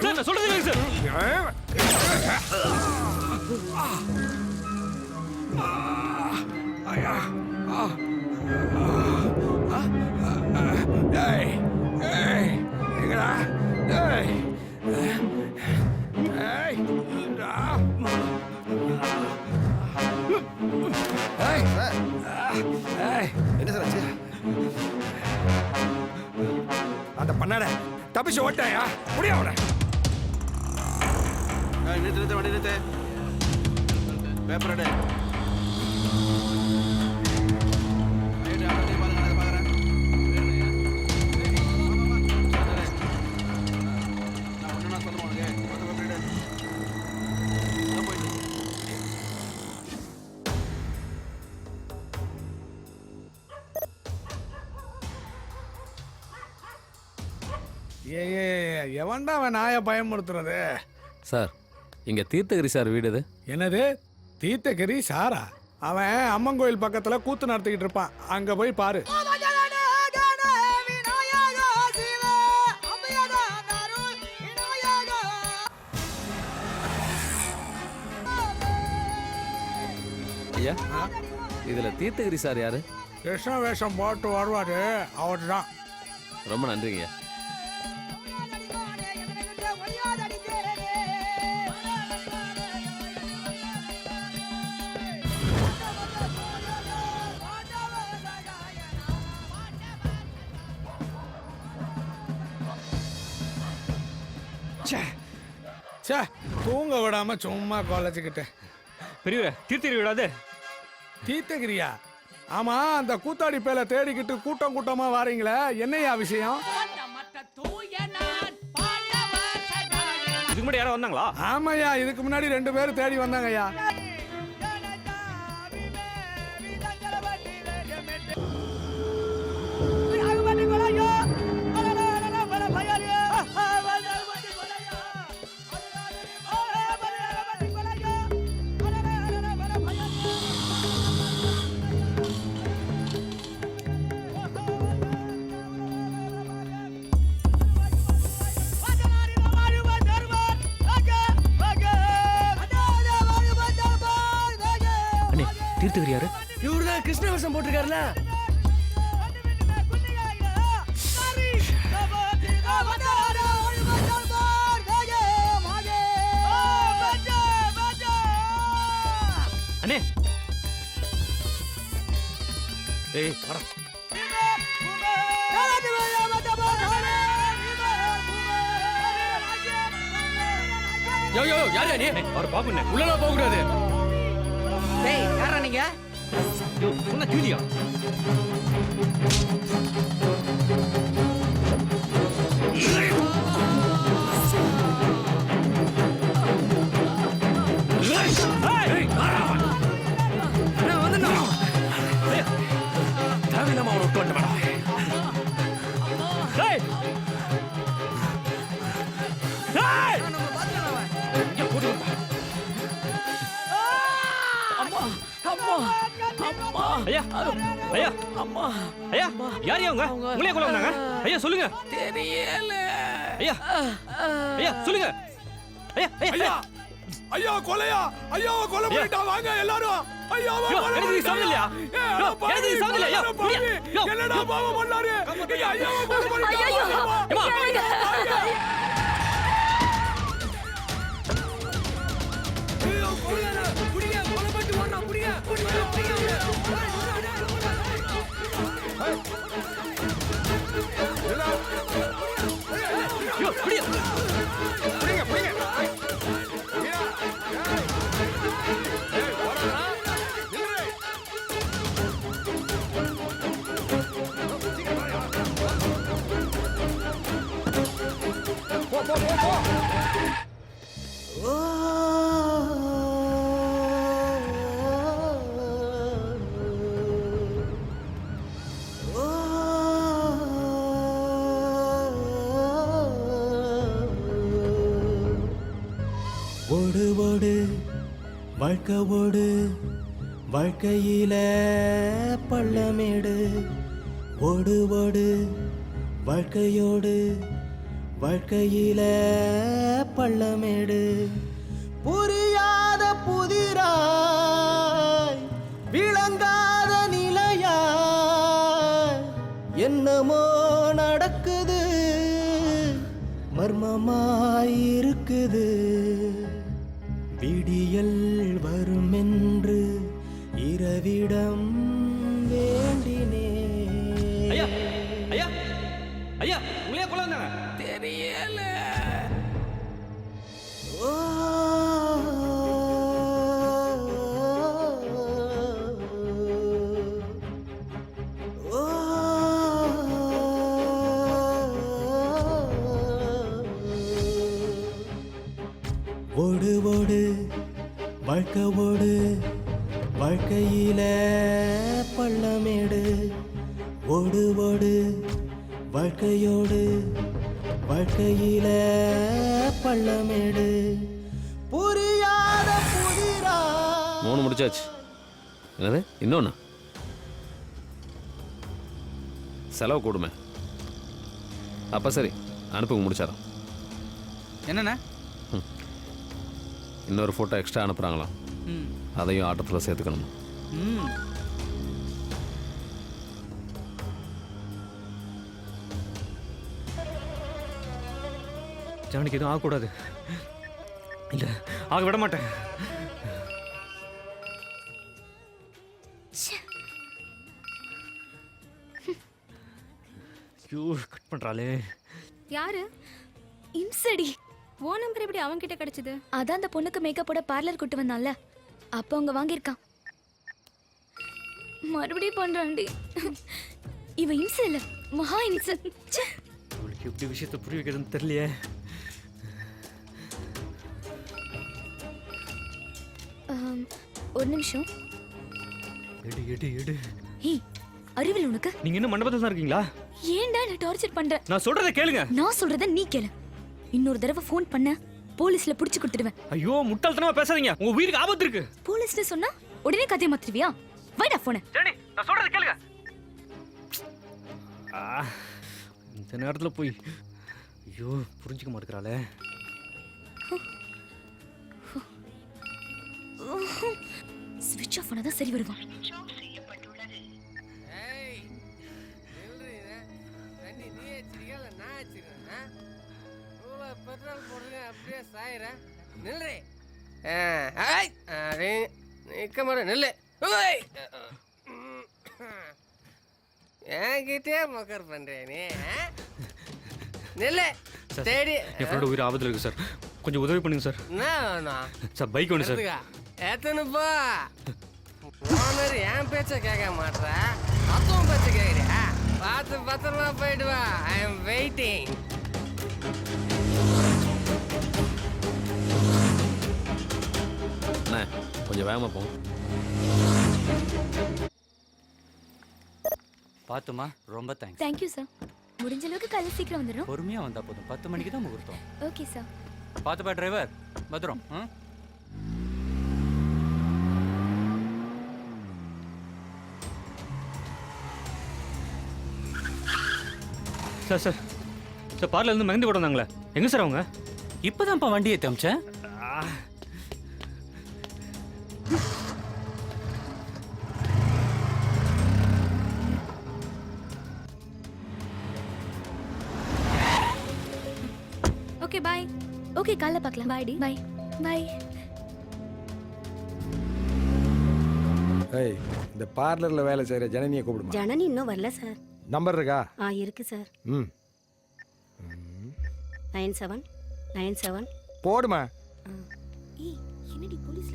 S12: சார் நான் சொல்றது கேளுங்க சார்
S8: ஏய் ஏய் எங்கடா ஏய் ஏய் டா ஏய் ஏய்
S17: என்ன சார் ஆச்சு
S8: அந்த பண்ணாட தப்பிச்சு ஓட்டாயா முடியா அவனை
S16: நிறுத்து வண்டி நிறுத்து பேப்பர் எடு
S8: எவன்டா அவன் நாயை பயமுறுத்துறது
S4: சார் இங்கே தீர்த்தகிரி சார் வீடு இது
S8: என்னது தீர்த்தகிரி சாரா அவன் அம்மன் கோயில் பக்கத்துல கூத்து நடத்திக்கிட்டு இருப்பான் அங்க போய் பாரு
S4: ஐயா இதில் தீர்த்தகிரி சார் யாரு
S8: கிருஷ்ண வேஷம் போட்டு வருவாரு அவர் தான்
S4: ரொம்ப நன்றிங்க ஐயா
S8: தூங்க விடாம சும்மா கொலைச்சுக்கிட்டு
S12: பெரியவரே தீர்த்தகிரி விடாது
S8: தீர்த்தகிரியா ஆமா அந்த கூத்தாடி பேல தேடிக்கிட்டு கூட்டம் கூட்டமா வாரீங்களே என்னையா விஷயம்
S12: இதுக்கு முன்னாடி யாரும் வந்தாங்களா
S8: ஆமாய்யா இதுக்கு முன்னாடி 2 பேரும் தேடி வந்தாங்கய்யா
S12: தீர்த்தகிரி யாரு
S1: இவருதான் கிருஷ்ண வேஷம் போட்டிருக்காருல
S12: அண்ணே ஏய் வர
S1: யோ யோ யாரா நீ
S12: அவர் பாக்குனே
S1: உள்ளல போக கூடாது
S14: டேய் யாரா நீங்க
S12: யோ சொன்ன ஜூலியா
S1: தேவையில்லாம அவனை விட்டு வந்துடா
S12: ஐயா ஐயா
S1: அம்மா
S12: ஐயா யார் அவங்க உங்களே கொலை வந்தாங்க ஐயா சொல்லுங்க
S1: தெரியல
S12: ஐயா ஐயா சொல்லுங்க ஐயா ஐயா
S8: ஐயா கொலையா ஐயா கொலை பண்ணிட்டா வாங்க எல்லாரும் ஐயா
S12: எனக்கு சம்மதம் எனக்கு சம்மதம்
S8: என்னடா பாவம் பண்ணாரு ஐயா கொலை பண்ணிட்டா
S19: வாழ்க்கை ஓடு வாழ்க்கையில பள்ளமேடு ஓடு ஓடு வாழ்க்கையோடு வாழ்க்கையில பள்ளமேடு புரியாத புதிராய் விளங்காத நிலையாய் என்னமோ நடக்குது மர்மமாயிருக்குது விடியல் வருமென்று இரவிடம் வேண்டினே.
S3: ஐயா ஐயா ஐயா உங்களே கொள்ளாங்க.
S14: தெரியல.
S19: ஓ ஓடு ஓடு வாழ்க்கை ஓடு வாழ்க்கையில பள்ளமேடு ஓடு ஓடு வாழ்க்கையோடு வாழ்க்கையில பள்ளமேடு புரியாத புதிரா.
S4: 3 முடிச்சாச்சு. என்னது இன்னொன்று? செலவு கூடுமே. அப்போ சரி அனுப்புங்க, முடிச்சாராம்.
S1: என்னண்ணா?
S4: இன்னொரு ஃபோட்டோ எக்ஸ்ட்ரா அனுப்புகிறாங்களாம், அதையும் ஆட்டத்தில் சேர்த்துக்கணும்.
S3: ஜனனிக்கு எதுவும் ஆகக்கூடாது. இல்லை ஆக விட மாட்டேன். ஐயோ கட் பண்ணுறாளே.
S9: யாரு? இம்சடி. ஓ நம்பர் எப்படி அவன் கிட்ட கிடைச்சது?
S18: அதான் அந்த பொண்ணுக்கு மேக்கப் போட பார்லர் கூட்டு வந்தான்ல, அப்போ அவங்க வாங்கியிருக்கான். மறுபடியும் பண்றான்டி. இவ இம்ச இல்ல, மகா இம்ச.
S3: உங்களுக்கு எப்படி விஷயத்தை புரிய வைக்கிறதுன்னு தெரியலையே.
S18: ஒரு நிமிஷம்.
S3: எடு எடு எடு.
S18: ஹே, அறிவில் உனக்கு?
S3: நீங்க என்ன மண்டபத்துல தான் இருக்கீங்களா?
S18: ஏன்டா என்ன டார்ச்சர் பண்ற?
S3: நான் சொல்றதை கேளுங்க.
S18: நான் சொல்றத நீ கேளு. இன்னொரு தடவை ஃபோன் பண்ண போலீஸ்ல புடிச்சு கொடுத்துடுவேன்.
S3: ஐயோ முட்டாள்தனமா பேசாதீங்க, உங்க உயிருக்கு ஆபத்து இருக்கு.
S18: போலீஸ்ல சொன்னா உடனே கதைய மாத்துறியா? வைடா போன.
S3: ஜனனி நான் சொல்றதை கேளுங்க. இந்த நேரத்துல போய் ஐயோ புரிஞ்சுக்க மாட்டேங்கிறாளே.
S18: ஸ்விட்ச் ஆஃப் பண்ணாதான் சரி வருவான்.
S14: பெட்ரோல் போடுங்க அப்படியே சாயிரேன். நில்றே. நிற்க மாட்டேன். நில்லு. என்கிட்டே மக்கர் பண்றேன் நீ. நில்லு. தேடி
S3: என் ஃப்ரெண்ட் உயிர் ஆபத்துல இருக்கு சார், கொஞ்சம் உதவி பண்ணுங்க சார்.
S14: என்ன வேணும்
S3: சார்? பைக் வேணும் சார்.
S14: எத்தனைப்பா மாதிரி என் பேச்ச கேட்க மாட்டேற, அதுவும் பேச்ச கேட்குறியா? பார்த்து பத்திரமா போயிடுவா. I am waiting.
S4: அண்ணா கொஞ்சம் வேகமாக போங்க.
S1: பாத்துமா, ரொம்ப தேங்க்ஸ்.
S18: Thank you sir. முடிஞ்ச அளவுக்கு காலையில் சீக்கிரம் வந்துடும்.
S1: பொறுமையா வந்தா போதும். 10 மணிக்கு தான் முகூர்த்தம்.
S18: Okay sir.
S1: பாத்துப்பா டிரைவர், பத்திரம்.
S3: சார் சார் சார் பார்ல இருந்து மெஹந்தி போட்டு வந்தாங்களே, எங்க சார் அவங்க?
S1: இப்பதான்ப்பா வண்டியை தமிச்சேன்.
S9: Okay bye.
S18: ஓகே காலைல பார்க்கலாம். பாய் டி. பாய் பாய்.
S8: ஏய், இந்த பார்லர்ல வேலை செய்யற ஜனனியை கூப்பிடுமா.
S20: ஜனனி இன்னும் வரல சார்.
S8: நம்பர் இருக்கா?
S20: இருக்கு சார். 9797
S8: போடுமா.
S18: ஏய் என்னடி போலீஸ்ல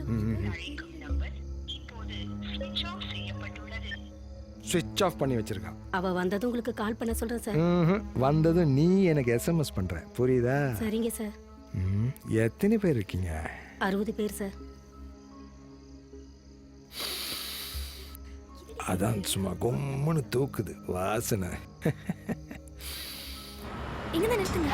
S8: ஸ்விட்ச் ஆஃப் பண்ணி வச்சிருக்கா.
S20: அவ வந்தது உங்களுக்கு கால் பண்ண சொல்றேன் சார்.
S8: வந்ததும் நீ எனக்கு எஸ்எம்எஸ் பண்ற, புரியுதா?
S20: சரிங்க சார்.
S8: எத்தனை பேர் இருக்கீங்க?
S20: 60 பேர் சார்.
S8: அதான் சும்மா கொம்முன்னு தூக்குது வாசனை.
S18: இங்க தான் நிறுத்துங்க.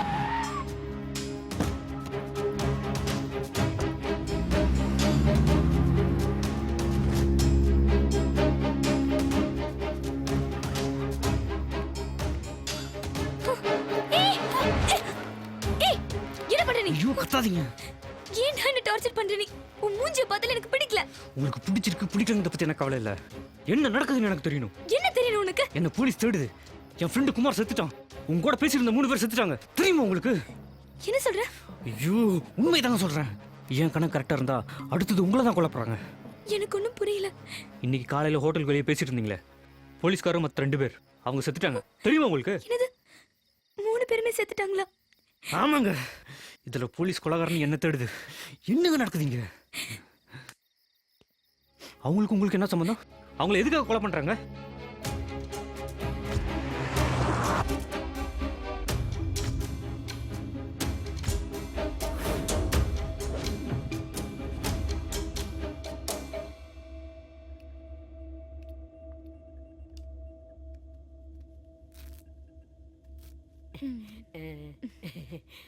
S12: ஐயோ கத்தாதீங்க.
S18: ஏன் என்ன டார்ச்சர் பண்ற நீ? உன் மூஞ்சிய பார்த்தால எனக்கு பிடிக்கல.
S12: உங்களுக்கு பிடிச்சிருக்கு பிடிக்கலங்கறத பத்தி எனக்கு கவலை இல்ல. என்ன நடக்குதுன்னு எனக்கு தெரியணும்.
S18: என்ன தெரியணும் உனக்கு?
S12: என்ன போலீஸ் தேடுது. என் ஃப்ரெண்டு குமார் செத்துட்டான். உங்க கூட பேசியிருந்த 3 பேர் செத்துட்டாங்க. தெரியுமா உங்களுக்கு?
S18: என்ன சொல்ற?
S12: ஐயோ உண்மைதாங்க சொல்றேன். என் கணக்கு கரெக்டா இருந்தா அடுத்தது உங்களை தான் கொல்ல போறாங்க.
S18: எனக்கு ஒன்றும் புரியல.
S12: இன்னைக்கு காலையில ஹோட்டலுக்கு வெளியே பேசிட்டு இருந்தீங்களே, போலீஸ்காரர் மற்ற 2 பேர் அவங்க செத்துட்டாங்க. தெரியுமா உங்களுக்கு?
S18: என்னது 3 பேருமே செத்துட்டாங்களா?
S12: ஆமாங்க. இதுல போலீஸ் கொலைகாரன் என்ன தேடுது. என்னங்க நடக்குதுங்க? அவங்களுக்கு உங்களுக்கு என்ன சம்பந்தம்? அவங்கள எதுக்காக கொலை பண்றாங்க?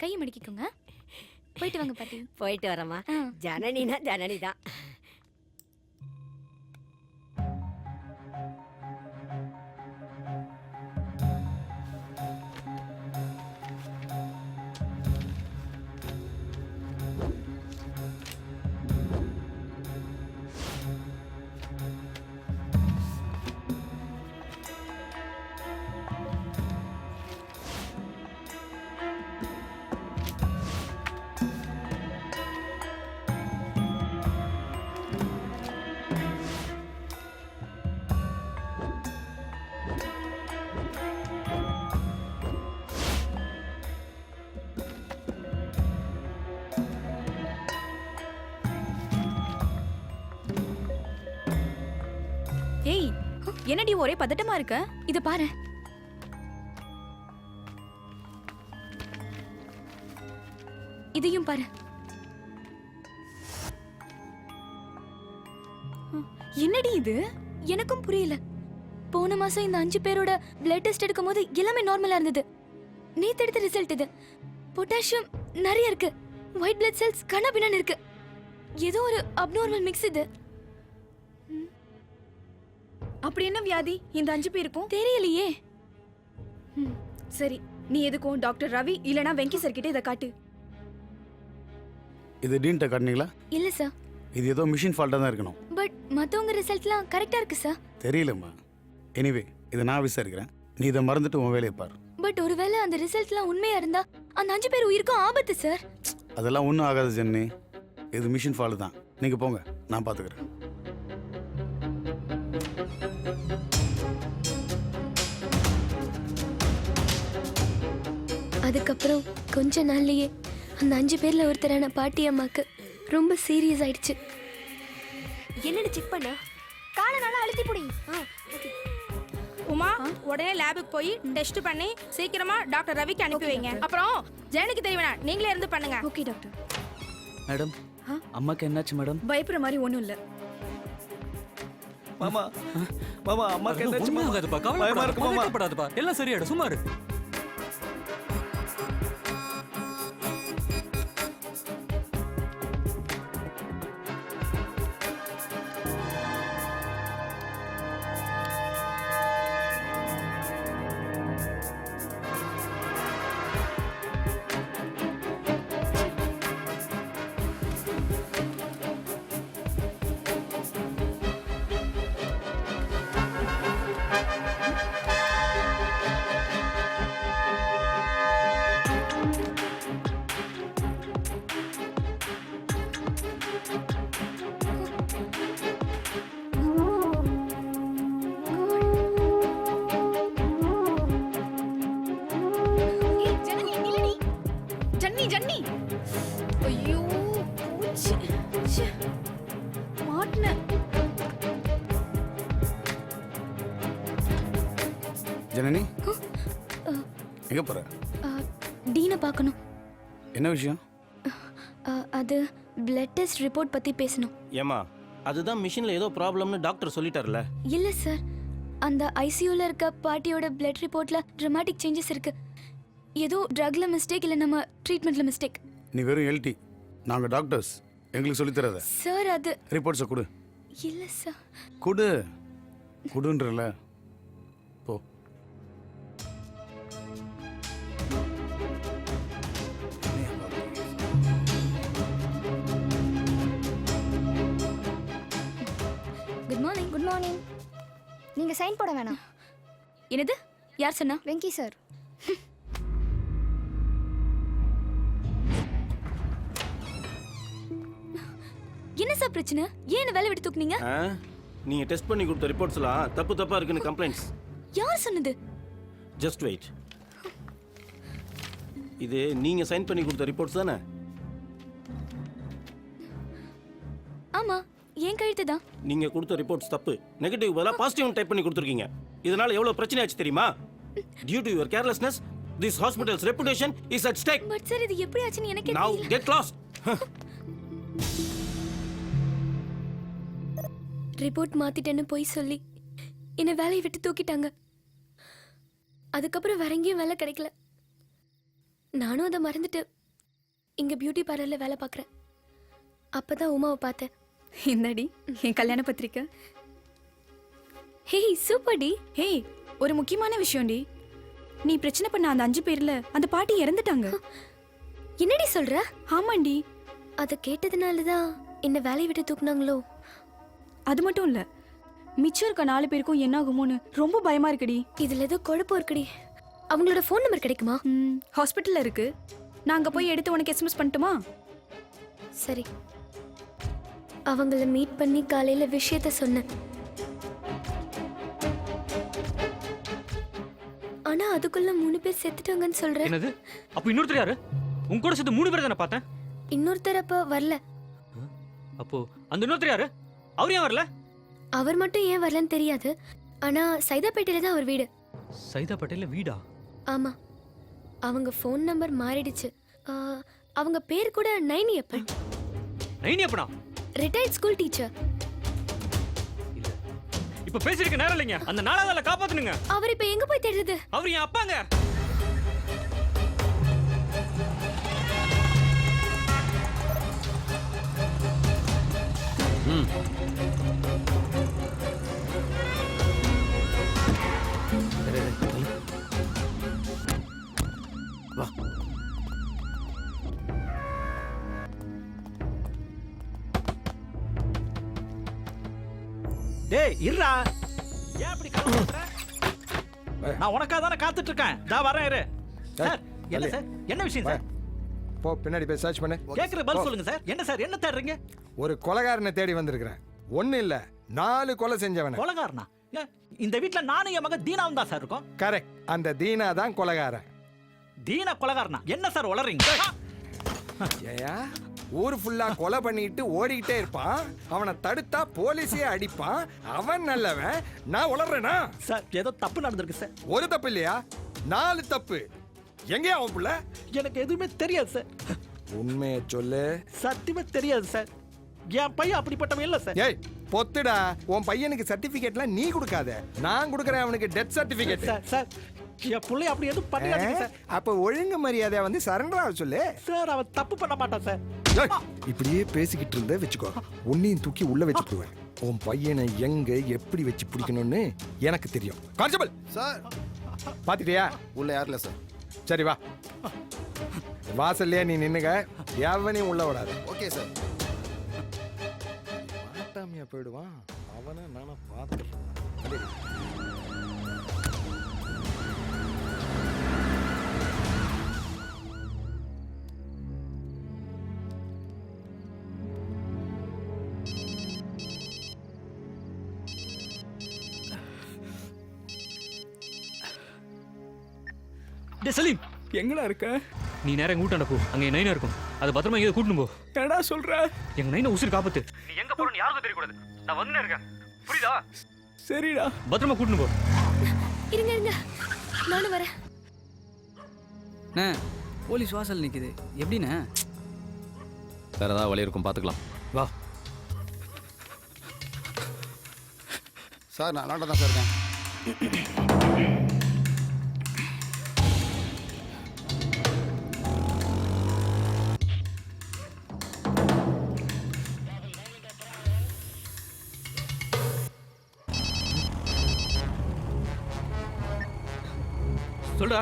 S18: கையை மடிக்கிக்கோங்க. போயிட்டு வாங்க பாட்டி.
S20: போயிட்டு வரமா. ஜனனினா ஜனனி தான்.
S18: ஏய், என்னடி ஒரே பதட்டமா இருக்க? இத பாரு. இதையும் பாரு. என்னடி இது? எனக்கும் புரியல. போன மாசம் இந்த 5 பேரோட பிளட் டெஸ்ட் எடுக்கும்போது எல்லாமே நார்மலா இருந்தது. நேத்து எடுத்த ரிசல்ட் இது. பொட்டாசியம் நிறைய இருக்கு. ஒயிட் பிளட் செல்ஸ் கண்ணபின்னான்னு இருக்கு. ஏதோ ஒரு அப்நார்மல் மிக்ஸ் இது.
S7: அப்படி என்ன வியாதி இந்த 5 பேருக்கும்?
S18: தெரியலையே.
S7: சரி, நீ எதுக்கும் டாக்டர் ரவி இல்லனா வெங்கி சார் கிட்ட இத காட்டு.
S21: இது டீன்ட்ட காட்டுனீங்களா?
S18: இல்ல சார்.
S21: இது ஏதோ மிஷின் ஃபால்ட்டா தான் இருக்கணும்.
S18: பட் மத்தவங்க ரிசல்ட்லாம் கரெக்டா இருக்கு சார்.
S21: தெரியலம்மா. எனிவே இதை நான் விசாரிக்கிறேன். நீ இதை மறந்துட்டு உன் வேலையை பாரு.
S18: பட் ஒருவேளை அந்த ரிசல்ட்லாம் உண்மையா இருந்தா அந்த 5 பேர் உயிருக்கும் ஆபத்து சார்.
S21: அதெல்லாம் ஒன்றும் ஆகாது ஜென்னி. இது மிஷின் ஃபால்ட் தான். நீங்கள் போங்க, நான் பார்த்துக்கிறேன்.
S18: அதுக்கப்புறம் கொஞ்ச நாள்லயே அந்த 5 பேர்ல ஒருத்தரான பாட்டி அம்மாக்கு ரொம்ப சீரியஸ் ஆயிடுச்சு. என்னன்னு செக் பண்ண காலை நல்லா அழுத்தி போடி.
S7: உமா உடனே லேபுக்கு போய் டெஸ்ட் பண்ணி சீக்கிரமா டாக்டர் ரவிக்கு அனுப்பி வைங்க. அப்புறம் ஜெனிக்கு தெரியவேணா, நீங்களே இருந்து பண்ணுங்க.
S18: Okay doctor.
S11: மேடம், அம்மாக்கு என்னாச்சு மேடம்?
S7: பயப்படுற மாதிரி ஒண்ணும் இல்ல.
S15: மாமா மாமா அம்மாக்கு என்னாச்சு?
S1: ஒண்ணும் ஆகாதுப்பா, கவலைப்படாதப்பா, எல்லாம் சரியாயிடும், சும்மா இரு.
S7: ஜன்னி ஐயோ பூச்சி மாட்ன.
S21: ஜனனி எங்க போற?
S18: டீனை பார்க்கணும்.
S21: என்ன விஷயம்?
S18: அது பிளட் டெஸ்ட் ரிப்போர்ட் பத்தி பேசணும்.
S2: ஏமா அதுதான் மிஷின்ல ஏதோ ப்ராப்ளம்னு டாக்டர் சொல்லிட்டார்ல.
S18: இல்ல சார், அந்த ஐசியூல இருக்க பாட்டியோட பிளட் ரிப்போர்ட்ல dramatic சேஞ்சஸ் இருக்கு. ஏதோ ட்ரக்ல மிஸ்டேக் இல்ல நம்ம ட்ரீட்மெண்ட்ல மிஸ்டேக்.
S21: நீ வெறும் எல்டி, நாங்க டாக்டர்ஸ், எங்களுக்கு சொல்லி தரத.
S18: சார் அது
S21: ரிப்போர்ட்ஸை கொடு.
S18: இல்ல சார்.
S21: கொடு கொடுன்றல. போ.
S18: மார்னிங். நீங்க சைன் போட வேணாம். என்னது? யார் சொன்னா? வெங்கி சார். என்ன சார் பிரச்சனை? ஏன் வேலை விட்டு தூக்குனீங்க?
S2: நீங்க டெஸ்ட் பண்ணி கொடுத்த ரிப்போர்ட்ஸ்லாம் தப்பா இருக்குன்னு கம்ப்ளைண்ட்ஸ்.
S18: யார் சொன்னது?
S2: Just wait. இது நீங்க சைன் பண்ணி கொடுத்த ரிப்போர்ட்ஸ் தானே?
S18: ஆமா, ஏன் கையெழுத்து தான்.
S2: நீங்க கொடுத்த ரிப்போர்ட்ஸ் தப்பு. நெகட்டிவ் பதிலா பாசிட்டிவ் டைப் பண்ணி கொடுத்துருக்கீங்க. இதனால எவ்வளவு பிரச்சனை ஆச்சு தெரியுமா? Due to your carelessness, this hospital's reputation is at stake.
S18: But sir இது எப்படி ஆச்சுன்னு எனக்கு
S2: Now
S18: தெரியல.
S2: get lost.
S18: ரிப்போர்ட் மாத்திட்டேன்னு போய் சொல்லி என்ன வேலையை விட்டு தூக்கிட்டாங்க. அதுக்கப்புறம் வேற எங்கேயும் வேலை கிடைக்கல. நானும் அதை மறந்துட்டு இங்க பியூட்டி பார்லர்ல வேலை பார்க்குறேன். அப்பதான் உமாவை பார்த்தேன்.
S7: என்னடி என் கல்யாண பத்திரிக்கை?
S18: Hey super D.
S7: ஹேய், ஒரு முக்கியமான விஷயம்டி. நீ பிரச்சனை பண்ண அந்த 5 பேர்ல அந்த பாட்டி இறந்துட்டாங்க.
S18: என்னடி சொல்ற?
S7: ஆமாண்டி.
S18: அதை கேட்டதுனால தான் என்ன வேலையை விட்டு தூக்குனாங்களோ?
S7: அது மட்டும் இல்ல, மிச்சம் இருக்க 4 பேருக்கும் என்ன ஆகுமோன்னு ரொம்ப பயமா இருக்குடி.
S18: இதுல ஏதோ குழப்பம் இருக்குடி. அவங்களோட ஃபோன் நம்பர் கிடைக்குமா?
S7: ஹாஸ்பிட்டல்ல இருக்கு. நான் அங்க போய் எடுத்து உனக்கு எஸ்எம்எஸ் பண்ணட்டுமா?
S18: சரி. அவங்கள மீட் பண்ணி காலையில விஷயத்த சொன்னேன். ஆனா அதுக்குள்ள 3 பேர் செத்துட்டாங்கன்னு சொல்றேன்.
S12: என்னது? அப்ப இன்னொருத்தர் யாரு? உங்க கூட சேர்த்து 3 பேர் தானே பார்த்தேன்.
S18: இன்னொருத்தர் அப்ப வரல.
S12: அப்போ அந்த இன்னொருத்தர் யாரு? அவர் ஏன் வரல?
S18: அவர் மட்டும் ஏன் வரலன்னு தெரியாது. ஆனா சைதாப்பேட்டையில தான் அவர் வீடு.
S12: சைதாப்பேட்டையில வீடா?
S18: ஆமா. அவங்க ஃபோன் நம்பர் மாறிடுச்சு. அவங்க பேர் கூட நைனியப்பன்.
S12: நைனியப்பனா?
S18: Retired school teacher.
S12: இப்ப பேசிருக்க நேரம் இல்லைங்க. அந்த 4வது ஆளை காப்பாத்துனுங்க.
S18: அவர் இப்ப எங்க போய் தேடுறது?
S12: அவர் என் அப்பாங்க.
S2: வா.
S3: டேய் இருடா. ஏன் அப்படி காத்துற? நான் உனக்காக தானே காத்துட்டு இருக்கேன். தா வரேன் இரு. சார் என்ன சார்? என்ன விஷயம் சார்?
S8: போ பின்னாடி போய் சர்ச் பண்ணு.
S3: கேக்குற பதில் சொல்லுங்க சார். என்ன சார்? என்ன தேடுறீங்க?
S8: ஒரு கொலைகாரனை தேடி வந்திருக்கிறேன். ஒண்ணு இல்ல 4 கொலை செஞ்சவன.
S3: கொலைகாரனா? இந்த வீட்ல நானும் என் மகன் தீனாவும் தான் சார் இருக்கோம்.
S8: கரெக்ட். அந்த தீனா தான் கொலைகாரன்.
S3: தீனா கொலைகாரனா? என்ன சார் உளறீங்க?
S8: ஏயா ஊர் ஃபுல்லா கொலை பண்ணிட்டு ஓடிக்கிட்டே இருப்பான். அவனை தடுத்தா போலீஸே அடிப்பான். அவன் நல்லவன். நான் உளறேனா?
S3: சார் ஏதோ தப்பு நடந்திருக்கு சார்.
S8: ஒரு தப்பு இல்லையா? 4 தப்பு. எங்கேயா அவன் புள்ள?
S3: எனக்கு எதுவுமே தெரியாது சார்.
S8: உண்மையை சொல்லு.
S3: சத்தியமா தெரியாது சார். என் பையன் அப்படிப்பட்டவன் இல்ல சார்.
S8: ஏய் பொத்துடா. உன் பையனுக்கு சர்டிபிகேட்லாம் நீ கொடுக்காத. நான் கொடுக்கறேன் அவனுக்கு டெத் சர்டிபிகேட்.
S3: சார் சார் என் புள்ளை அப்படி எதுவும் பண்ணிடாதீங்க சார்.
S8: அப்ப ஒழுங்கு மரியாதையா வந்து சரண்டர் ஆக சொல்லு.
S3: சார் அவன் தப்பு பண்ண மாட்டான் சார்.
S8: இப்படியே பேசிக்கிட்டு இருந்த வச்சுக்கோ. உன்னையும் தூக்கி உள்ள வச்சு போடுவேன். உன் பையனை எங்க எப்படி வச்சு பிடிக்கணும்னு எனக்கு தெரியும். கான்ஸ்டபிள்
S17: சார்
S8: பாத்துட்டியா?
S17: உள்ள யாருல சார்?
S8: சரி வா. வாசல்லையே நீ நின்னுக. எவனையும் உள்ள விடாது.
S17: Okay sir.
S8: மாட்டாமையா போயிடுவான். அவனை நானும் பார்த்துக்கிறேன்.
S12: டேய் சலீம்,
S13: எங்கடா இருக்க?
S12: நீ நேரா எங்க வீட்டாண்ட போ. அங்க என் நைனா இருக்கும். அது பத்திரமா எங்க கூட்டிட்டு போ.
S13: என்னடா சொல்ற?
S12: எங்க நைனா உசுர் காப்பாத்து. நீ எங்க போறன்னு யாருக்கும் தெரிய கூடாது. நான் வந்துனே இருக்கேன். புரியுதா?
S13: சரிடா.
S12: பத்திரமா கூட்டிட்டு போ.
S18: இருங்க இருங்க. நானும் வரேன்.
S11: அண்ணே போலீஸ் வாசல் நிக்குது. எப்படிண்ணே?
S4: வேற ஏதாவது வழி இருக்கும், பார்த்துக்கலாம். வா.
S17: சார் நான் நாட்டை தான் சார் இருக்கேன்.
S12: சொல்டா.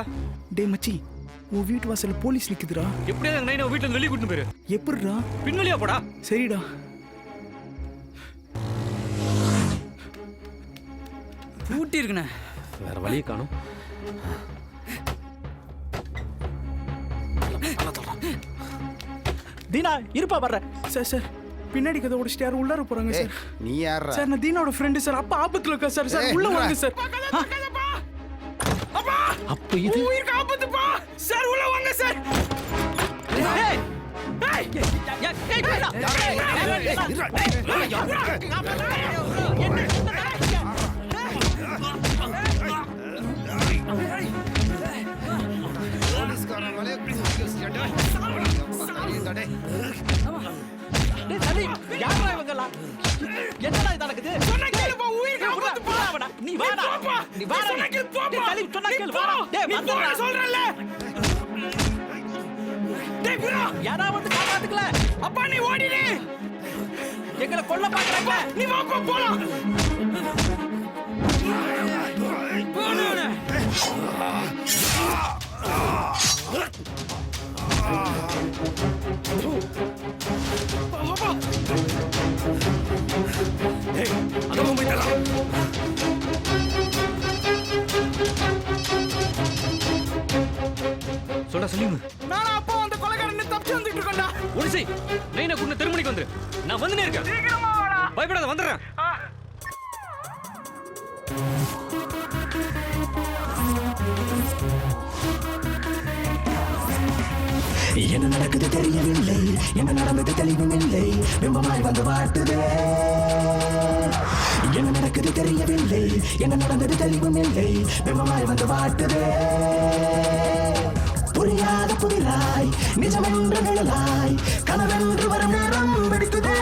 S13: டேய் மச்சி, உன் வீட்டு வாசல்ல போலீஸ் நிக்குதுடா.
S12: எப்படியா எங்க நைனா வீட்ல இருந்து வெளிய கூட்டிட்டு போயிரு.
S13: எப்படிடா?
S12: பின்வழியா போடா.
S13: சரிடா.
S11: பூட்டி இருக்குண்ணே.
S4: வேற வழியை காணும்.
S5: தீனா இருப்பா வர்றேன். சார் சார் பின்னாடி கதை ஓடிச்சிட்டு யாரும் உள்ளார போறாங்க சார்.
S17: நீ யாரா?
S5: சார் நான் தீனாவோட ஃப்ரெண்டு சார். அப்பா ஆபத்துல இருக்கா சார். சார் உள்ள வாங்க சார்.
S4: அப்ப இது
S5: உயிருக்கு ஆபத்துப்பா. சார் உள்ள வாங்க சார். என்னடா இது நடக்குது? சொன்னா கேளுப்பா, உயிருக்கு ஆபத்துப்பா. நீ வாடா. நீ வாடா. சொன்னா கேளு போப்பா. டேய் சொன்னா கேளு வாடா. டேய் வந்துடா சொல்றல. டேய் புரா, யாரா வந்து காப்பாத்துக்கல. அப்பா நீ ஓடிடு. எங்களை கொல்ல பாக்குறாங்க. நீ வாப்பா போலாம். போடுடா.
S16: ஏய் அங்க போய்டா.
S12: சொல்டா சொல்லுங்க.
S5: நான் அப்பா அந்த கொலைகாரனை தப்பிச்சு வந்துட்டு இருக்கேன்டா.
S12: ஒளிசி நைனா குன்ன தெருமணிக்கு வந்துரு. நான் வந்துனே இருக்கேன்.
S5: சீக்கிரமா வாடா.
S12: பயப்படாத வந்துறேன்.
S19: என்ன நடக்குது தெரியவில்லை, என்ன நடந்தது தெளிவும் இல்லை, பிம்பமாய் வந்து வாட்டுதே. என்ன நடக்குது தெரியவில்லை, என்ன நடந்தது தெளிவும் இல்லை, பிம்பமாய் வந்து வாட்டுதே. புரியாத புதிராய் நிஜமென்று நிழலாய் கனவென்று வரும் நேரம் வெடிக்குதே.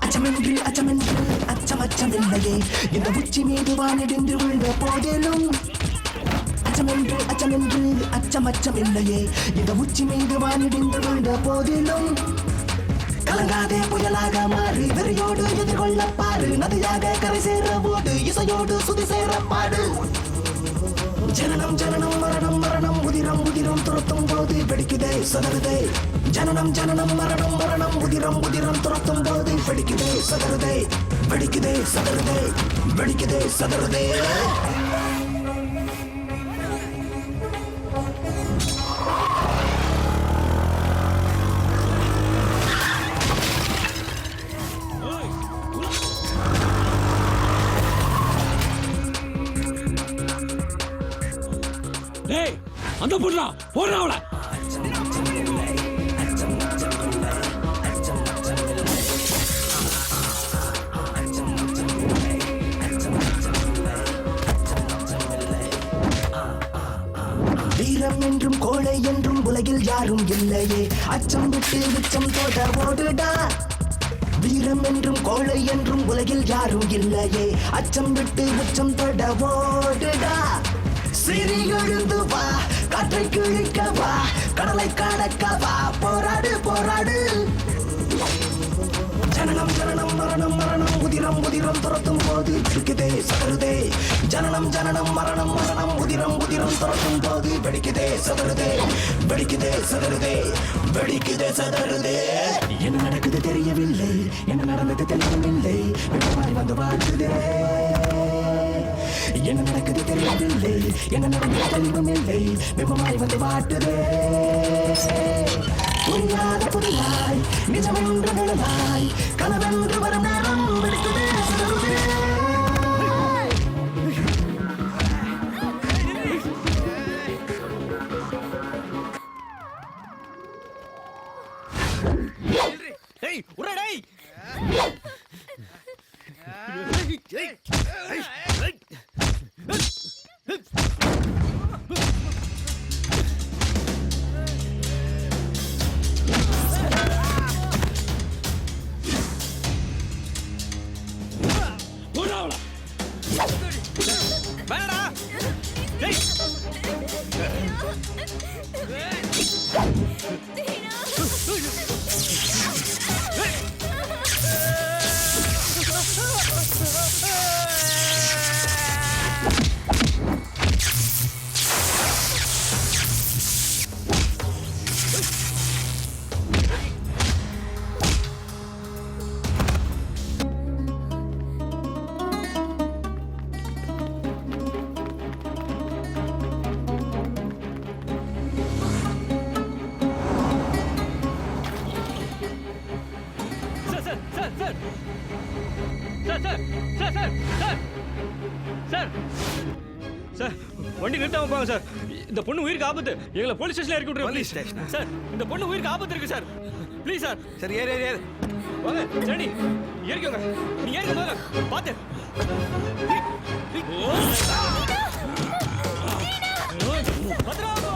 S19: அச்சமின்றி அச்சமின்றி அச்சமச்சமில்லையே, இந்த உச்சி மீது வானிடிந்து விழுந்த போதிலும். அச்சமின்றி அச்சமின்றி அச்சமச்சமில்லையே, இந்த உச்சி மீது வானிடிந்து விழுந்த போதிலும். கலங்காதே புயலாக மாறி வெறியோடு எதிர்கொள்ள பாரு. நதியாக கரை சேர ஓடு, இசையோடு சுதி சேர பாடு. ஜனனம் ஜனனம் மரணம் மரணம் உதிரம் உதிரம் துரத்தும் போது வெடிக்குதே சதறுதே. ஜனனம் ஜனனம் மரணம் மரணம் உதிரம் உதிரம் துரத்தும் போது வெடிக்குதே சதறுதே. வெடிக்குதே சதறுதே. வெடிக்குதே சதறுதே.
S16: டேய் அந்த புள்ளா போறா அவள.
S19: வீரம் என்றும் கோழை என்றும் உலகில் யாரும் இல்லையே, அச்சம் விட்டு உச்சம் தோட ஓடுடா. வீரம் என்றும் கோழை என்றும் உலகில் யாரும் இல்லையே, அச்சம் விட்டு உச்சம் தொட ஓடுடா. சிறி எழுந்து வா, காற்றை கிழிக்க வா, கடலை கடக்க வா, போராடு போராடு. ஜனனம் ஜனனம் மரணம் மரணம் உதிரம் உதிரம் துரத்தும் போது வெடிக்குதே சதறுதே. ஜனனம் ஜனனம் மரணம் மரணம் உதிரம் உதிரம் துரத்தும் போது வெடிக்குதே சதறுதே. வெடிக்குதே சதறுதே. வெடிக்குதே சதறுதே. என்ன நடக்குது தெரியவில்லை, என்ன நடந்தது தெரியவில்லை, வெப்பமாய் வந்து வாழ்த்துதே. என்ன நடக்குது தெரியவில்லை, என்ன நடந்தது தெளிவும் இல்லை, வெப்பமாய் வந்து வாட்டுதே. புரியாத புதிராய் நிஜமென்று நிழலாய் கனவென்று வரும் நேரம் வெடிக்குதே சதறுதே.
S16: டேய் உரா டேய்.
S12: வேணடா. டேய் sir sir sir sir sir sir sir sir வண்டி நிறுத்தாம போங்க சார். இந்த பொண்ணு உயிருக்கு ஆபத்து. எங்களை போலீஸ் ஸ்டேஷன்ல இறக்கி விட்டுருங்க
S16: போலீஸ்
S12: ப்ளீஸ்.
S16: ஸ்டேஷனா?
S12: சார் இந்த பொண்ணு உயிருக்கு ஆபத்து இருக்கு சார். Please sir.
S16: சரி ஏறு ஏறு ஏறு.
S12: வாங்க சரி ஏறிக்கோங்க. நீ ஏறிக்க போங்க. பாத்து. பத்ராவோ.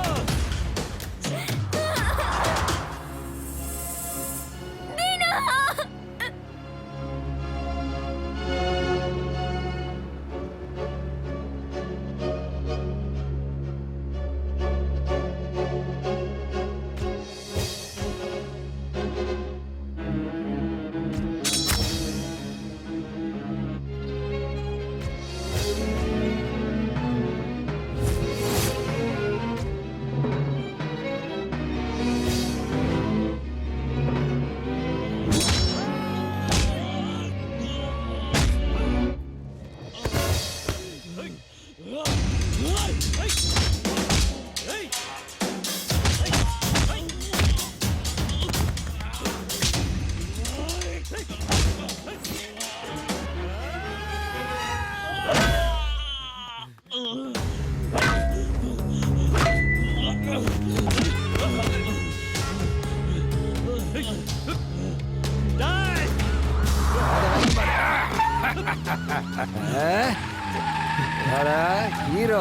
S8: ஹீரோ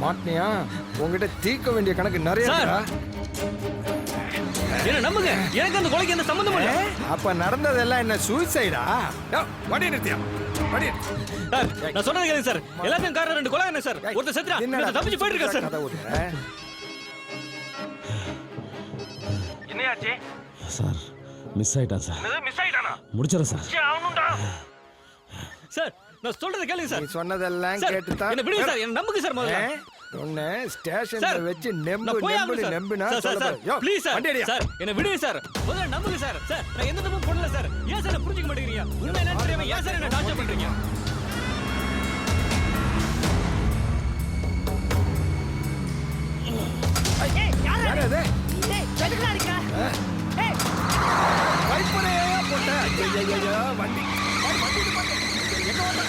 S8: மாட்டினியா? உங்ககிட்ட தீர்க்க வேண்டிய கணக்கு நிறைய இருக்கா?
S12: என்ன நம்புங்க, எனக்கு அந்த கொலைக்கு எந்த சம்பந்தமும் இல்ல.
S8: அப்ப நடந்ததெல்லாம் என்ன சூசைடா? வண்டி நிறுத்தியா? வண்டி
S12: சார் நான் சொல்றது கேளுங்க சார். எல்லாத்தையும் காரணம் ரெண்டு கொலை என்ன சார்? ஒருத்தர் செத்துறா, இன்னொருத்தர் தப்பிச்சு போயிட்டு இருக்கா சார்.
S8: கதை ஓட்டுற?
S16: என்னையாச்சு?
S4: சார் மிஸ் ஆயிட்டான் சார்.
S16: மிஸ் ஆயிட்டானா?
S4: முடிச்சிடறேன் சார்.
S16: அவனுண்டா.
S12: சார் நான் சொல்றது கேளுங்க சார்.
S8: நீ சொன்னதெல்லாம்
S12: சார்,
S8: கேட்டு தான்
S12: என்ன விடுங்க சார். என்ன நம்புங்க சார் முதல்ல.
S8: உன்னை ஸ்டேஷன்ல
S12: சார்,
S8: வச்சு நெம்பு
S12: நான் போய்
S8: நெம்பு
S12: ஆகணும் சார்.
S8: நெம்புனா
S12: சார், சார், சார்,
S8: யோ
S12: ப்ளீஸ் சார்.
S8: வண்டி அடியா.
S12: சார் என்ன விடுங்க சார். முதல்ல நம்புங்க சார். சார் நான் எந்த தப்பும் பண்ணல சார். ஏன் சார் என்ன புரிஞ்சுக்க மாட்டேங்கிறீங்க? உண்மை என்னன்னு தெரியாம ஏன் சார் என்ன டார்ச்சர் பண்றீங்க?
S8: யார் அது?
S20: டேய் எதுக்குடா அடிக்கிற? ஏய்
S8: கைப்படையா போட்ட. ஐயோ வண்டி வண்டி எங்க வந்த?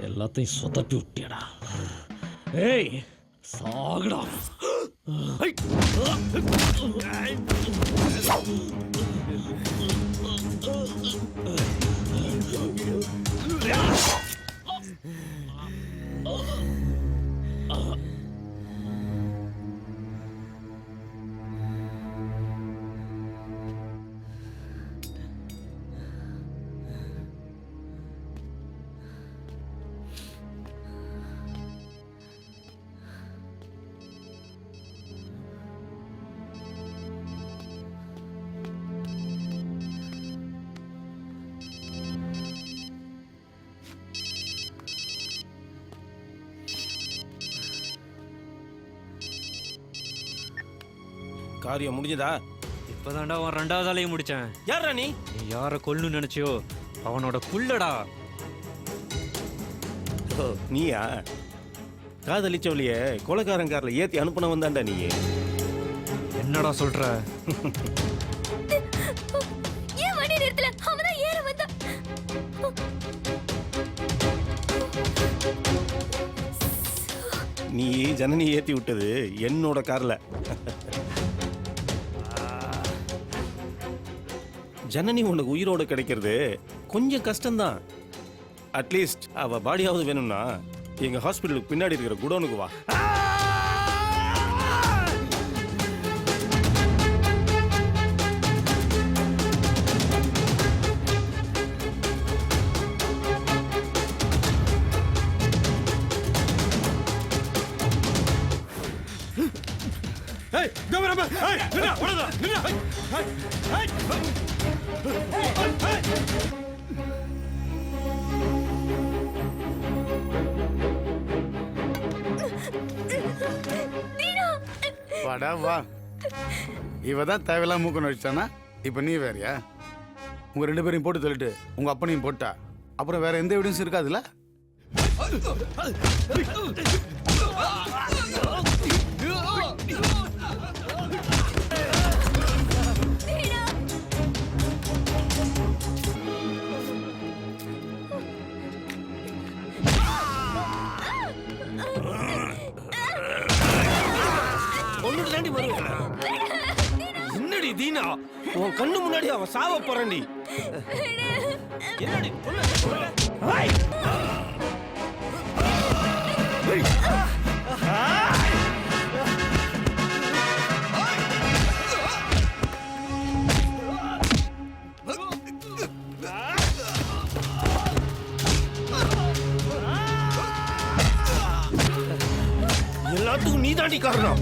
S4: எல்லாத்தையும் சொதப்பி விட்டியடா. ஏய் சாகுடா.
S2: காரியம் முடிஞ்சதா?
S12: இப்பதான்டா அவன் ரெண்டாவது ஆளையும் முடிச்சேன்.
S2: யாரா நீ?
S12: நீ யாரை கொல்லணும்னு நினைச்சியோ அவனோட புள்ளடா.
S2: ஓ, நீயா? காதலிச்சவளிய கொலைக்காரங்காரில் ஏத்தி அனுப்புன வந்தாண்டா நீ.
S12: என்னடா சொல்ற?
S18: ஏன் வண்டி நிறுத்தல? அவதான் ஏற வந்தா.
S2: நீ ஜனனி ஏத்தி விட்டது என்னோட கார்ல. ஜனனி உனக்கு உயிரோட கிடைக்கிறது கொஞ்சம் கஷ்டம்தான். அட்லீஸ்ட் அவ பாடியாவது வேணும்னா எங்க ஹாஸ்பிட்டலுக்கு பின்னாடி இருக்கிற குடோனுக்கு வா.
S16: ஏய் கவரமா ஏய் நின்னா ஓடுடா நின்னா
S21: வாடா வா. இவ தான் தேவையில்லாம மூக்கணும் வச்சானா, இப்போ நீ வேறயா? உங்க 2 பேரையும் போட்டு தள்ளிட்டு உங்க அப்பனையும் போட்டா அப்புறம் வேற எந்த எவிடன்ஸ் இருக்காதுல்ல?
S2: ஒண்ணுட்டு தாண்டி வருவேன். என்னடி தீனா, உன் கண்ணு முன்னாடி அவன் சாவ போறான்டி. என்னடி கொல்ல? ஏய்! எல்லாத்துக்கும் நீ தாண்டி காரணம்.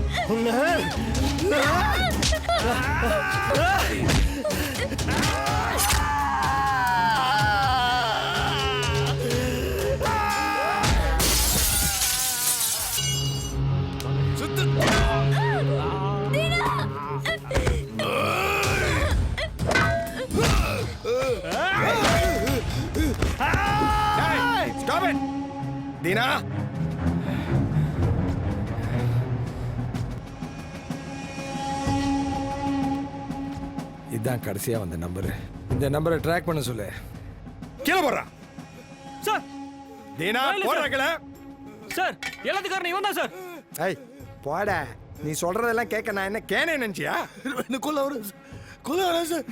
S8: தீனா, இதுதான் கடைசியா வந்த நம்பர். இந்த நம்பரை ட்ராக் பண்ண சொல்லு. கீழே போடுறா
S3: சார்.
S8: தீனா போடுறாங்கள
S3: சார். எல்லாத்துக்கும் காரணம் இவன் தான் சார்.
S8: ஐய் போட, நீ சொல்றதெல்லாம் கேட்க நான் என்ன கேனே நினைச்சியா?
S21: கொல்ல சார்.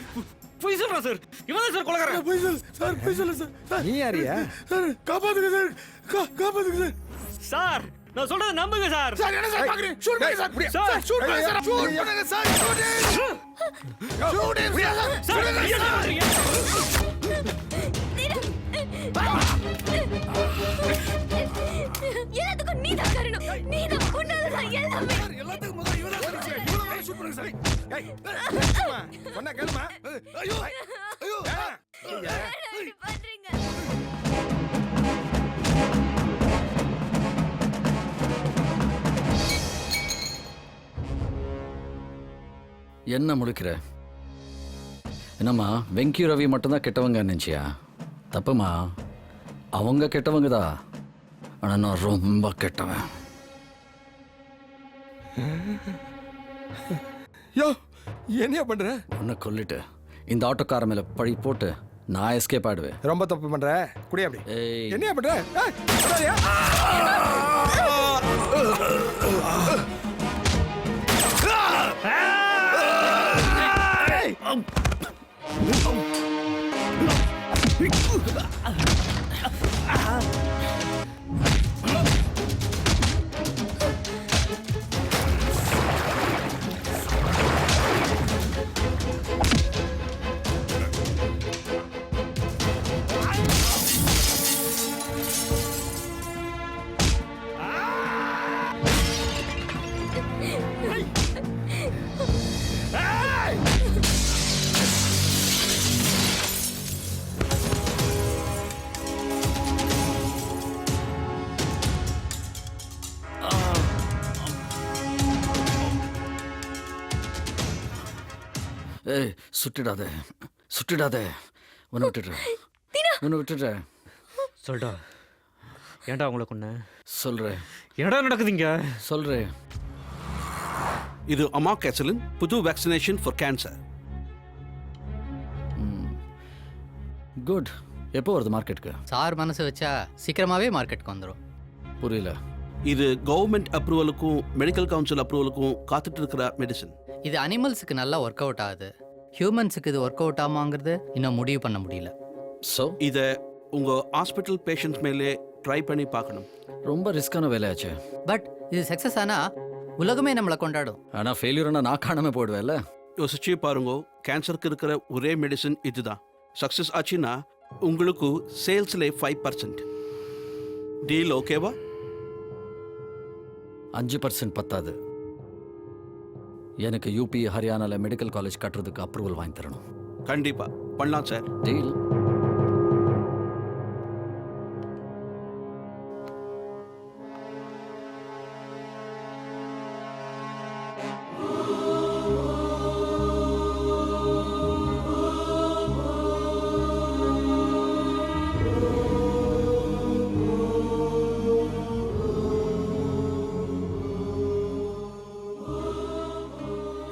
S3: போய் சொல்றா சார். இவன் தான் சார் கொலைகாரன்.
S21: போய் சொல்லு சார், போய் சொல்லு சார்.
S8: நீ யாரியா?
S21: சார் காப்பாத்துங்க சார், காப்பாத்துங்க சார்.
S3: சார் நான் சொல்றத நம்புங்க சார்.
S21: சார் என்ன சார் பாக்குறீங்க? ஷூட் பண்ணுங்க சார்.
S3: சார்
S21: ஷூட் பண்ணுங்க சார். ஷூட் பண்ணுங்க சார். Shoot
S3: sir. ஐயா பண்றீங்க.
S18: எல்லாத்துக்கும் நீதான் காரணம். நீதான் கொன்னதுதான் எல்லாமே.
S21: எல்லாத்துக்கும் முதல்ல இவனா பண்ணிச்சு. இவனா ஷூட் பண்ணுங்க சார்.
S8: ஏய் சொன்னா கேளுமா?
S21: ஐயோ ஐயோ.
S18: பண்றீங்க.
S11: என்ன முழிக்கிற? என்னம்மா வெங்கி ரவி மட்டும்தான் கெட்டவங்க நினைச்சியா? தப்புமா, அவங்க கெட்டவங்க தான். ஆனால் நான் ரொம்ப கெட்டவன்.
S8: யோ என்னையா பண்ற?
S11: உன்னை கொல்லிட்டு இந்த ஆட்டோக்கார மேல பழி போட்டு நான் எஸ்கேப் ஆயிடுவேன்.
S8: ரொம்ப தப்பு பண்ற. குடி அப்படி. என்னையா பண்ற?
S11: ஏய் சுட்டிடாத, சுட்டிடாத. உன்னை விட்டுடுறேன், உன்னை விட்டுடுறேன்.
S12: சொல்டா. ஏன்டா உங்களை கொன்ன?
S11: சொல்றேன்.
S12: என்னடா நடக்குதுங்க?
S11: சொல்றேன்.
S10: இது அமாக்சிலின் புது வேக்சினேஷன் ஃபார் கேன்சர்.
S11: குட். எப்போ வருது மார்க்கெட்டுக்கு?
S22: சார் மனசு வச்சா சீக்கிரமாவே மார்க்கெட்டுக்கு வந்துடும்.
S11: புரியல.
S10: இது கவர்மெண்ட் அப்ரூவலுக்கும் மெடிக்கல் கவுன்சில் அப்ரூவலுக்கும் காத்துட்டு இருக்கிற மெடிசன்.
S22: இது அனிமல்ஸுக்கு நல்லா ஒர்க் அவுட் ஆகுது. ஹியூமன்ஸுக்கு இது ஒர்க் அவுட் ஆமாங்கிறது இன்னும் முடிவு பண்ண முடியல.
S11: ஸோ
S10: இதை உங்கள் ஹாஸ்பிட்டல் பேஷண்ட்ஸ் மேலே ட்ரை பண்ணி பார்க்கணும்.
S11: ரொம்ப ரிஸ்கான வேலையாச்சு.
S22: பட் இது சக்ஸஸ் ஆனா உலகமே நம்மளை கொண்டாடும்.
S11: ஆனால் ஃபெயிலியர்னா நான் காணாம போயிடுவேன்ல.
S10: யோசிச்சு பாருங்க, கேன்சருக்கு இருக்கிற ஒரே மெடிசன் இதுதான். சக்ஸஸ் ஆச்சுன்னா உங்களுக்கு சேல்ஸில் 5%. டீல் ஓகேவா?
S11: 5% பத்தாது. எனக்கு யூபி ஹரியானாவில் மெடிக்கல் காலேஜ் கட்டுறதுக்கு அப்ரூவல் வாங்கி தரணும்.
S10: கண்டிப்பா பண்ணலாம் சார்.
S11: டீல்.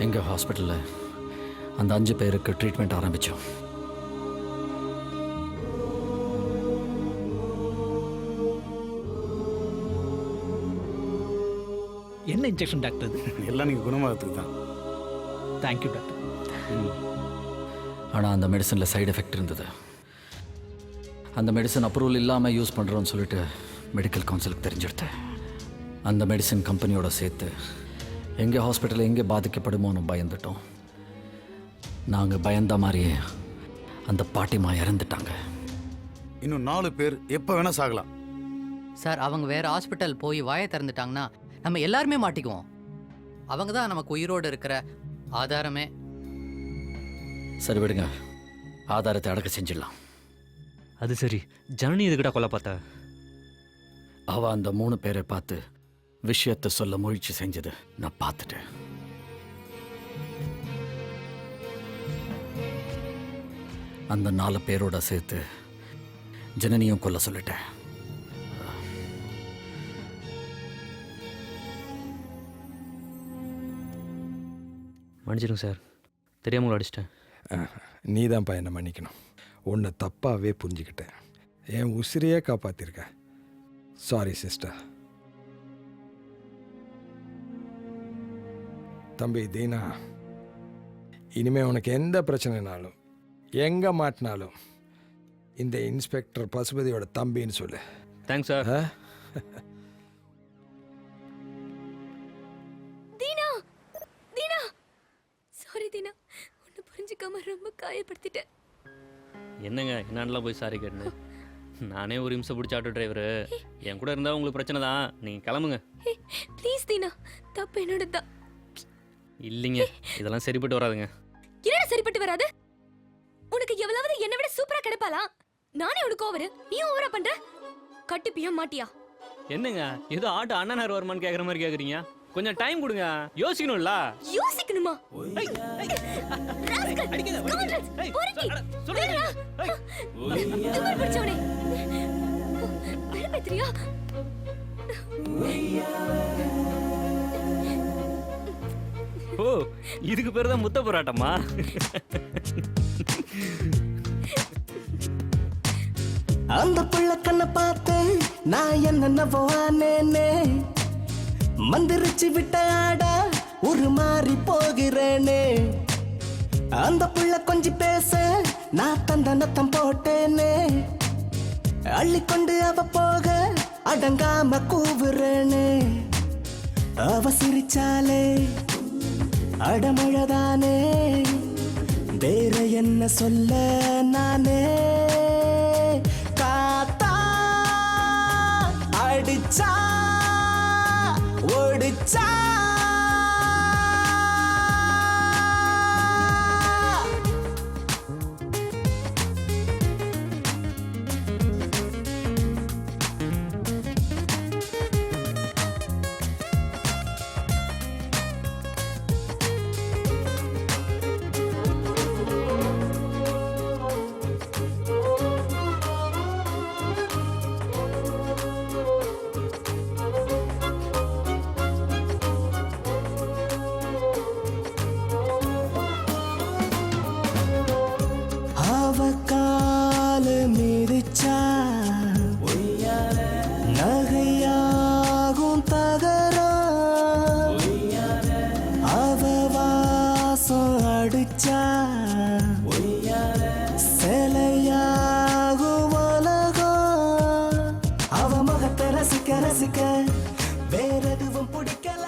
S11: எங்கள் ஹாஸ்பிட்டலில் அந்த 5 பேருக்கு ட்ரீட்மெண்ட் ஆரம்பித்தோம்.
S5: என்ன இன்ஜெக்ஷன் டாக்டர் இது?
S21: எல்லாம் நீங்கள் குணமாகறதுக்கு தான்.
S5: Thank you doctor.
S11: ஆனால் அந்த மெடிசனில் சைடு எஃபெக்ட் இருந்தது. அந்த மெடிசன் அப்ரூவல் இல்லாமல் யூஸ் பண்ணுறோன்னு சொல்லிட்டு மெடிக்கல் கவுன்சிலுக்கு தெரிஞ்சிடுது. அந்த மெடிசன் கம்பெனியோட சேர்த்து எங்கள் ஹாஸ்பிட்டல் எங்கே பாதிக்கப்படுமோன்னு பயந்துட்டோம். நாங்கள் பயந்த மாதிரியே அந்த பாட்டிமா இறந்துட்டாங்க.
S21: இன்னும் 4 பேர் எப்போ வேணால் சாகலாம்.
S22: சார் அவங்க வேற ஹாஸ்பிட்டல் போய் வாயை திறந்துட்டாங்கன்னா நம்ம எல்லாருமே மாட்டிக்குவோம். அவங்க தான் நமக்கு உயிரோடு இருக்கிற ஆதாரமே.
S11: சரி விடுங்க, ஆதாரத்தை அடக்க செஞ்சிடலாம்.
S12: அது சரி, ஜனனி எதுக்கிட்ட கொல்ல பார்த்தா?
S11: அவள் அந்த 3 பேரை பார்த்து விஷயத்தை சொல்ல முயற்சி செஞ்சது நான் பார்த்துட்டேன். அந்த 4 பேரோட சேர்த்து ஜனனியும் கொல்ல சொல்லிட்டேன்.
S12: மன்னிச்சிடுங்க சார், தெரியாமல் அடிச்சிட்டேன்.
S8: நீ தான்ப்பா என்னை மன்னிக்கணும். உன்னை தப்பாகவே புரிஞ்சுக்கிட்டேன். என் உசிரையே காப்பாற்றிருக்க. Sorry sister. தம்பி தீனா, இனிமே உனக்கு எந்த பிரச்சனைனாலும் எங்கே மாட்டினாலும் இந்த இன்ஸ்பெக்டர் பசுபதியோட தம்பின்னு சொல்லு.
S12: Thanks sir.
S18: Deena, Deena, sorry Deena, உன்னை புரிஞ்சுக்காம ரொம்ப காயப்படுத்திட்டேன்.
S12: என்னங்க என்னான்லாம் போய் சாரி கேட்டுன்னு? நானே ஒரு நிமிஷம் பிடிச்ச ஆட்டோ டிரைவரு. என் கூட இருந்தால் உங்களுக்கு பிரச்சனை தான். நீங்கள் கிளம்புங்க.
S18: ப்ளீஸ் தீனா, தப்பு என்னோட தான்.
S12: இல்லைங்க, இதெல்லாம் சரிப்பட்டு வராதுங்க.
S18: என்னடா சரிப்பட்டு வராது? உனக்கு எவ்வளவு என்னை விட சூப்பரா கிடைப்பாளா? நானே உனக்கு ஓவரு, நீ ஓவரா பண்ற. கட்டிப்பியா மாட்டியா?
S12: என்னங்க ஏதோ ஆட்டோ அண்ணனார் வருமான்னு கேட்குற மாதிரி கேட்குறீங்க? கொஞ்சம் டைம் கொடுங்க, யோசிக்கணும்ல.
S18: யோசிக்கணுமா?
S12: ஓ, இதுக்கு பேர் தான் முத்த போராட்டமா?
S19: அந்த புள்ள கண்ணை பார்த்து நான் என்னென்னவோ ஆனேனே. மந்திரிச்சு விட்ட ஆடா ஒரு மாறி போகிறேனே. அந்த புள்ள கொஞ்சி பேச நான் தந்தனத்தம் போட்டேனே. அள்ளிக்கொண்டு அவ போக அடங்காம கூவுறேனே. அவ சிரிச்சாலே அடமழதானே, வேற என்ன சொல்ல நானே. காத்தா அடிச்சா ஓடிச்சா நகையாகும் தகரம் அவ வாசம் அடிச்சா சிலையாகும் உலகம். அவ முகத்தை ரசிக்க ரசிக்க வேற எதுவும் பிடிக்கல.